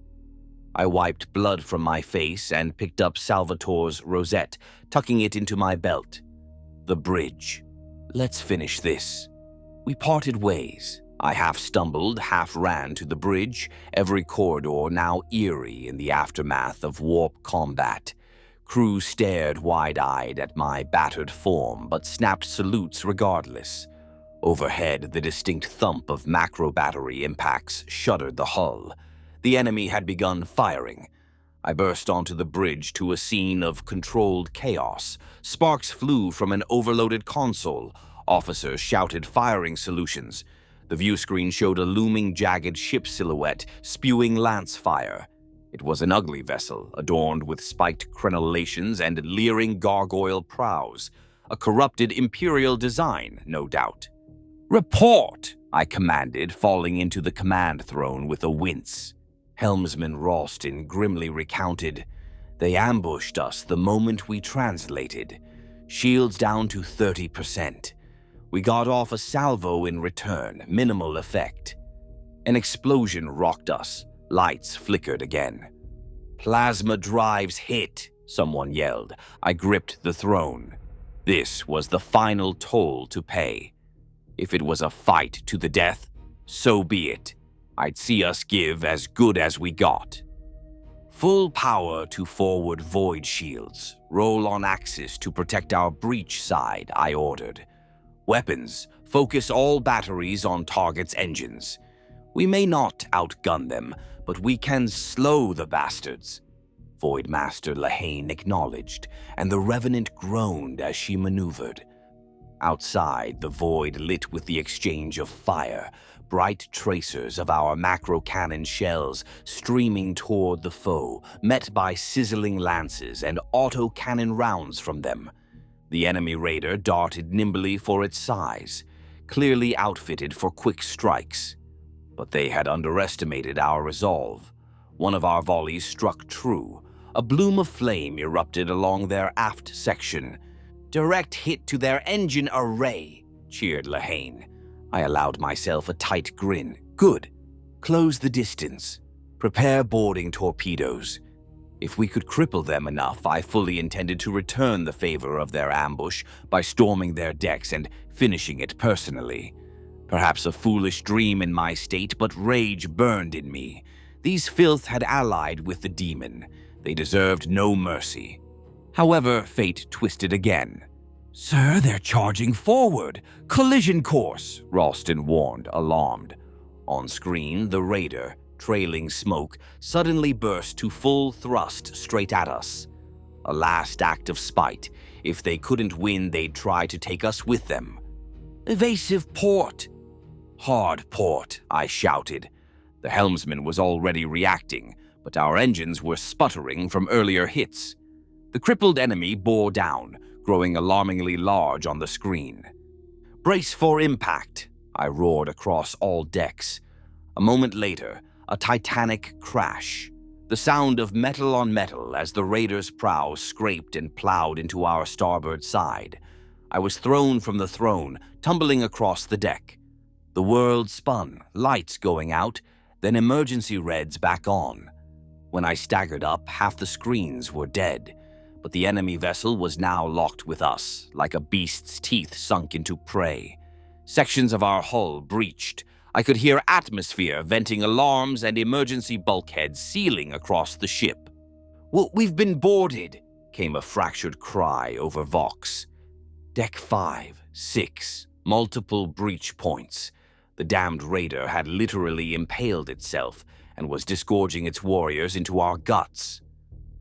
I wiped blood from my face and picked up Salvatore's rosette, tucking it into my belt. "The bridge. Let's finish this." We parted ways. I half stumbled, half ran to the bridge, every corridor now eerie in the aftermath of warp combat. Crew stared wide-eyed at my battered form, but snapped salutes regardless. Overhead, the distinct thump of macro battery impacts shuddered the hull. The enemy had begun firing. I burst onto the bridge to a scene of controlled chaos. Sparks flew from an overloaded console. Officers shouted firing solutions. The view screen showed a looming, jagged ship silhouette, spewing lance fire. It was an ugly vessel, adorned with spiked crenellations and leering gargoyle prows. A corrupted Imperial design, no doubt. "Report!" I commanded, falling into the command throne with a wince. Helmsman Ralston grimly recounted, "They ambushed us the moment we translated. Shields down to 30%. We got off a salvo in return, minimal effect. An explosion rocked us. Lights flickered again. "Plasma drives hit," someone yelled. I gripped the throne. This was the final toll to pay. If it was a fight to the death, so be it. I'd see us give as good as we got. "Full power to forward void shields. Roll on axis to protect our breach side," I ordered. "Weapons, focus all batteries on target's engines. We may not outgun them, but we can slow the bastards." Voidmaster Lahane acknowledged, and the Revenant groaned as she maneuvered. Outside, the void lit with the exchange of fire, bright tracers of our macro cannon shells streaming toward the foe, met by sizzling lances and auto-cannon rounds from them. The enemy raider darted nimbly for its size, clearly outfitted for quick strikes. But they had underestimated our resolve. One of our volleys struck true. A bloom of flame erupted along their aft section. "Direct hit to their engine array," cheered Lahane. I allowed myself a tight grin. "Good. Close the distance. Prepare boarding torpedoes." If we could cripple them enough, I fully intended to return the favor of their ambush by storming their decks and finishing it personally. Perhaps a foolish dream in my state, but rage burned in me. These filth had allied with the demon. They deserved no mercy. However, fate twisted again. "Sir, they're charging forward. Collision course," Ralston warned, alarmed. On screen, the raider, trailing smoke, suddenly burst to full thrust straight at us. A last act of spite. If they couldn't win, they'd try to take us with them. "Evasive port." "Hard port," I shouted. The helmsman was already reacting, but our engines were sputtering from earlier hits. The crippled enemy bore down, growing alarmingly large on the screen. "Brace for impact," I roared across all decks. A moment later, a titanic crash. The sound of metal on metal as the raider's prow scraped and plowed into our starboard side. I was thrown from the throne, tumbling across the deck. The world spun, lights going out, then emergency reds back on. When I staggered up, half the screens were dead, but the enemy vessel was now locked with us, like a beast's teeth sunk into prey. Sections of our hull breached. I could hear atmosphere venting alarms and emergency bulkheads sealing across the ship. We've been boarded," came a fractured cry over Vox. Deck 5, 6, multiple breach points. The damned raider had literally impaled itself and was disgorging its warriors into our guts.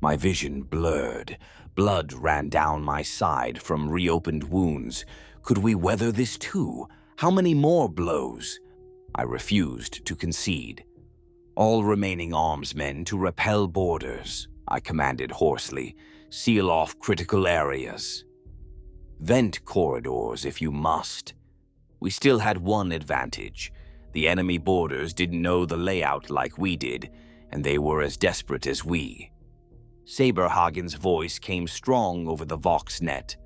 My vision blurred. Blood ran down my side from reopened wounds. Could we weather this too? How many more blows? I refused to concede. "All remaining armsmen to repel boarders," I commanded hoarsely. "Seal off critical areas. Vent corridors if you must." We still had one advantage. The enemy boarders didn't know the layout like we did, and they were as desperate as we. Saberhagen's voice came strong over the Vox net.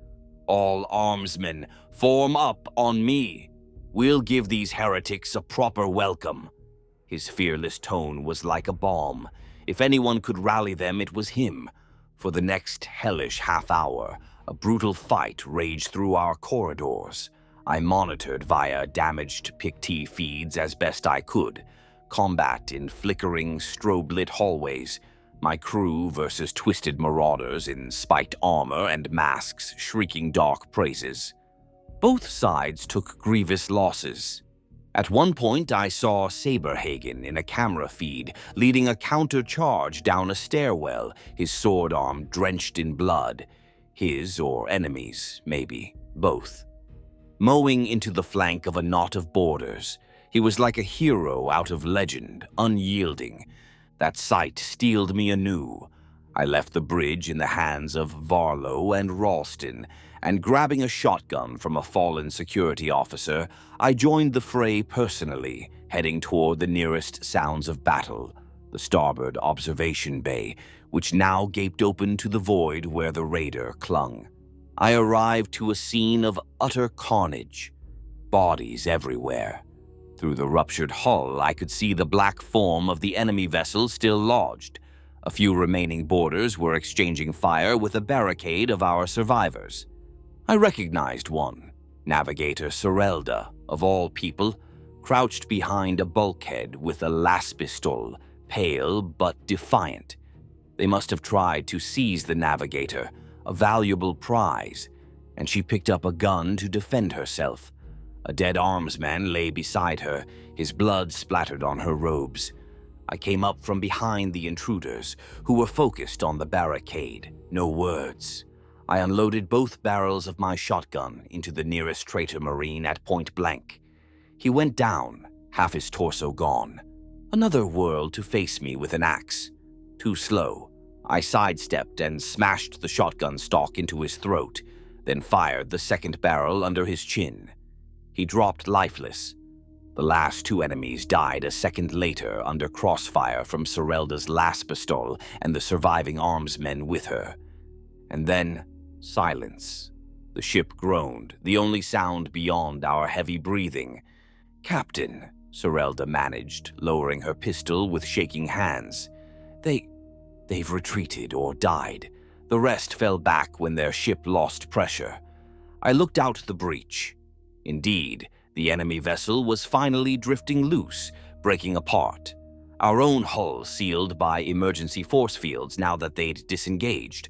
"All armsmen, form up on me. We'll give these heretics a proper welcome." His fearless tone was like a balm. If anyone could rally them, it was him. For the next hellish half hour, a brutal fight raged through our corridors. I monitored via damaged Pict feeds as best I could. Combat in flickering, strobe-lit hallways. My crew versus twisted marauders in spiked armor and masks shrieking dark praises. Both sides took grievous losses. At one point, I saw Saberhagen in a camera feed, leading a counter-charge down a stairwell, his sword arm drenched in blood. His or enemies, maybe, both. Mowing into the flank of a knot of boarders, he was like a hero out of legend, unyielding. That sight steeled me anew. I left the bridge in the hands of Varlo and Ralston, and grabbing a shotgun from a fallen security officer, I joined the fray personally, heading toward the nearest sounds of battle, the starboard observation bay, which now gaped open to the void where the raider clung. I arrived to a scene of utter carnage, bodies everywhere. Through the ruptured hull, I could see the black form of the enemy vessel still lodged. A few remaining boarders were exchanging fire with a barricade of our survivors. I recognized one, Navigator Sorelda, of all people, crouched behind a bulkhead with a las pistol, pale but defiant. They must have tried to seize the Navigator, a valuable prize, and she picked up a gun to defend herself. A dead armsman lay beside her, his blood splattered on her robes. I came up from behind the intruders, who were focused on the barricade. No words. I unloaded both barrels of my shotgun into the nearest traitor marine at point blank. He went down, half his torso gone. Another whirled to face me with an axe. Too slow. I sidestepped and smashed the shotgun stock into his throat, then fired the second barrel under his chin. He dropped lifeless. The last two enemies died a second later under crossfire from Sorelda's las pistol and the surviving armsmen with her. And then, silence. The ship groaned, the only sound beyond our heavy breathing. "Captain," Sorelda managed, lowering her pistol with shaking hands. They've retreated or died. The rest fell back when their ship lost pressure." I looked out the breach. Indeed, the enemy vessel was finally drifting loose, breaking apart. Our own hull sealed by emergency force fields now that they'd disengaged.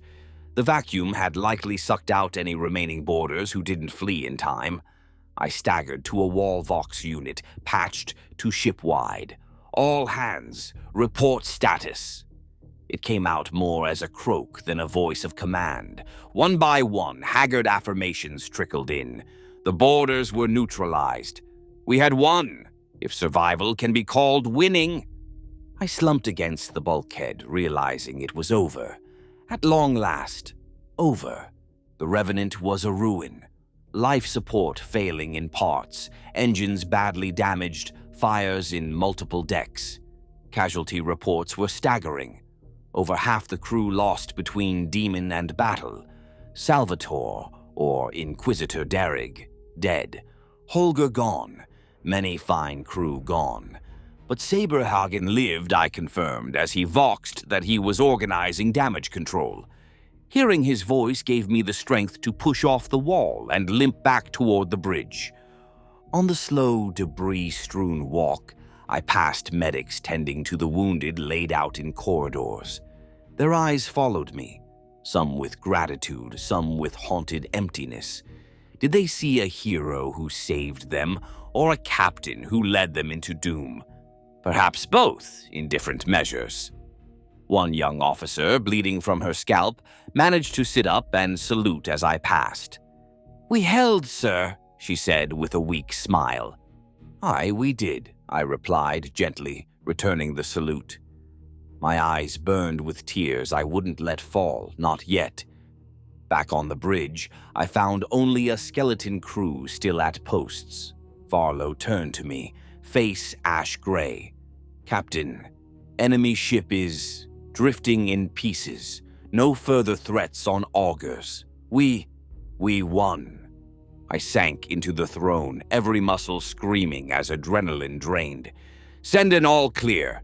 The vacuum had likely sucked out any remaining boarders who didn't flee in time. I staggered to a wall vox unit, patched to ship-wide. "All hands, report status." It came out more as a croak than a voice of command. One by one, haggard affirmations trickled in. The boarders were neutralized. We had won, if survival can be called winning. I slumped against the bulkhead, realizing it was over. At long last, over. The Revenant was a ruin. Life support failing in parts, engines badly damaged, fires in multiple decks. Casualty reports were staggering. Over half the crew lost between demon and battle. Salvatore, or Inquisitor Derrig, dead. Holger gone. Many fine crew gone. But Saberhagen lived, I confirmed, as he voxed that he was organizing damage control. Hearing his voice gave me the strength to push off the wall and limp back toward the bridge. On the slow, debris-strewn walk, I passed medics tending to the wounded laid out in corridors. Their eyes followed me, some with gratitude, some with haunted emptiness. Did they see a hero who saved them, or a captain who led them into doom? Perhaps both, in different measures. One young officer, bleeding from her scalp, managed to sit up and salute as I passed. "We held, sir," she said with a weak smile. "Aye, we did," I replied gently, returning the salute. My eyes burned with tears I wouldn't let fall, not yet. Back on the bridge, I found only a skeleton crew still at posts. Varlo turned to me, face ash gray. "Captain, enemy ship is drifting in pieces. No further threats on augurs. We won." I sank into the throne, every muscle screaming as adrenaline drained. "Send an all clear,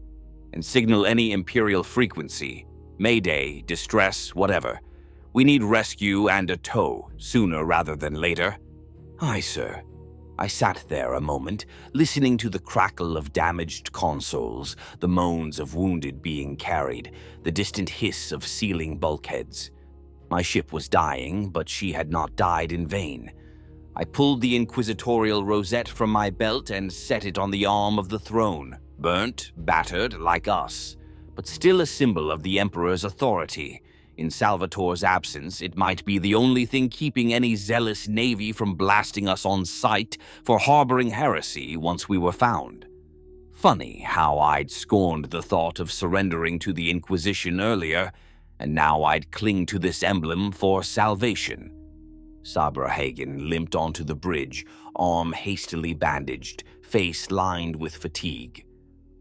and signal any Imperial frequency. Mayday, distress, whatever. We need rescue and a tow, sooner rather than later." "Aye, sir." I sat there a moment, listening to the crackle of damaged consoles, the moans of wounded being carried, the distant hiss of sealing bulkheads. My ship was dying, but she had not died in vain. I pulled the inquisitorial rosette from my belt and set it on the arm of the throne, burnt, battered, like us, but still a symbol of the Emperor's authority. In Salvatore's absence, it might be the only thing keeping any zealous navy from blasting us on sight for harboring heresy once we were found. Funny how I'd scorned the thought of surrendering to the Inquisition earlier, and now I'd cling to this emblem for salvation. Saberhagen limped onto the bridge, arm hastily bandaged, face lined with fatigue.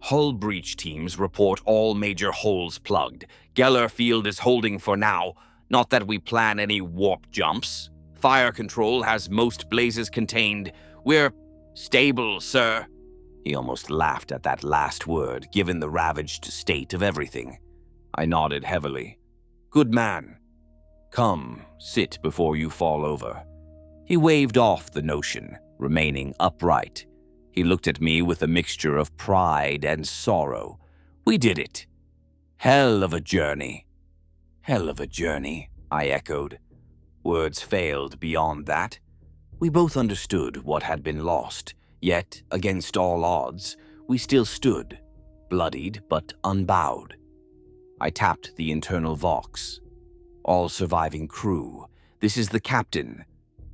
Hull breach teams report all major holes plugged. Geller Field is holding for now. Not that we plan any warp jumps. Fire control has most blazes contained. We're stable, sir. He almost laughed at that last word, given the ravaged state of everything. I nodded heavily. Good man. Come, sit before you fall over. He waved off the notion, remaining upright. He looked at me with a mixture of pride and sorrow. We did it. Hell of a journey. Hell of a journey, I echoed. Words failed beyond that. We both understood what had been lost, yet, against all odds, we still stood, bloodied but unbowed. I tapped the internal vox. All surviving crew, this is the captain.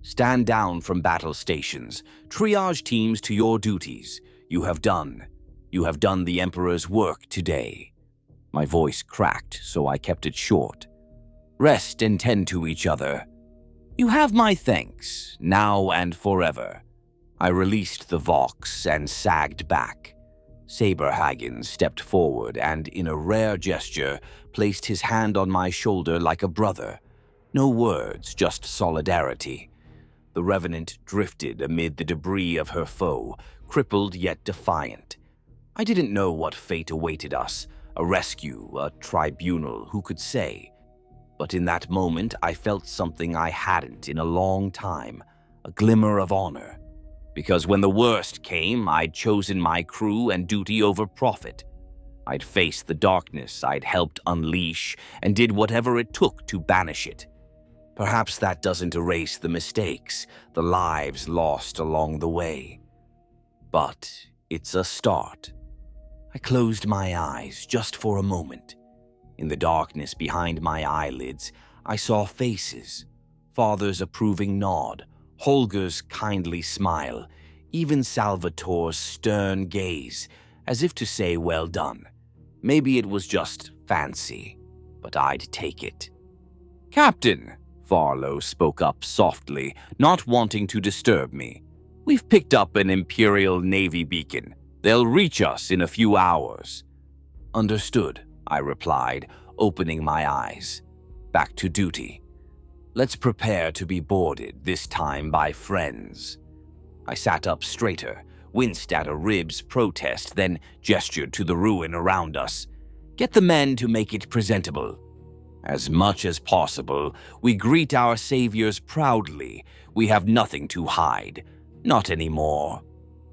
Stand down from battle stations. Triage teams to your duties. You have done the Emperor's work today. My voice cracked, so I kept it short. Rest and tend to each other. You have my thanks, now and forever. I released the vox and sagged back. Saberhagen stepped forward and, in a rare gesture, placed his hand on my shoulder like a brother. No words, just solidarity. The Revenant drifted amid the debris of her foe, crippled yet defiant. I didn't know what fate awaited us, a rescue, a tribunal, who could say? But in that moment I felt something I hadn't in a long time, a glimmer of honor. Because when the worst came, I'd chosen my crew and duty over profit. I'd faced the darkness I'd helped unleash and did whatever it took to banish it. Perhaps that doesn't erase the mistakes, the lives lost along the way. But it's a start. I closed my eyes just for a moment. In the darkness behind my eyelids, I saw faces. Father's approving nod, Holger's kindly smile, even Salvatore's stern gaze, as if to say well done. Maybe it was just fancy, but I'd take it. Captain, Farlow spoke up softly, not wanting to disturb me. We've picked up an Imperial Navy beacon. They'll reach us in a few hours. Understood, I replied, opening my eyes. Back to duty. Let's prepare to be boarded, this time by friends. I sat up straighter, winced at a rib's protest, then gestured to the ruin around us. Get the men to make it presentable. As much as possible, we greet our saviors proudly. We have nothing to hide. Not anymore.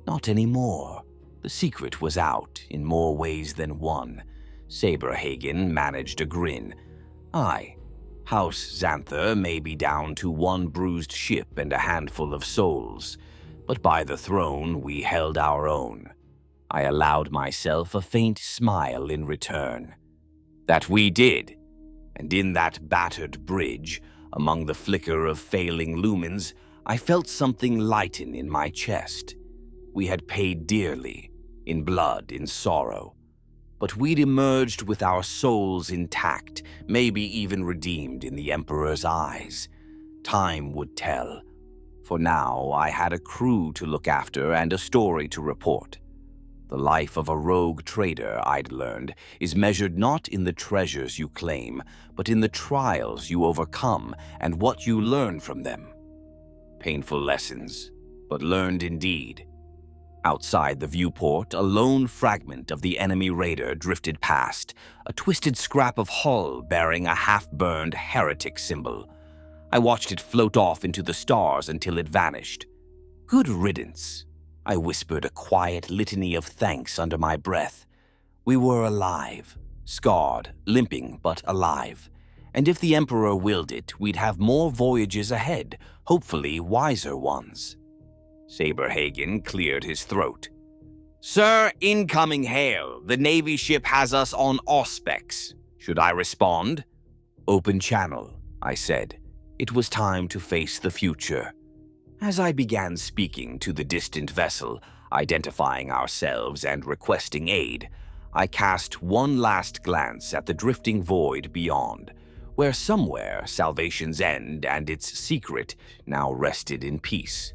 Not anymore. The secret was out in more ways than one. Saberhagen managed a grin. Aye, House Xanther may be down to one bruised ship and a handful of souls, but by the throne we held our own. I allowed myself a faint smile in return. That we did. And in that battered bridge, among the flicker of failing lumens, I felt something lighten in my chest. We had paid dearly, in blood, in sorrow. But we'd emerged with our souls intact, maybe even redeemed in the Emperor's eyes. Time would tell. For now, I had a crew to look after and a story to report. The life of a rogue trader, I'd learned, is measured not in the treasures you claim, but in the trials you overcome and what you learn from them. Painful lessons, but learned indeed. Outside the viewport, a lone fragment of the enemy raider drifted past, a twisted scrap of hull bearing a half-burned heretic symbol. I watched it float off into the stars until it vanished. Good riddance. I whispered a quiet litany of thanks under my breath. We were alive, scarred, limping, but alive. And if the Emperor willed it, we'd have more voyages ahead, hopefully wiser ones. Saberhagen cleared his throat. Sir, incoming hail. The Navy ship has us on auspex. Should I respond? Open channel, I said. It was time to face the future. As I began speaking to the distant vessel, identifying ourselves and requesting aid, I cast one last glance at the drifting void beyond, where somewhere Salvation's End and its secret now rested in peace.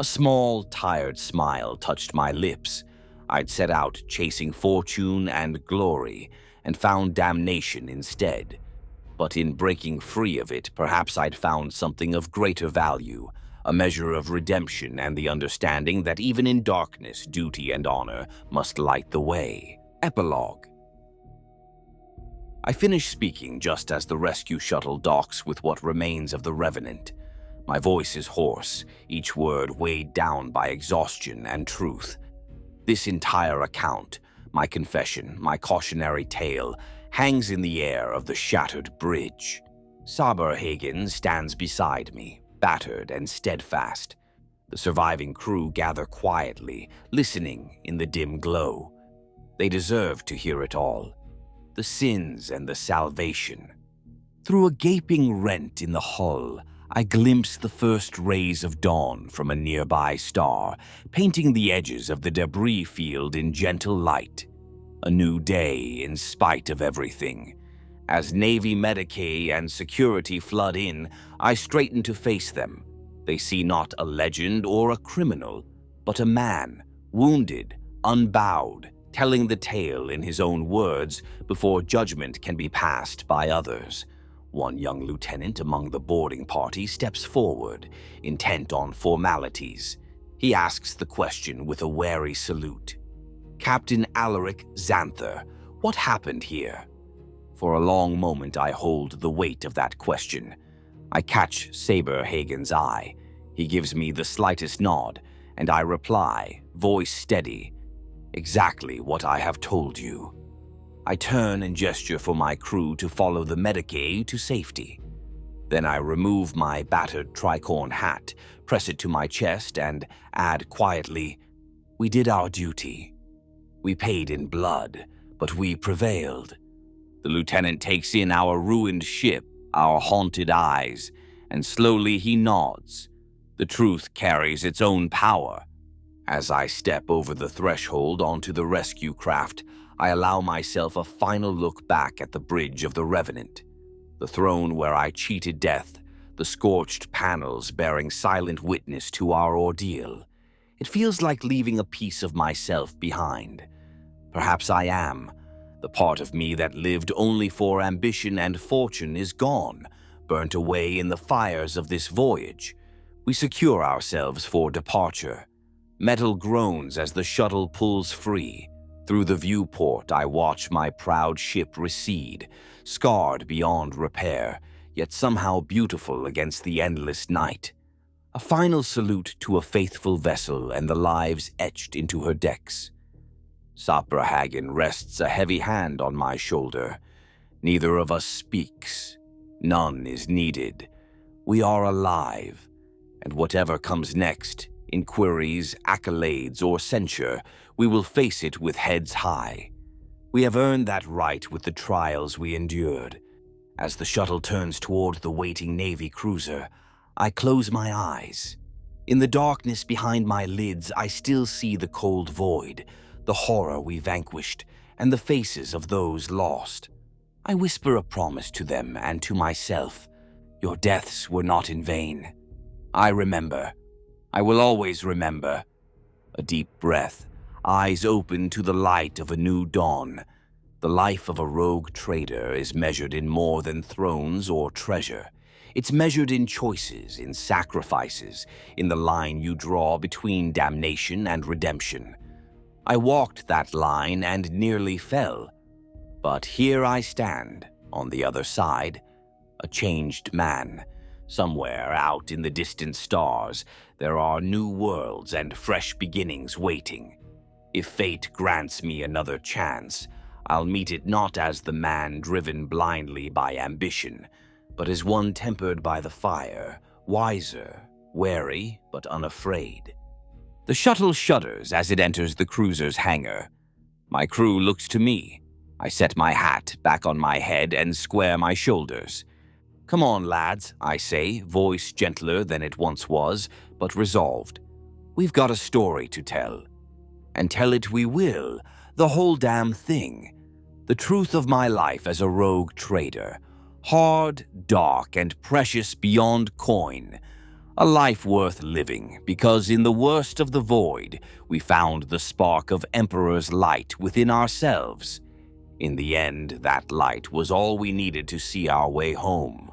A small, tired smile touched my lips. I'd set out chasing fortune and glory, and found damnation instead. But in breaking free of it, perhaps I'd found something of greater value, a measure of redemption and the understanding that even in darkness, duty and honor must light the way. Epilogue. I finish speaking just as the rescue shuttle docks with what remains of the Revenant. My voice is hoarse, each word weighed down by exhaustion and truth. This entire account, my confession, my cautionary tale, hangs in the air of the shattered bridge. Saberhagen stands beside me, battered and steadfast. The surviving crew gather quietly, listening in the dim glow. They deserve to hear it all. The sins and the salvation. Through a gaping rent in the hull, I glimpse the first rays of dawn from a nearby star, painting the edges of the debris field in gentle light. A new day in spite of everything. As Navy Medicae and security flood in, I straighten to face them. They see not a legend or a criminal, but a man, wounded, unbowed, telling the tale in his own words before judgment can be passed by others. One young lieutenant among the boarding party steps forward, intent on formalities. He asks the question with a wary salute. Captain Alaric Xanther, what happened here? For a long moment I hold the weight of that question. I catch Saberhagen's eye. He gives me the slightest nod, and I reply, voice steady, exactly what I have told you. I turn and gesture for my crew to follow the Medicae to safety. Then I remove my battered tricorn hat, press it to my chest, and add quietly, we did our duty. We paid in blood, but we prevailed. The lieutenant takes in our ruined ship, our haunted eyes, and slowly he nods. The truth carries its own power. As I step over the threshold onto the rescue craft, I allow myself a final look back at the bridge of the Revenant. The throne where I cheated death, the scorched panels bearing silent witness to our ordeal. It feels like leaving a piece of myself behind. Perhaps I am. The part of me that lived only for ambition and fortune is gone, burnt away in the fires of this voyage. We secure ourselves for departure. Metal groans as the shuttle pulls free. Through the viewport, I watch my proud ship recede, scarred beyond repair, yet somehow beautiful against the endless night. A final salute to a faithful vessel and the lives etched into her decks. Saberhagen rests a heavy hand on my shoulder. Neither of us speaks. None is needed. We are alive, and whatever comes next, inquiries, accolades, or censure, we will face it with heads high. We have earned that right with the trials we endured. As the shuttle turns toward the waiting Navy cruiser, I close my eyes. In the darkness behind my lids, I still see the cold void, the horror we vanquished, and the faces of those lost. I whisper a promise to them and to myself. Your deaths were not in vain. I remember. I will always remember. A deep breath, eyes open to the light of a new dawn. The life of a rogue trader is measured in more than thrones or treasure. It's measured in choices, in sacrifices, in the line you draw between damnation and redemption. I walked that line and nearly fell. But here I stand, on the other side, a changed man, Somewhere out in the distant stars, there are new worlds and fresh beginnings waiting. If fate grants me another chance, I'll meet it not as the man driven blindly by ambition, but as one tempered by the fire, wiser, wary, but unafraid. The shuttle shudders as it enters the cruiser's hangar. My crew looks to me. I set my hat back on my head and square my shoulders. "Come on, lads," I say, voice gentler than it once was, but resolved. "We've got a story to tell. And tell it we will, the whole damn thing. The truth of my life as a rogue trader. Hard, dark, and precious beyond coin. A life worth living, because in the worst of the void, we found the spark of Emperor's light within ourselves. In the end, that light was all we needed to see our way home."